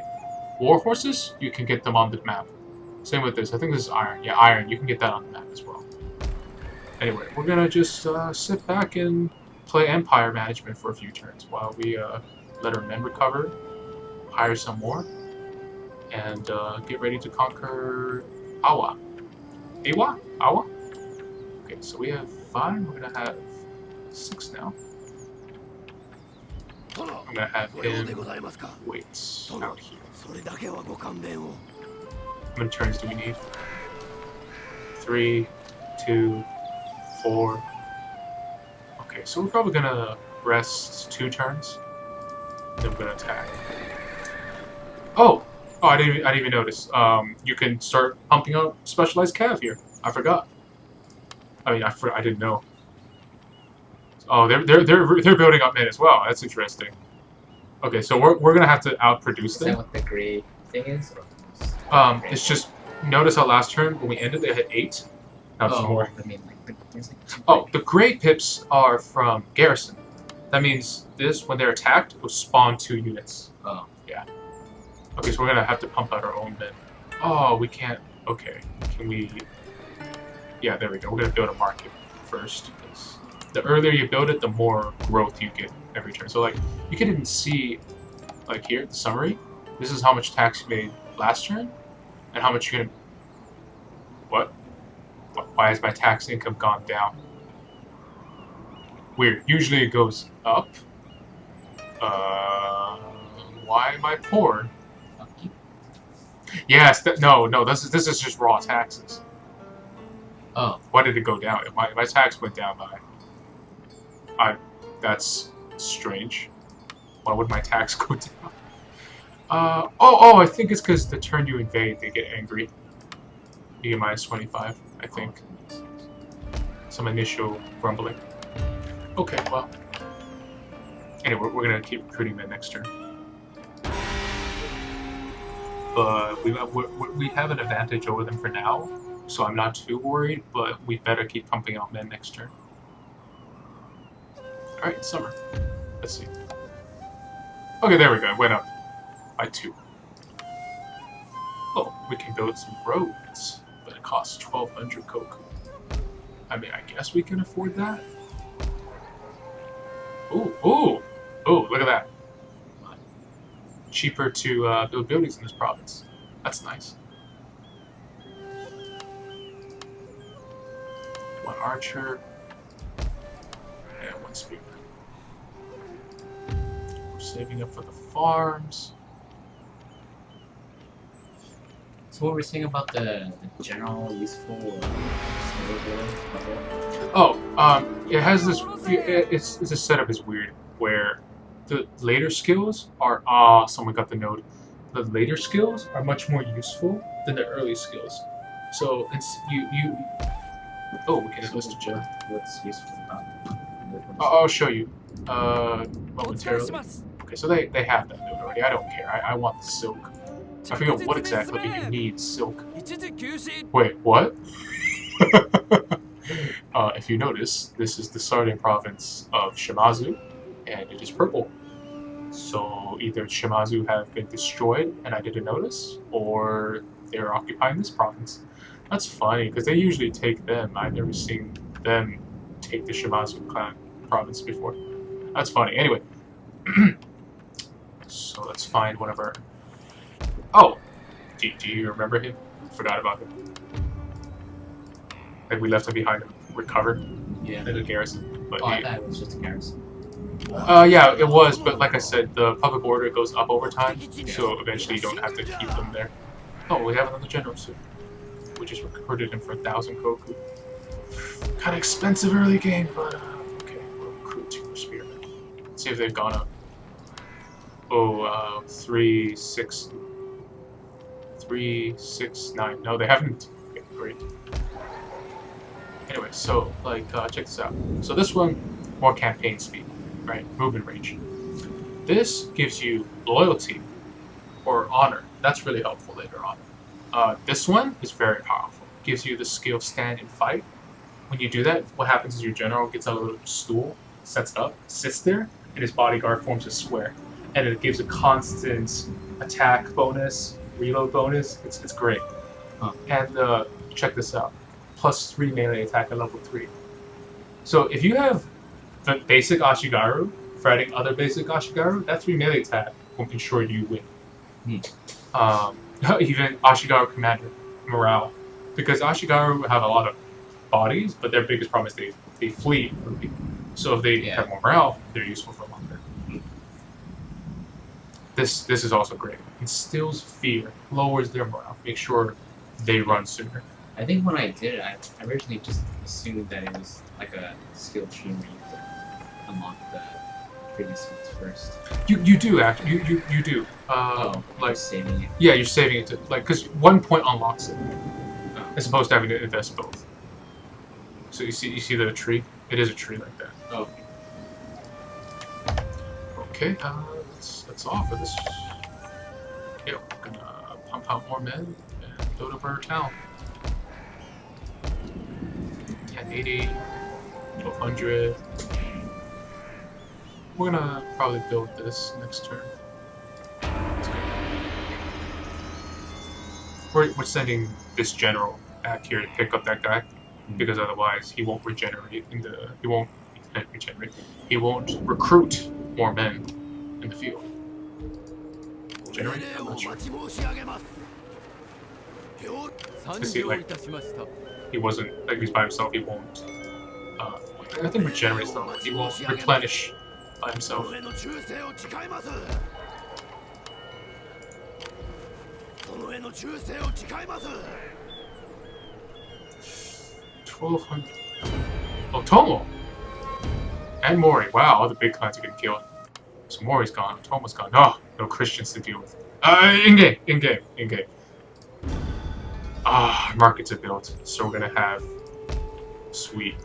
War horses, you can get them on the map. Same with this. I think this is iron. Yeah, iron. You can get that on the map as well. Anyway, we're gonna just sit back and play Empire Management for a few turns while we let our men recover, hire some more, and get ready to conquer Awa. Awa? Okay, so we have 5. We're gonna have 6 now. I'm gonna have him wait out here. How many turns do we need? 3, 2, 4. Okay, so we're probably gonna rest 2 turns. Then we're gonna attack. Oh, I didn't even notice. You can start pumping out specialized cav here. I forgot. I mean, I didn't know. Oh, they're building up men as well. That's interesting. Okay, so we're gonna have to outproduce
Is
them.
that what the gray thing is?
It's just notice how last turn when we ended they had 8. Now it's more.
I mean, like, there's like 2
Oh, the gray pips are from garrison. That means this when they're attacked will spawn 2 units.
Oh.
Yeah. Okay, so we're gonna have to pump out our own men. Oh, we can't. Okay, can we? Yeah, there we go. We're gonna build a market first. Because the earlier you build it, the more growth you get every turn. So like, you can even see, like here, the summary. This is how much tax you made last turn, and how much you're gonna. What? Why has my tax income gone down? Weird. Usually it goes up. Why am I poor? Yes. No. This is just raw taxes.
Oh.
Why did it go down? My tax went down by. That's strange. Why would my tax go down? I think it's because the turn you invade, they get angry. You get minus 25, I think. Some initial grumbling. Okay, well. Anyway, we're gonna keep recruiting men next turn. But we have an advantage over them for now, so I'm not too worried, but we better keep pumping out men next turn. Alright, summer. Let's see. Okay, there we go. It went up by 2. Oh, we can build some roads, but it costs 1,200 koku. I mean, I guess we can afford that. Ooh, look at that. Cheaper to build buildings in this province. That's nice. 1 archer and 1 spearman. We're saving up for the farms.
So what we're saying about the general useful
it has this. It's a setup is weird where the later skills are someone got the note. The later skills are much more useful than the early skills. So it's you. Oh, we can list a job.
What's useful about it?
I'll show you. Momentarily. Okay, so they have that note already. I don't care. I want the silk. I forget what exactly, but you need silk. Wait, what? If you notice, this is the starting province of Shimazu, and it is purple. So either Shimazu have been destroyed and I didn't notice, or they're occupying this province. That's funny, because they usually take them. I've never seen them take the Shimazu clan province before. That's funny. Anyway, so let's find one of our... Oh! Do you remember him? Forgot about him. Like we left him behind to recover.
Yeah.
In the garrison. But
I thought it was just a garrison.
Yeah, it was, but like I said, the public order goes up over time, so eventually you don't have to keep them there. Oh, we have another general soon. We just recruited him for 1,000 koku. Kind of expensive early game, but okay, we'll recruit 2 more spearmen. Let's see if they've gone up. Oh, 3, 6, 9. No, they haven't. Okay, great. Anyway, so check this out. So this one, more campaign speed, right? Movement range. This gives you loyalty or honor. That's really helpful later on. This one is very powerful. Gives you the skill stand and fight. When you do that, what happens is your general gets out a little stool, sets it up, sits there, and his bodyguard forms a square, and it gives a constant attack bonus, reload bonus. It's great.
Huh.
And check this out: +3 melee attack at level 3. So if you have the basic Ashigaru fighting other basic Ashigaru, that 3 melee attack will ensure you win. Even Ashigaru Commander morale, because Ashigaru have a lot of bodies, but their biggest problem is they flee early. So if they have more morale, they're useful for longer. This is also great. Instills fear, lowers their morale, make sure they run sooner.
I think when I did it, I originally just assumed that it was like a skill tree where you could unlock the previous ones first.
You do actually. You do. Like
saving it.
Yeah, you're saving it to because 1 point unlocks it, as opposed to having to invest both. So you see the tree. It is a tree like that.
Oh.
Okay. That's all for this. Yeah, we're gonna pump out more men and go to Burr Town. 1080, 1200. We're gonna probably build this next turn. We're sending this general back here to pick up that guy, because otherwise he won't regenerate he won't regenerate. He won't recruit more men in the field. Generate? I'm not sure. See, like, he wasn't, like, he's by himself, he won't, I think regenerates though, he won't replenish by himself. 1200. Oh, Tomo! And Mori. Wow, all the big clans are getting killed. So Mori's gone, Tomo's gone. Oh, no Christians to deal with. In-game. Ah, markets are built. So we're gonna have... Sweet.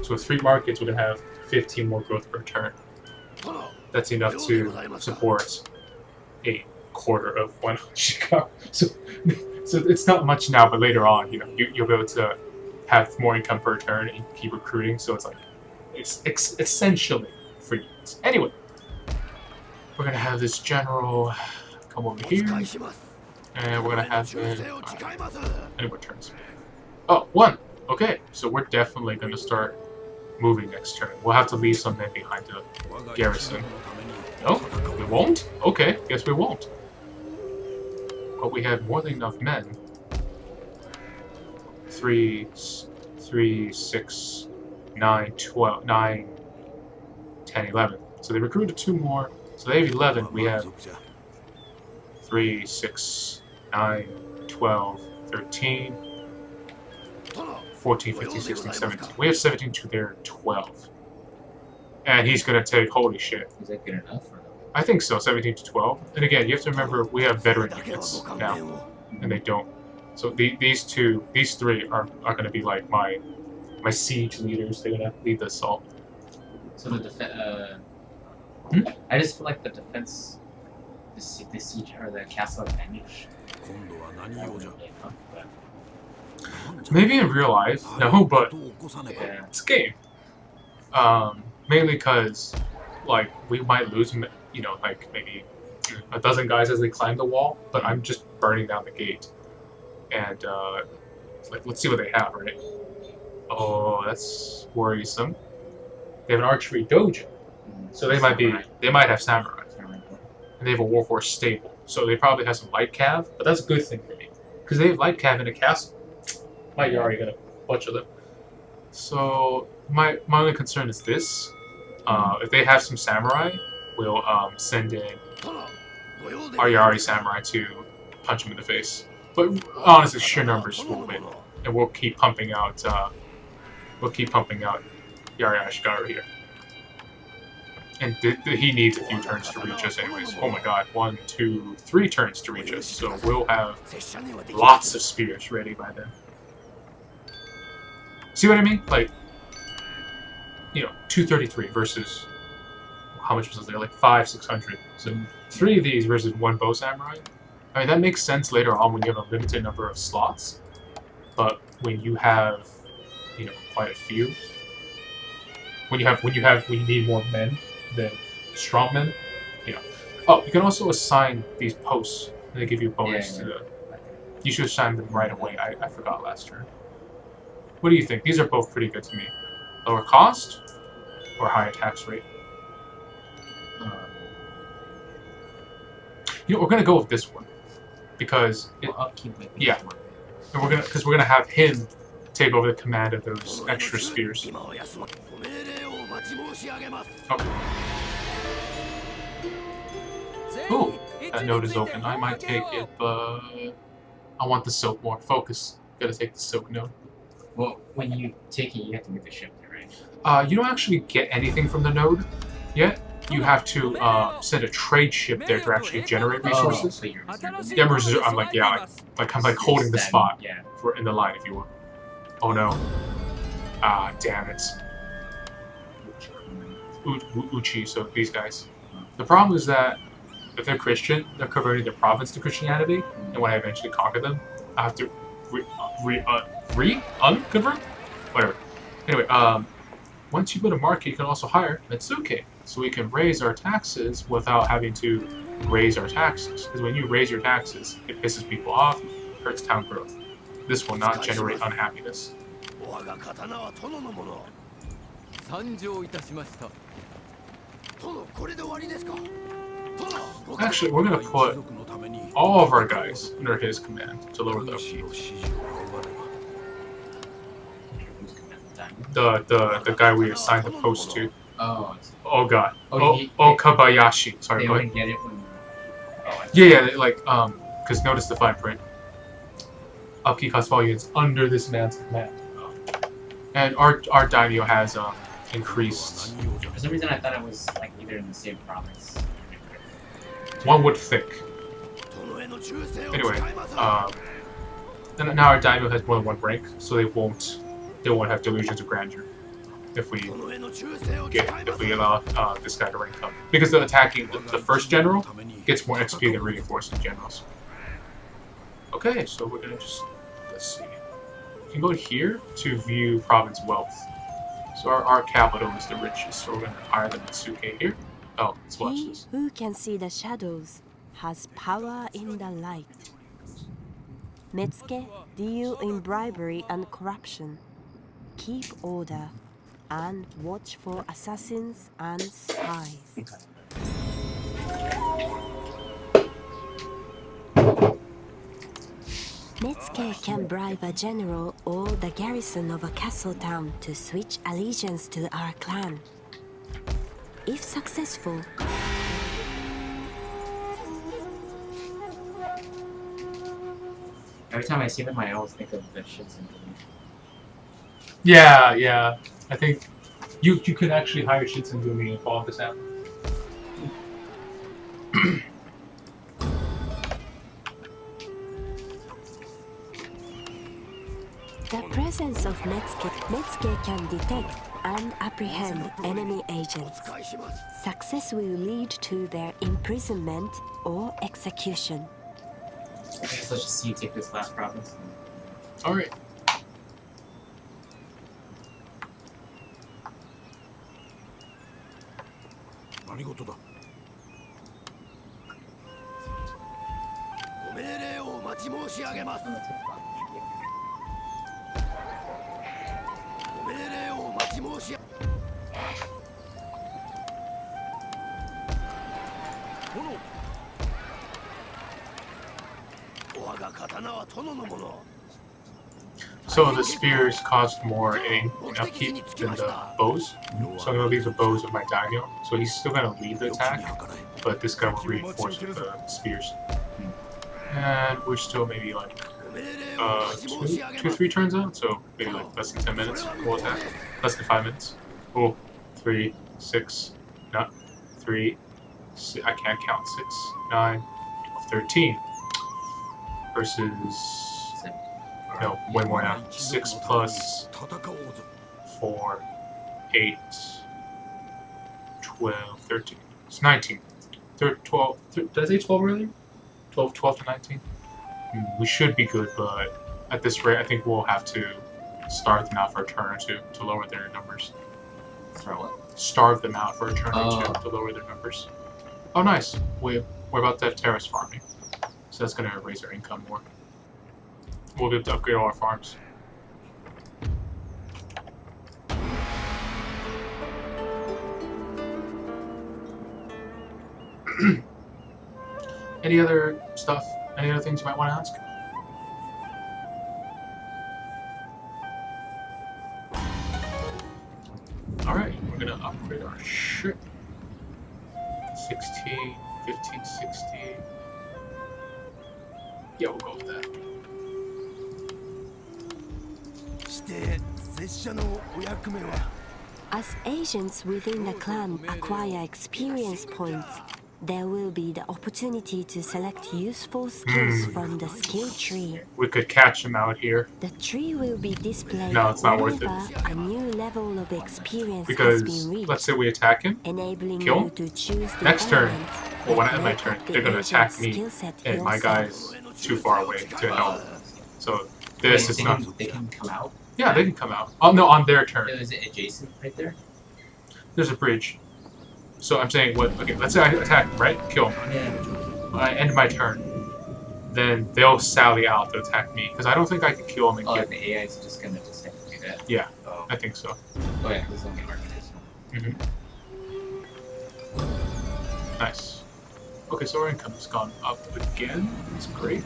So with 3 markets, we're gonna have 15 more growth per turn. That's enough to support a quarter of one Chicago. So it's not much now, but later on, you know, you'll be able to have more income per turn and keep recruiting. So it's like it's essentially for units. Anyway, we're gonna have this general come over here, and we're gonna have him. Any more turns? Oh, 1. Okay, so we're definitely gonna start moving next turn. We'll have to leave some men behind the garrison. No, we won't? Okay, guess we won't. But we have more than enough men. 3, 6, 9, 12, 9, 10, 11. So they recruited 2 more. So they have 11. We have 3, 6, 9, 12, 13, 14, 15, 16, 17. We have 17 to their 12. And he's going to take, holy shit.
Is that good enough? Or no?
I think so, 17 to 12. And again, you have to remember, we have veteran units now, and they don't. So these 3 are going to be like my siege leaders. They're going to lead the assault.
So the defense, I just feel like the defense, the siege, or the castle advantage.
Maybe in real life, no, but
Yeah.
it's a game. Mainly because, like, we might lose, you know, like maybe a dozen guys as they climb the wall, but I'm just burning down the gate. And, like, let's see what they have, right? Oh, that's worrisome. They have an archery dojo, so they might have samurai, and they have a warhorse stable, so they probably have some light cav, but that's a good thing for me, because they have light cav in a castle. Might already got a bunch of them. So my only concern is this: if they have some samurai, we'll send in our Yari samurai to punch him in the face. But honestly, sheer numbers will win, and we'll keep pumping out Yari Ashigaru here. And he needs a few turns to reach us anyways. Oh my god, 1, 2, 3 turns to reach us, so we'll have lots of spears ready by then. See what I mean? Like, you know, 233 versus, how much was there? Like 500, 600. So 3 of these versus 1 bow samurai. I mean, that makes sense later on when you have a limited number of slots. But when you have, you know, quite a few, when you need more men than strong men. Yeah. Oh, you can also assign these posts. And they give you a bonus to the. You should assign them right away. I forgot last turn. What do you think? These are both pretty good to me. Lower cost or higher tax rate? You know, we're gonna go with this one because
I'll keep with
yeah. And we're gonna have him take over the command of those extra spears. Okay. Ooh, that node is open. I might take it, but I want the silk more. Focus. Gotta take the silk node.
Well, when you take it, you have to move the ship there, right?
You don't actually get anything from the node yet. You have to send a trade ship there to actually generate resources.
So you're
Yeah, I'm like, yeah, I'm like holding the spot
Yeah.
for in the line, if you will. Oh no. Ah, damn it. Uchi, so these guys. The problem is that if they're Christian, they're converting their province to Christianity, and when I eventually conquer them, I have to unconvert? Whatever. Anyway, once you go to market, you can also hire Metsuke, so we can raise our taxes without having to raise our taxes. Because when you raise your taxes, it pisses people off, hurts town growth. This will not generate unhappiness. Actually, we're gonna put all of our guys under his command to lower the upkeep. The guy we assigned the post to. Oh god. Kabayashi. Sorry,
They
but
only get it when.
yeah, like because notice the fine print. Upkeep cost volumes under this man's command. And our daimyo has increased.
For some reason, I thought it was like either in the same province.
One would think. Anyway, and now our daimyo has more than one rank, so they won't have delusions of grandeur if we allow this guy to rank up, because the first general gets more XP than reinforcing generals. Okay, so we're gonna just let's see. You can go here to view province wealth. So our capital is the richest, so we're gonna hire the Mitsuke here. Oh, let's watch
He
this.
who can see the shadows has power in the light. Metsuke deal in bribery and corruption. Keep order and watch for assassins and spies. Metsuke can bribe a general or the garrison of a castle town to switch allegiance to our clan. If successful,
Every time I see them, I always think of the shits and
Yeah. I think you could actually hire Shitsundumi and follow this out.
the presence of Metsuke can detect and apprehend enemy agents. Success will lead to their imprisonment or execution.
I guess let's just see you take this last province.
Alright. So the spears cost more in upkeep than the bows. So I'm gonna leave the bows with my daimyo. So he's still gonna lead the attack, but this guy will reinforce with the spears. And we're still maybe like 3 turns out, so maybe like less than 10 minutes. What was that? Less than 5 minutes. Oh, 3, 6, not 3. I can't count. 6, 9, 12, 13. Versus no, way more now. 6 plus 4, 8, 12, 13. It's 19. 12. Did I say 12 earlier? 12 to 19? We should be good, but at this rate, I think we'll have to starve them out for a turn or two to lower their numbers.
For what?
Starve them out for a turn or two
Oh.
to lower their numbers. Oh, nice. We're about to have terrace farming, so that's gonna raise our income more. We'll be able to upgrade all our farms. Any other stuff? Any other things you might want to ask? Alright, we're gonna upgrade our ship. 16, 15, 16. Yeah, we'll go with that.
して拙者のお役目は
As agents within the clan acquire experience points, there will be the opportunity to select useful skills from the skill tree.
We could catch him out here
The tree will be displayed
No, it's not worth it.
whenever a new level of experience has
because
been reached,
let's say we attack him.
enabling
kill
you
him.
to choose the
Next turn,
elements
well, when
that
I end my
make
turn,
up the
they're gonna attack
agent's
me,
skill set
and my
yourself.
guy's too far away to help. So
Wait,
this is
they
not.
They can come out.
Yeah, they can come out. Oh no, on their turn.
Is it adjacent right there?
There's a bridge. So I'm saying what? Okay, let's say I attack him, right? Kill him.
Yeah.
I end my turn. Then they'll sally out to attack me because I don't think I can kill him and
Oh,
get.
the AI is just gonna just have to do that.
Yeah.
Oh,
I think so.
oh yeah, because only architects.
Nice. Okay, so our income has gone up again. That's great.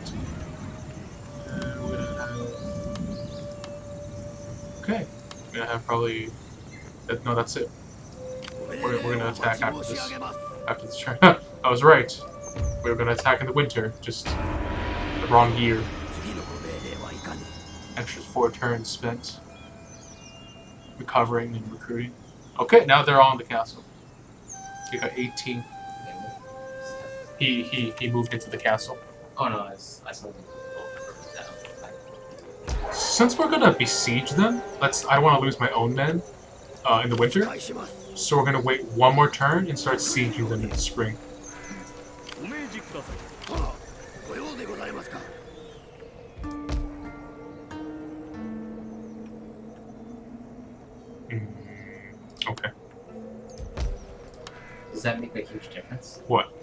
And we're gonna have. Okay. We're gonna have probably. No, that's it. We're gonna attack after this. After this turn. I was right. We were gonna attack in the winter, just the wrong year. Extra 4 turns spent recovering and recruiting. Okay, now they're all in the castle. He got 18. He moved into the castle.
Oh no, I saw them down.
Since we're gonna besiege them, I don't want to lose my own men in the winter. So we're gonna wait one more turn and start sieging them in the spring.
お命じください。はあ、ご用でございますか。
Okay.
Does that make a huge difference?
What?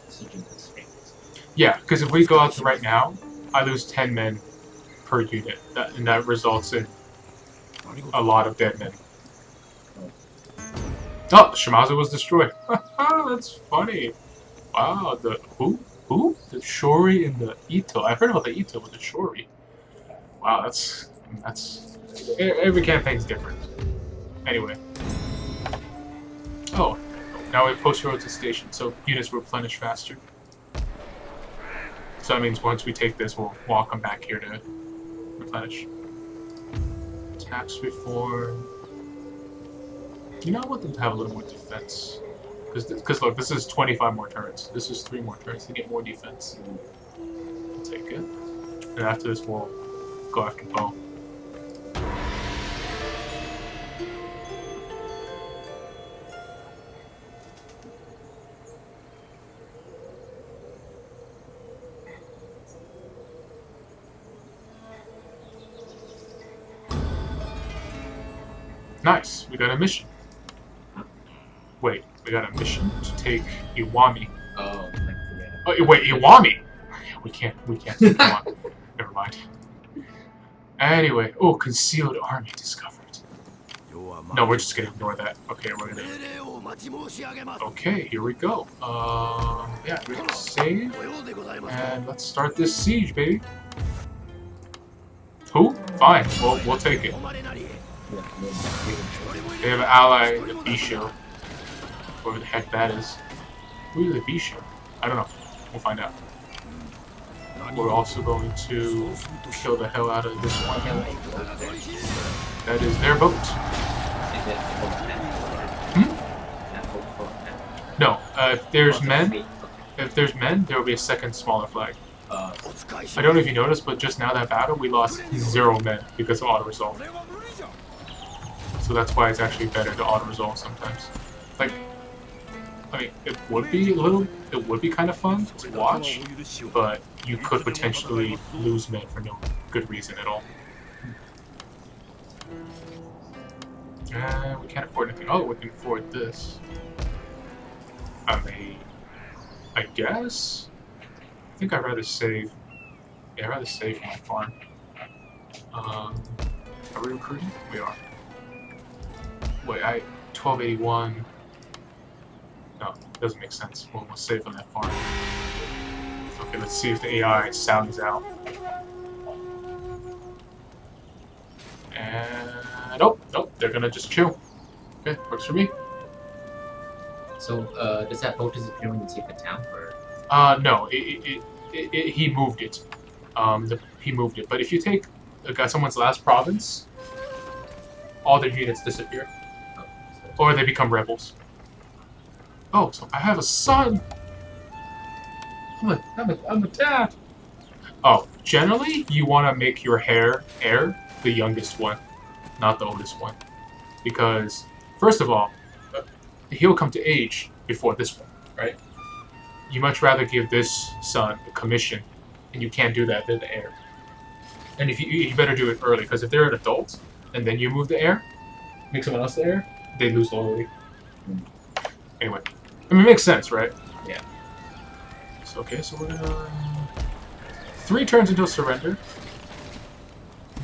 Sieging the spring.
Yeah, because if we go out right now, I lose 10 men per unit, and that results in a lot of dead men. Oh, Shimazu was destroyed. That's funny. Wow, the who? Who? The Shori and the Ito. I've heard about the Ito with the Shori. Wow, that's every campaign's different. Anyway. Oh, now we have post roads and stations, so units replenish faster. So that means once we take this, we'll all come back here to replenish. Tax reform. You know, I want them to have a little more defense. Because look, this is 25 more turns. This is 3 more turns to get more defense. I'll take it. And after this, we'll go after Bo. Nice, we got a mission. Wait, we got a mission to take Iwami.
Oh,
Oh, wait, Iwami! We can't take Iwami. Never mind. Anyway, oh, concealed army discovered. No, we're just gonna ignore that. Okay, we're gonna... Okay, here we go. Yeah, we're gonna save. And let's start this siege, baby. Who? Fine, we'll take it. They have an ally, the Bisho. Whoever the heck that is. Who is the Bisho? I don't know. We'll find out. We're also going to kill the hell out of this one. That is their boat. No, if there's men, there will be a second smaller flag. I don't know if you noticed, but just now that battle, we lost 0 men because of auto-resolve. So that's why it's actually better to auto-resolve sometimes. Like, I mean, it would be kind of fun to watch, but you could potentially lose men for no good reason at all. We can't afford anything. Oh, we can afford this. I mean, I guess. I think I'd rather save. Yeah, I'd rather save for my farm. Are we recruiting? We are. Wait, 1281. No, doesn't make sense. We'll save on that farm. Okay, let's see if the AI sounds out. And nope, they're gonna just chill. Okay, works for me.
So, does that boat disappear when you take the town, or?
No, he moved it. He moved it. But if you take someone's last province, all their units disappear,
Oh,
or they become rebels. Oh, so I have a son. I'm a dad. Oh, generally you want to make your heir the youngest one, not the oldest one, because first of all, he'll come to age before this one, right? You much rather give this son a commission, and you can't do that. They're the heir, and if you better do it early, because if they're an adult and then you move the heir, make someone else the heir, they lose loyalty. Anyway, I mean, it makes sense, right?
Yeah.
So, okay, so we're gonna 3 turns until surrender.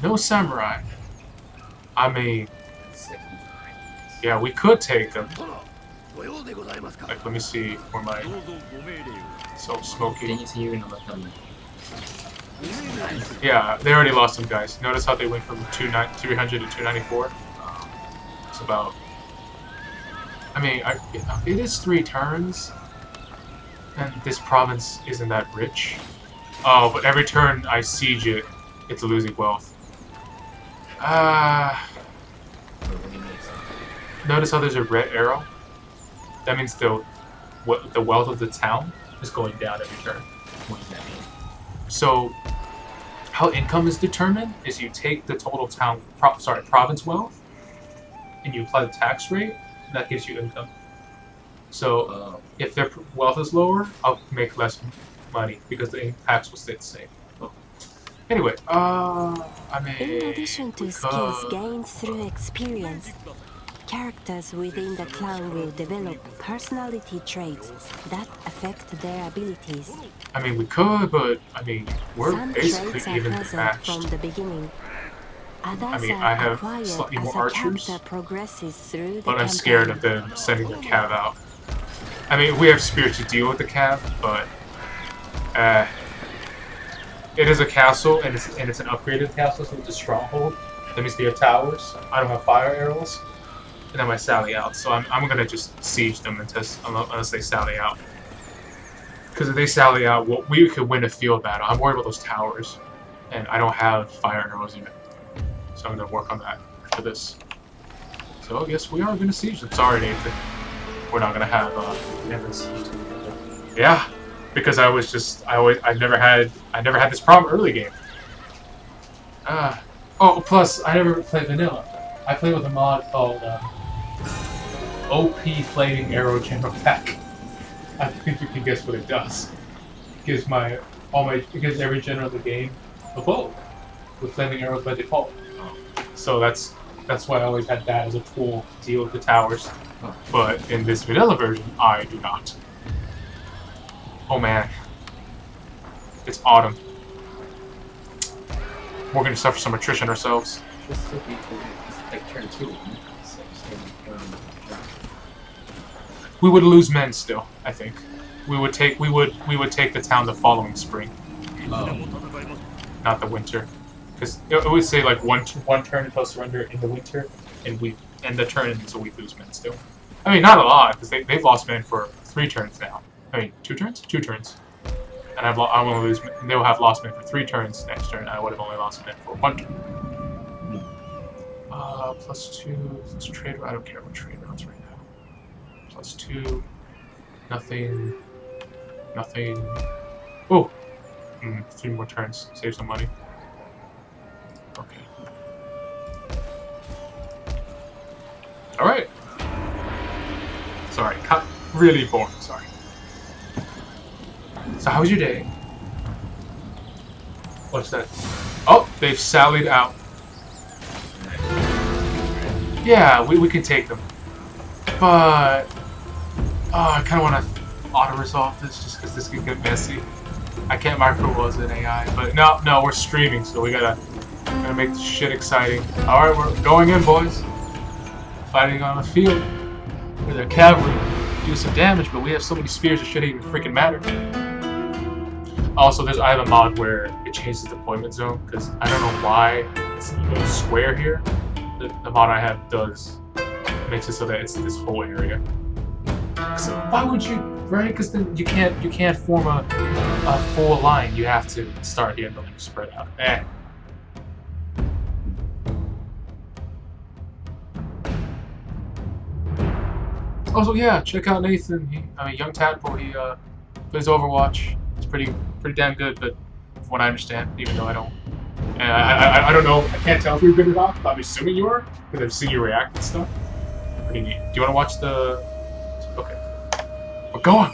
No samurai. I mean, yeah, we could take them. Like, let me see where my so smoky.
Didn't you say you were gonna let them?
Yeah, they already lost some guys. Notice how they went from 300 to 294. It's about. I mean, it is 3 turns, and this province isn't that rich. Oh, but every turn I siege it, it's losing wealth. Notice how there's a red arrow? That means the wealth of the town is going down every turn.
What does that mean?
So, how income is determined is you take the total province wealth, and you apply the tax rate. That gives you income. So, if their wealth is lower, I'll make less money because the tax will stay the same. So, anyway, I mean,
In addition to skills gained through experience, characters within the clan will develop personality traits that affect their abilities.
I mean, we could, but I mean, we're
Some
basically
traits are
even
present
matched.
from the beginning. Others
I mean,
are
I have
acquired
slightly
as
more
a
archers,
character progresses through the
but I'm
campaign.
scared of them sending their cav out. I mean, we have spear to deal with the cav, but it is a castle, and it's an upgraded castle, so it's a stronghold. That means they have towers. I don't have fire arrows, and then I sally out. So I'm gonna just siege them unless they sally out. Because if they sally out, we could win a field battle. I'm worried about those towers, and I don't have fire arrows yet. So I'm gonna work on that for this. So I guess we are gonna siege them. Sorry, Nathan. We're not gonna have
Never sieged them.
yeah, because I never had this problem early game. Oh, plus I never played vanilla. I play with a mod called OP Flaming Arrow General Pack. I think you can guess what it does. It gives it gives every general in the game a bow with flaming arrows by default. So that's why I always had that as a tool to deal with the towers. But in this vanilla version, I do not. Oh man. It's autumn. We're gonna suffer some attrition ourselves.
Should still be like turn 2. So
We would lose men still, I think. We would take the town the following spring. Not the winter. Because it would say like one turn until surrender in the winter, and we end the turn until we lose men still. I mean, not a lot, because they've lost men for 3 turns now. I mean, 2 turns? 2 turns. And I will lose. They'll have lost men for 3 turns next turn. I would have only lost men for 1 turn. +2. Let's trade. I don't care what trade rounds right now. +2. Nothing. Nothing. Oh. 3 more turns. Save some money. Okay. All right. Sorry. Really boring. Sorry. So how was your day? What's that? Oh, they've sallied out. Yeah, we can take them. But I kind of want to auto-resolve this just because this can get messy. I can't micro as an AI, but no, we're streaming, so we gotta make this shit exciting. All right, we're going in, boys. Fighting on a field where their cavalry do some damage, but we have so many spears it shouldn't even freaking matter. Also, I have a mod where it changes the deployment zone because I don't know why it's even square here. The mod I have makes it so that it's this whole area. So why would you, right? Because then you can't form a full line. You have to start here and then spread out. Also, yeah, check out Nathan. Young Tadpole. He plays Overwatch. It's pretty damn good. But from what I understand, even though I don't, I don't know. I can't tell if you're good or not. But I'm assuming you are because I've seen you react and stuff. Pretty neat. Do you want to watch the? Okay. We're going.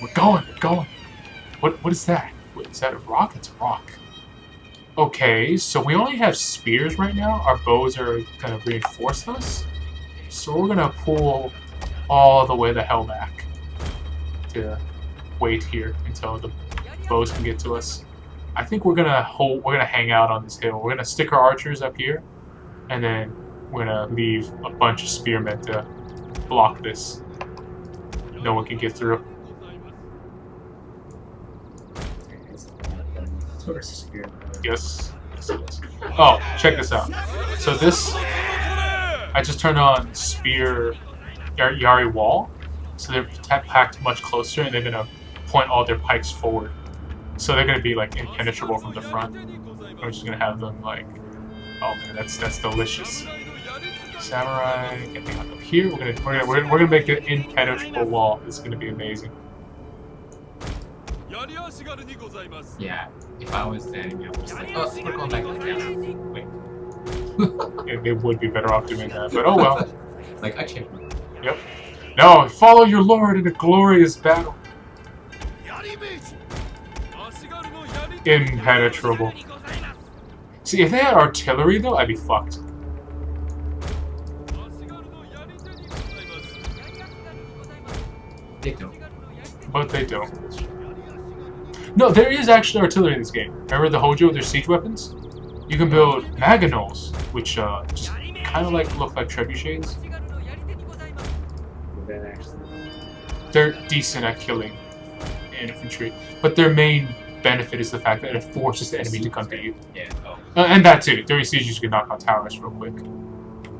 What is that? Is that a rock? It's a rock. Okay, so we only have spears right now. Our bows are gonna reinforce us. So we're gonna pull all the way the hell back to wait here until the bows can get to us. I think we're gonna hang out on this hill. We're gonna stick our archers up here, and then we're gonna leave a bunch of spearmen to block this. No one can get through. Yes. Oh, check this out. So this, I just turned on spear Yari wall, so they're packed much closer, and they're gonna point all their pikes forward. So they're gonna be like impenetrable from the front. We're just gonna have them like, oh man, that's delicious. Samurai, getting up here. We're gonna make an impenetrable wall. It's gonna be amazing.
Yeah, if I was the enemy, I would just like, oh, we're going back down. Wait.
They would be better off doing that, but oh well.
Like, I checked.
Yep. No, follow your lord in a glorious battle. Impenetrable. See, if they had artillery though, I'd be fucked.
They don't.
But they don't. No, there is actually artillery in this game. Remember the Hojo, their siege weapons? You can build Maganols, which just kind of like look like trebuchets. They're decent at killing infantry, but their main benefit is the fact that it forces the enemy to come to you.
Yeah. Oh.
And that too. During sieges, you can knock out towers real quick.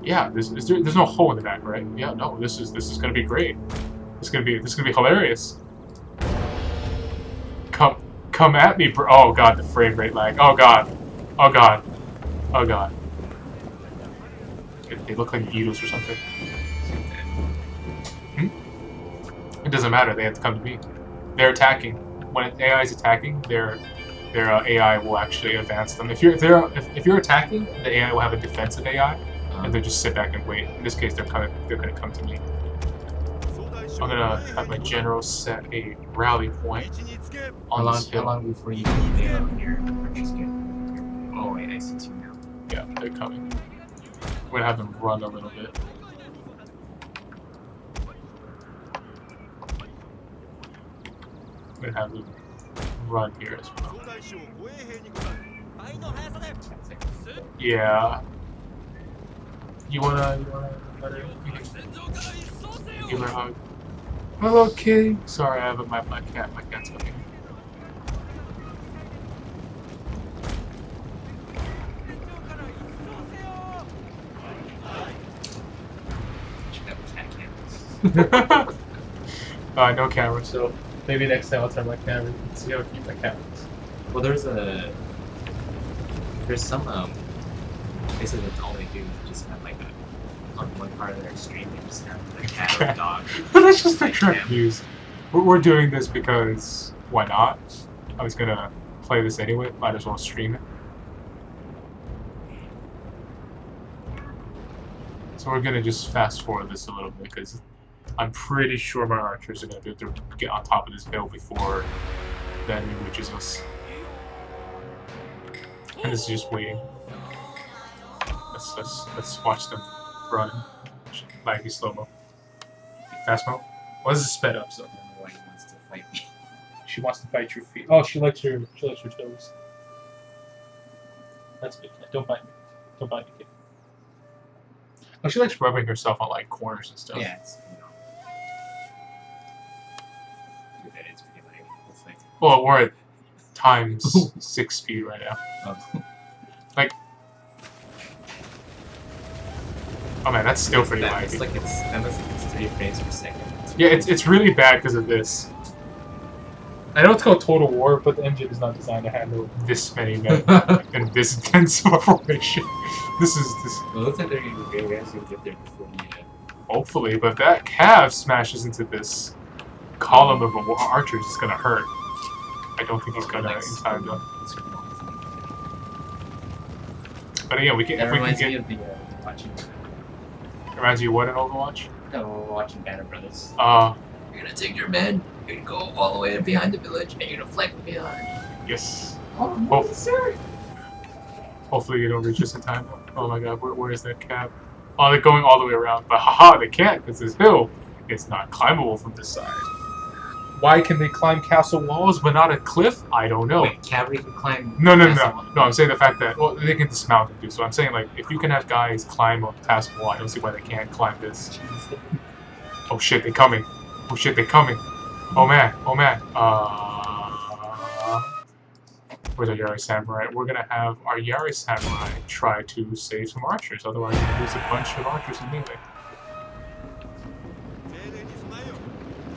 Yeah, there's no hole in the back, right? Yeah, no. This is gonna be great. This is gonna be hilarious. Come at me, bro. Oh god, the frame rate lag. Oh god. Oh god. Oh god. They look like beetles or something. It doesn't matter. They have to come to me. They're attacking. When an AI is attacking, their AI will actually advance them. If you're attacking, the AI will have a defensive AI, and they'll just sit back and wait. In this case, they're gonna come to me. I'm gonna have my general set a rally point on this hill.
How long before you can get out here? Oh wait, I see two now.
Yeah, they're coming. I'm gonna have them run a little bit. I'm gonna have them run here as well. Yeah. You wanna let her give her a hug? Hello, kitty. Sorry, I have my cat's coming. No camera, so maybe next time I'll turn my camera and see how to keep my cameras.
Well, there's some places that all they do is just have like on one part of their stream they just have a cat or a dog.
But that's just the trip views. We're doing this because why not? I was gonna play this anyway. Might as well stream it. So we're gonna just fast forward this a little bit because I'm pretty sure my archers are gonna be able to get on top of this hill before the enemy reaches us. And this is just waiting. Let's watch them run. Laggy slow-mo. Fast mo? Well, this is sped up, so.
I don't know why he wants to fight me.
She wants to bite your feet. Oh, she likes your toes. That's good. Don't bite me. Don't bite me, kid. Oh, she likes rubbing herself on like corners and stuff.
Yeah, it's Dude, that is pretty laggy. It's like,
Well, we're at times 6 speed right now.
oh.
Oh man, that's still pretty
That
laggy.
looks like it's 3 frames per second.
Yeah, it's really bad because of this. I know it's called Total War, but the engine is not designed to handle this many men and this intense of a formation. This.
Well, it looks like they're going to actually get there before me.
Hopefully, but if that cav smashes into this column of archers, it's gonna hurt. I don't think he's gonna in time though. But again, we can.
That
If we can
reminds me
get.
of the watching.
Reminds you of what in Overwatch?
No, we're watching Banner Brothers.
You're gonna take your men, you're gonna go all the way behind the village, and you're gonna flank them behind.
Yes.
Oh, no, sir!
Hopefully you don't reach us in time. Oh my god, where is that cav? Oh, they're going all the way around. But haha, they can't because this hill is not climbable from this side. Why can they climb castle walls but not a cliff? I don't know.
Wait, cavalry can climb.
No.
castle
No, I'm saying the fact that, well, they can dismount and do so. I'm saying, like, if you can have guys climb a past wall, I don't see why they can't climb this. Oh shit, they're coming. Oh shit, they're coming. Oh man. Where's our Yari Samurai? We're gonna have our Yari Samurai try to save some archers, otherwise we're gonna lose a bunch of archers in melee.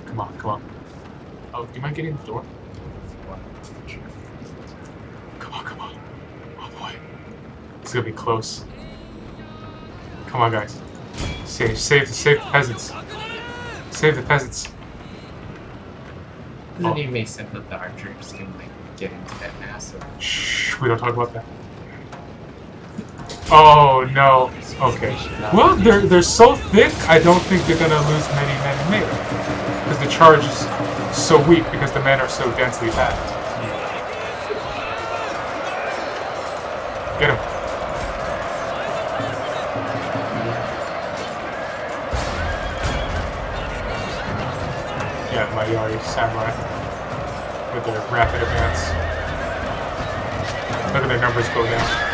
Come on. Oh, do you mind getting the door? Come on. Oh boy. It's gonna be close. Come on, guys. Save the peasants. Save the peasants.
Doesn't even make sense that the archers can like get into that mass. Or...
Shh, we don't talk about that. Oh no. Okay. Well, they're so thick. I don't think they're gonna lose many men in melee because the charge is so weak because the men are so densely packed. Get him. Yeah, my Yari Samurai with their rapid advance. Look at their numbers go down.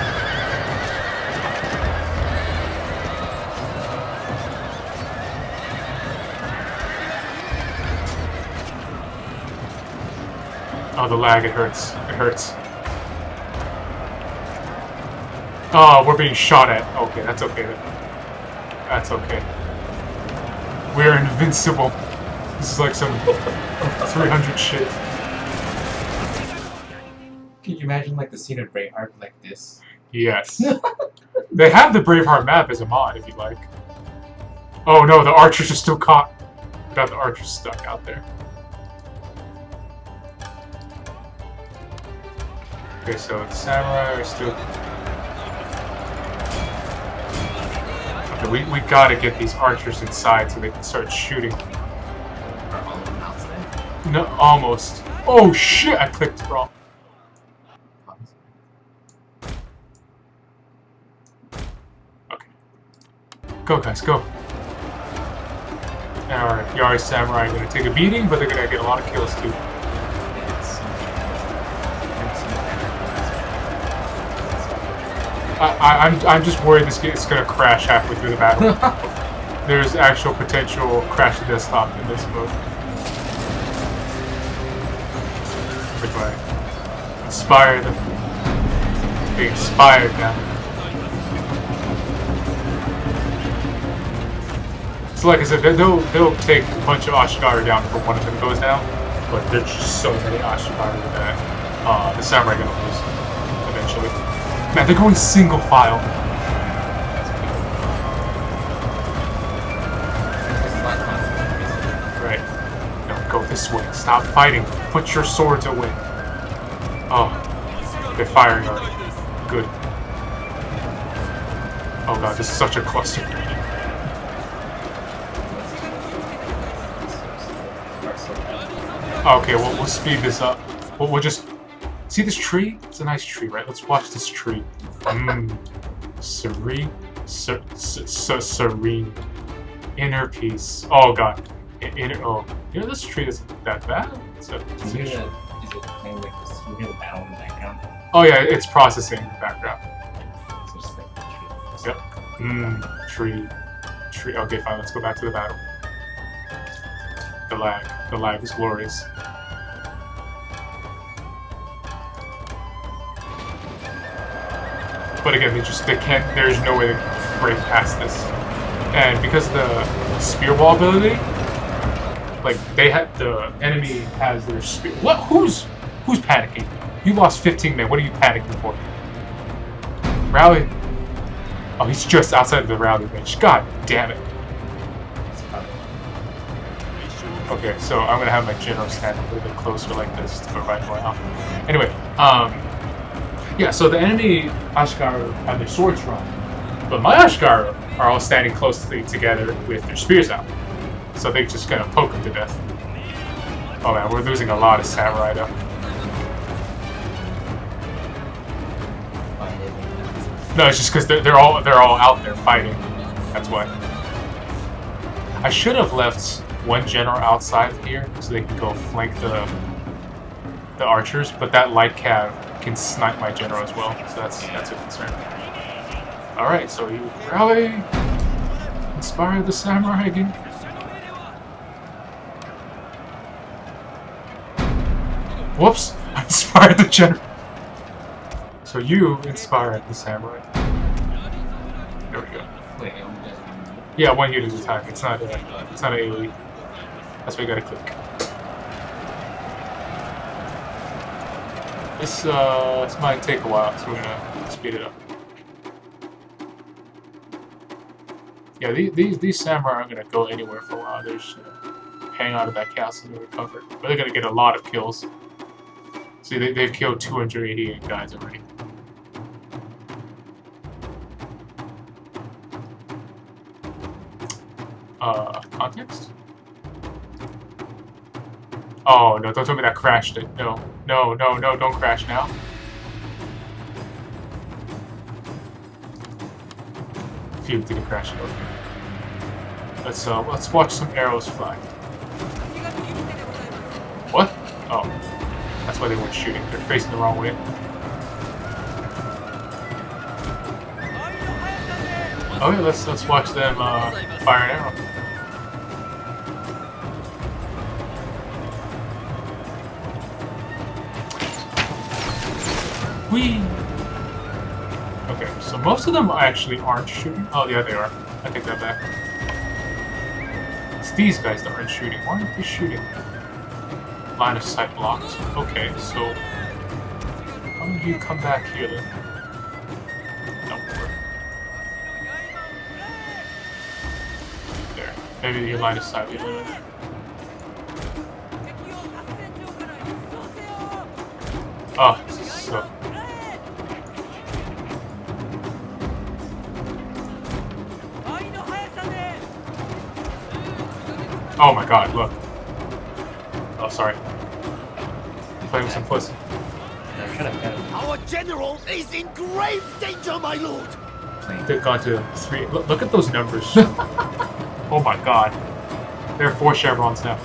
Oh, the lag, it hurts. It hurts. Oh, we're being shot at. Okay, that's okay then. That's okay. We're invincible. This is like some 300 shit.
Can you imagine like the scene of Braveheart like this?
Yes. They have the Braveheart map as a mod if you like. Oh no, the archers are still caught. Got the archers stuck out there. Okay, so the samurai are still... Okay, we gotta get these archers inside so they can start shooting.
Are all of them outside?
No, almost. Oh shit, I clicked wrong. Okay. Go guys, go. And our Yari Samurai are gonna take a beating, but they're gonna get a lot of kills too. I'm just worried this is gonna crash halfway through the battle. There's actual potential crash to desktop in this mode. Which way? Inspired. They inspired now. So like I said, they'll take a bunch of Ashikaru down before one of them goes down, but there's just so many Ashikaru that the samurai are gonna lose eventually. Man, they're going single file. Right. No, go this way. Stop fighting. Put your swords away. Oh, they're firing already. Good. Oh god, this is such a cluster. Okay, well, we'll speed this up. We'll just... See this tree? It's a nice tree, right? Let's watch this tree. Serene. Serene. Inner peace. Oh god. Inner. Oh, you know this tree isn't that bad. It's a,
Is it playing like this? You hear the battle in the background?
oh yeah, it's processing in the background.
So it's like the tree.
Yep. Tree. Okay, fine. Let's go back to the battle. The lag is glorious. But again, they can't. There's no way to break past this. And because of the spear wall ability, like the enemy has their spear. What? Who's panicking? You lost 15 men. What are you panicking for? Rally. Oh, he's just outside of the rally range. God damn it. Okay, so I'm gonna have my general stand a little bit closer like this to provide more help. Anyway, yeah, so the enemy Ashikaru have their swords drawn, but my Ashikaru are all standing closely together with their spears out. So they just gonna poke him to death. Oh man, we're losing a lot of samurai though. No, it's just because they're all out there fighting. That's why. I should have left one general outside here so they can go flank the archers, but that light cav can snipe my general as well, so that's a concern. Alright, so you rally, inspire the samurai again. Whoops! I inspired the general. So you inspired the samurai. There we go.
Wait,
yeah, one unit at a time. It's not an AoE. That's why you gotta click. This might take a while, so we're gonna speed it up. Yeah, these samurai aren't gonna go anywhere for a while. They're just gonna hang out at that castle and recover. But they're gonna get a lot of kills. See, they've killed 288 guys already. Context? Oh, no, don't tell me that crashed it. No, don't crash now. Phew, didn't crash it, okay. Let's watch some arrows fly. What? Oh, that's why they weren't shooting. They're facing the wrong way. Okay, let's watch them fire an arrow. Whee! Okay, so most of them actually aren't shooting. Oh yeah, they are. I take that back. It's these guys that aren't shooting. Why aren't they shooting? Line of sight blocked. Okay, so how do you come back here then? There. Maybe your line of sight will be limited. Oh, this is so... Oh my god, look. Oh, sorry. I'm playing with some pussy.
Our general is in grave danger, my lord!
They've gone to 3. Look at those numbers. Oh my god. There are 4 chevrons now.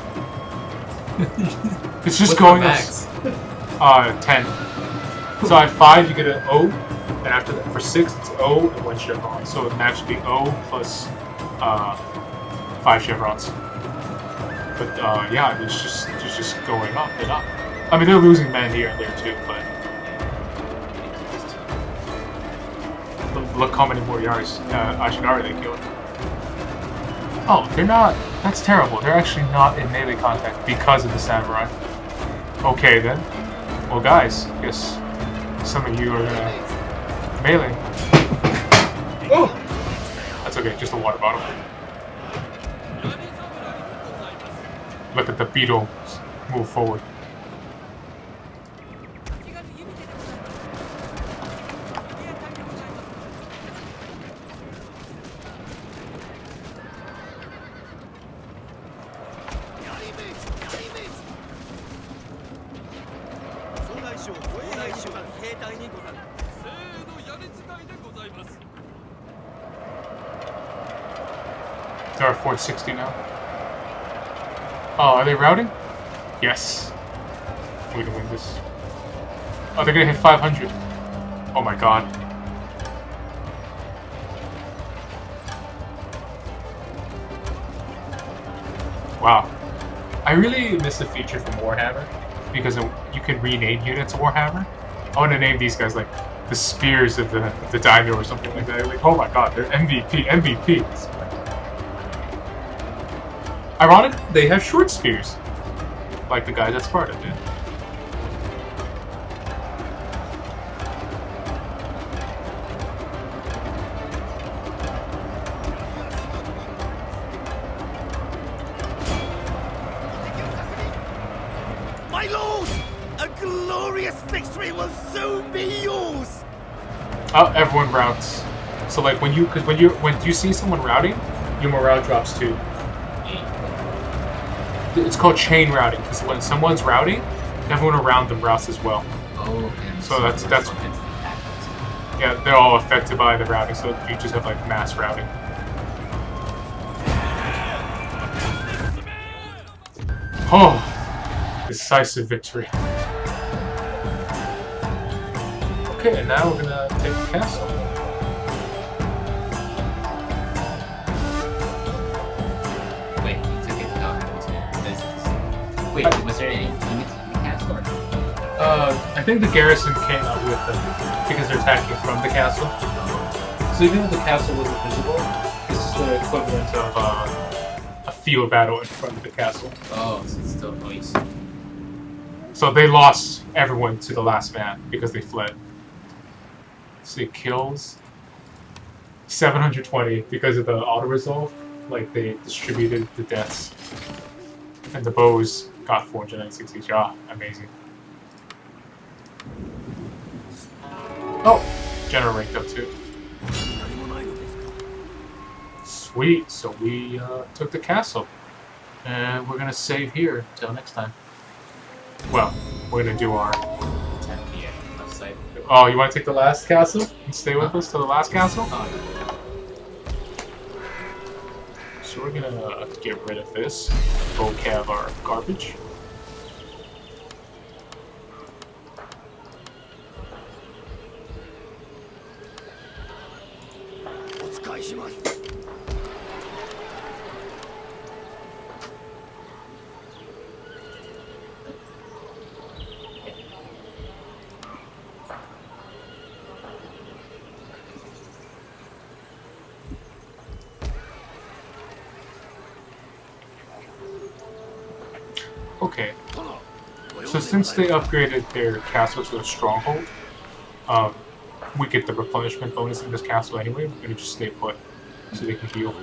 It's just going
max?
10. So at 5 you get an O, and after that for 6 it's O and 1 chevron. So it max would be O plus 5 chevrons. But yeah, it's just going up and up. I mean, they're losing men here and there too, but look how many more Ashikaru they killed. Oh, they're not. That's terrible. They're actually not in melee contact because of the samurai. Okay then. Well, guys, I guess some of you are melee. Oh, that's okay. Just a water bottle. Look at the beetle move forward. They're at 460 now. Oh, are they routing? Yes. We're gonna win this. Oh, they're gonna hit 500. Oh my god. Wow. I really miss the feature from Warhammer because you can rename units of Warhammer. I want to name these guys like the Spears of the Daimyo or something like that. Like, oh my god, they're MVPs. Ironic, they have short spears, like the guys at Sparta did.
My lord! A glorious victory will soon be yours!
Oh, everyone routes. So like when you see someone routing, your morale drops too. It's called chain routing because when someone's routing, everyone around them routes as well.
Oh, okay.
So that's yeah, they're all affected by the routing. So you just have like mass routing. Oh, decisive victory. Okay, and now we're gonna take the castle.
Wait, you took it out into business. Wait, was there any units in the castle?
I think the garrison came out with them because they're attacking from the castle. So even though the castle wasn't visible, this is the equivalent of a field battle in front of the castle.
Oh, so it's still noise.
So they lost everyone to the last man because they fled. So it kills 720 because of the auto resolve. Like they distributed the deaths, and the bows got 496 each. Ah, amazing. Oh, general ranked up too. Sweet. So we took the castle, and we're gonna save here till next time. Well, we're gonna do our.
10 p.m. left side.
Oh, you want to take the last castle and stay with us to the last castle?
Oh,
So we're gonna get rid of this. Vocab our garbage. Okay. So since they upgraded their castle to a stronghold, we get the replenishment bonus in this castle anyway. We're gonna just stay put so they can heal.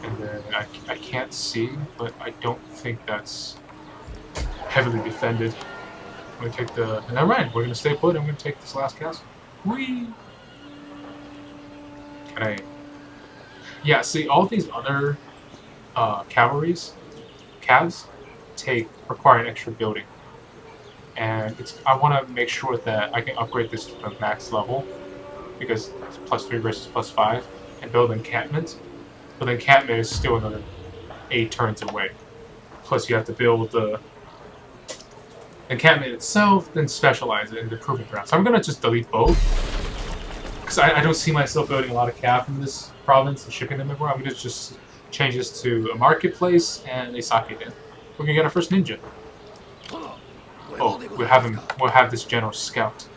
And then I can't see, but I don't think that's heavily defended. I'm gonna take the. Never mind. We're gonna stay put. I'm gonna take this last castle. Whee! Can I? Yeah. See, all these other cavalries, cavs, require an extra building, and I want to make sure that I can upgrade this to the max level because it's +3 versus +5, and build encampment. But the encampment is still another 8 turns away. Plus, you have to build the encampment itself, then specialize it in the proving ground. So I'm gonna just delete both because I don't see myself building a lot of cav in this province and shipping them everywhere. I'm gonna just change this to a marketplace and a sake den. We're gonna get our first ninja. Oh, we'll have this general scout.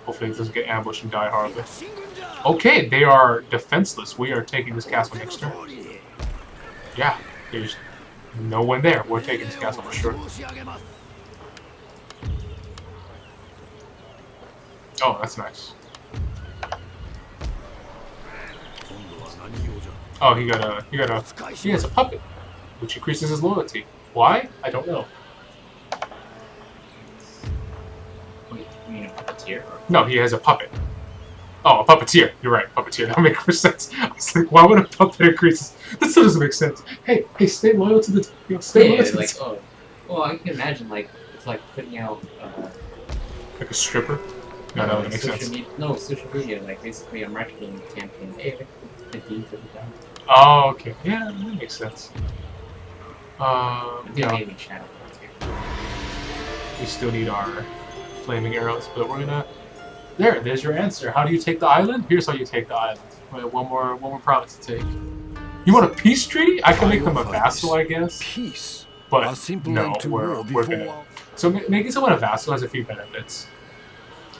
Hopefully it doesn't get ambushed and die horribly. Okay, they are defenseless. We are taking this castle next turn. Yeah, there's no one there. We're taking this castle for sure. Oh, that's nice. Oh, he has a puppet, which increases his loyalty. Why? I don't know.
wait, you mean a puppeteer?
No, he has a puppet. Oh, a puppeteer. You're right, puppeteer. That makes more sense. I was like, why would a puppet increase? That still doesn't make sense. Hey, stay loyal to the. Stay loyal to
like,
the.
oh, well, I can imagine like it's like putting out.
Like a stripper. No, that would make sense.
No, social media, like basically a marketing campaign. Hey, the D for the down.
Oh, okay. Yeah, that makes sense. Yeah,
Maybe Shadow too.
we still need our flaming arrows, but we're gonna. There's your answer. How do you take the island? Here's how you take the island. Wait, one more province to take. You want a peace treaty? I can make them a vassal, I guess.
Peace.
But
A simple
no,
end to
we're
war before
gonna. So making someone a vassal has a few benefits.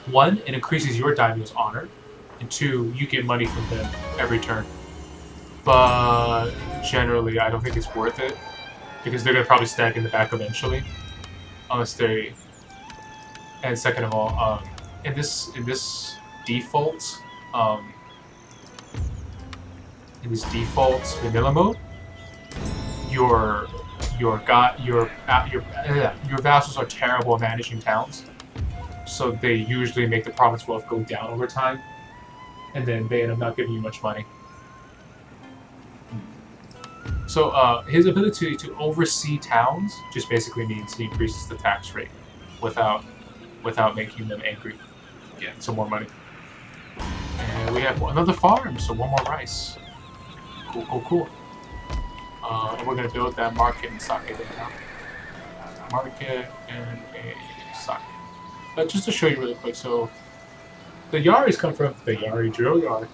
One, it increases your daimyo's honor, and two, you get money from them every turn. But generally, I don't think it's worth it because they're gonna probably stack in the back eventually, unless they. And second of all, in this default, um, in this default vanilla mode, your vassals are terrible at managing towns, so they usually make the province wealth go down over time, and then they end up not giving you much money. So his ability to oversee towns just basically means he increases the tax rate without making them angry. Get some more money. And we have another farm, so one more rice. Cool. And we're gonna build that market and sake there now. Market and a sake. But just to show you really quick, so the Yaris come from the Yari drill yard.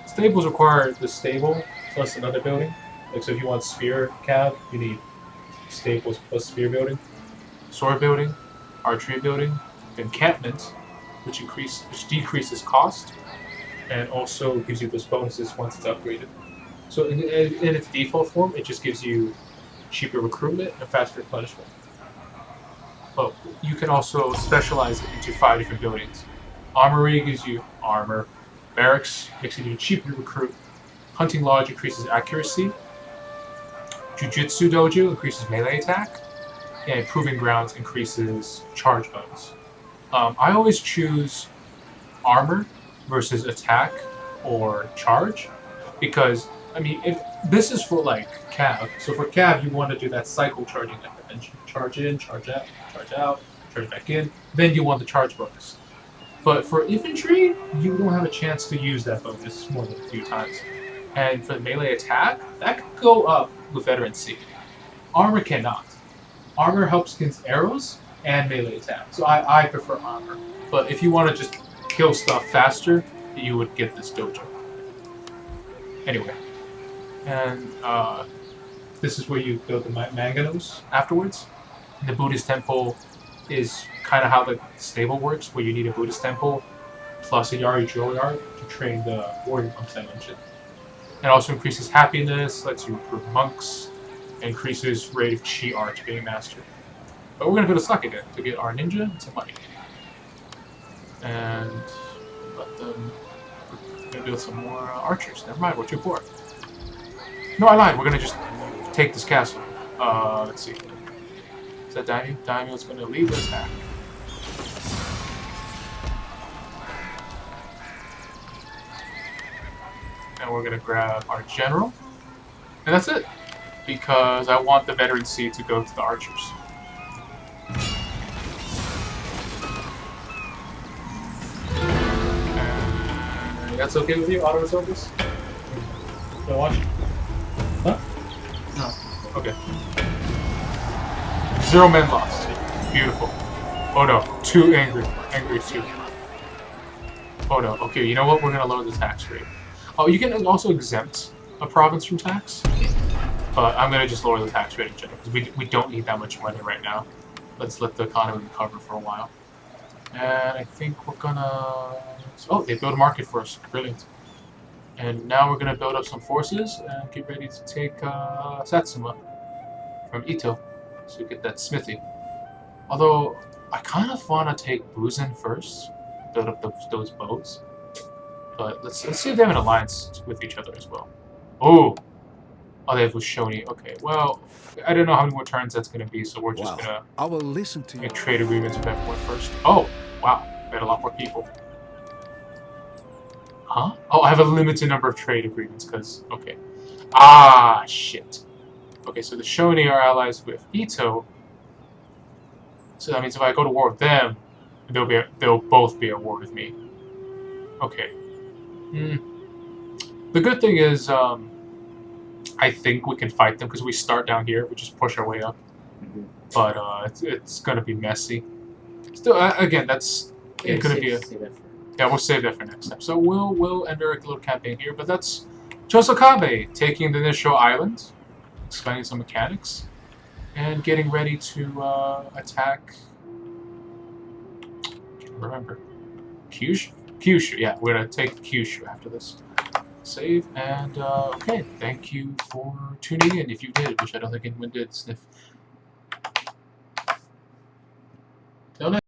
Stables require the stable plus another building. Like so, if you want spear cab, you need stables plus spear building, sword building, archery building, encampment, which decreases cost, and also gives you those bonuses once it's upgraded. So in its default form, it just gives you cheaper recruitment and faster replenishment. But you can also specialize it into 5 different buildings. Armory gives you armor. Barracks makes it even cheaper to recruit. Hunting Lodge increases accuracy. Jujutsu Dojo increases melee attack. And Proving Grounds increases charge bonus. I always choose armor versus attack or charge because, I mean, if this is for like cav, so for cav you want to do that cycle charging like I mentioned. Charge in, charge out, charge back in, then you want the charge bonus. But for infantry, you don't have a chance to use that bonus more than a few times. And for the melee attack, that could go up with veterancy. Armor cannot. Armor helps against arrows and melee attack, so I prefer armor. But if you want to just kill stuff faster, you would get this dojo. Anyway, and this is where you build the manganos afterwards. And the Buddhist temple is kind of how the stable works, where you need a Buddhist temple plus a Yari drill yard to train the warrior monks I mentioned. It also increases happiness, lets you recruit monks, and increases rate of chi art being mastered. But we're going to build a sake den to get our ninja and some money. And let them... We're going to build some more archers. Never mind, we're too poor. No, I lied. We're going to just take this castle. Let's see. Is that Daimyo? Daimyo's going to lead the attack. And we're going to grab our general. And that's it. Because I want the veterancy to go to the archers. And that's okay with you? Auto-resolve this? Don't watch? Huh?
No.
Okay. 0 men lost. Beautiful. Oh no, 2 angry. Angry 2. Oh no, okay, you know what? We're gonna lower the tax rate. Oh, you can also exempt a province from tax. But I'm gonna just lower the tax rate in general, because we don't need that much money right now. Let's let the economy recover for a while. And I think we're gonna... Oh, they built a market for us. Brilliant. And now we're gonna build up some forces and get ready to take Satsuma from Ito. So we get that smithy. Although, I kind of want to take Buzen first. Build up those boats. But let's see if they have an alliance with each other as well. Oh! Oh, they have Wushoni. Okay, well, I don't know how many more turns that's going to be, so we're just going to
I will listen to you.
make trade agreements with everyone first. Oh, wow. We had a lot more people. Huh? Oh, I have a limited number of trade agreements, because... Okay. Ah, shit. Okay, so the Shoni are allies with Ito. So that means if I go to war with them, they'll both be at war with me. Okay. The good thing is, I think we can fight them because we start down here. We just push our way up.
Mhm.
But it's gonna be messy. Still, again, that's
Yeah,
gonna be a
save that for.
yeah. We'll save that for next time. So we'll end our little campaign here. But that's Chosokabe taking the initial island, explaining some mechanics, and getting ready to attack. Can't remember. Kyushu. Kyushu. Yeah, we're gonna take Kyushu after this. Save and okay. Thank you for tuning in. If you did, which I don't think anyone did. Sniff.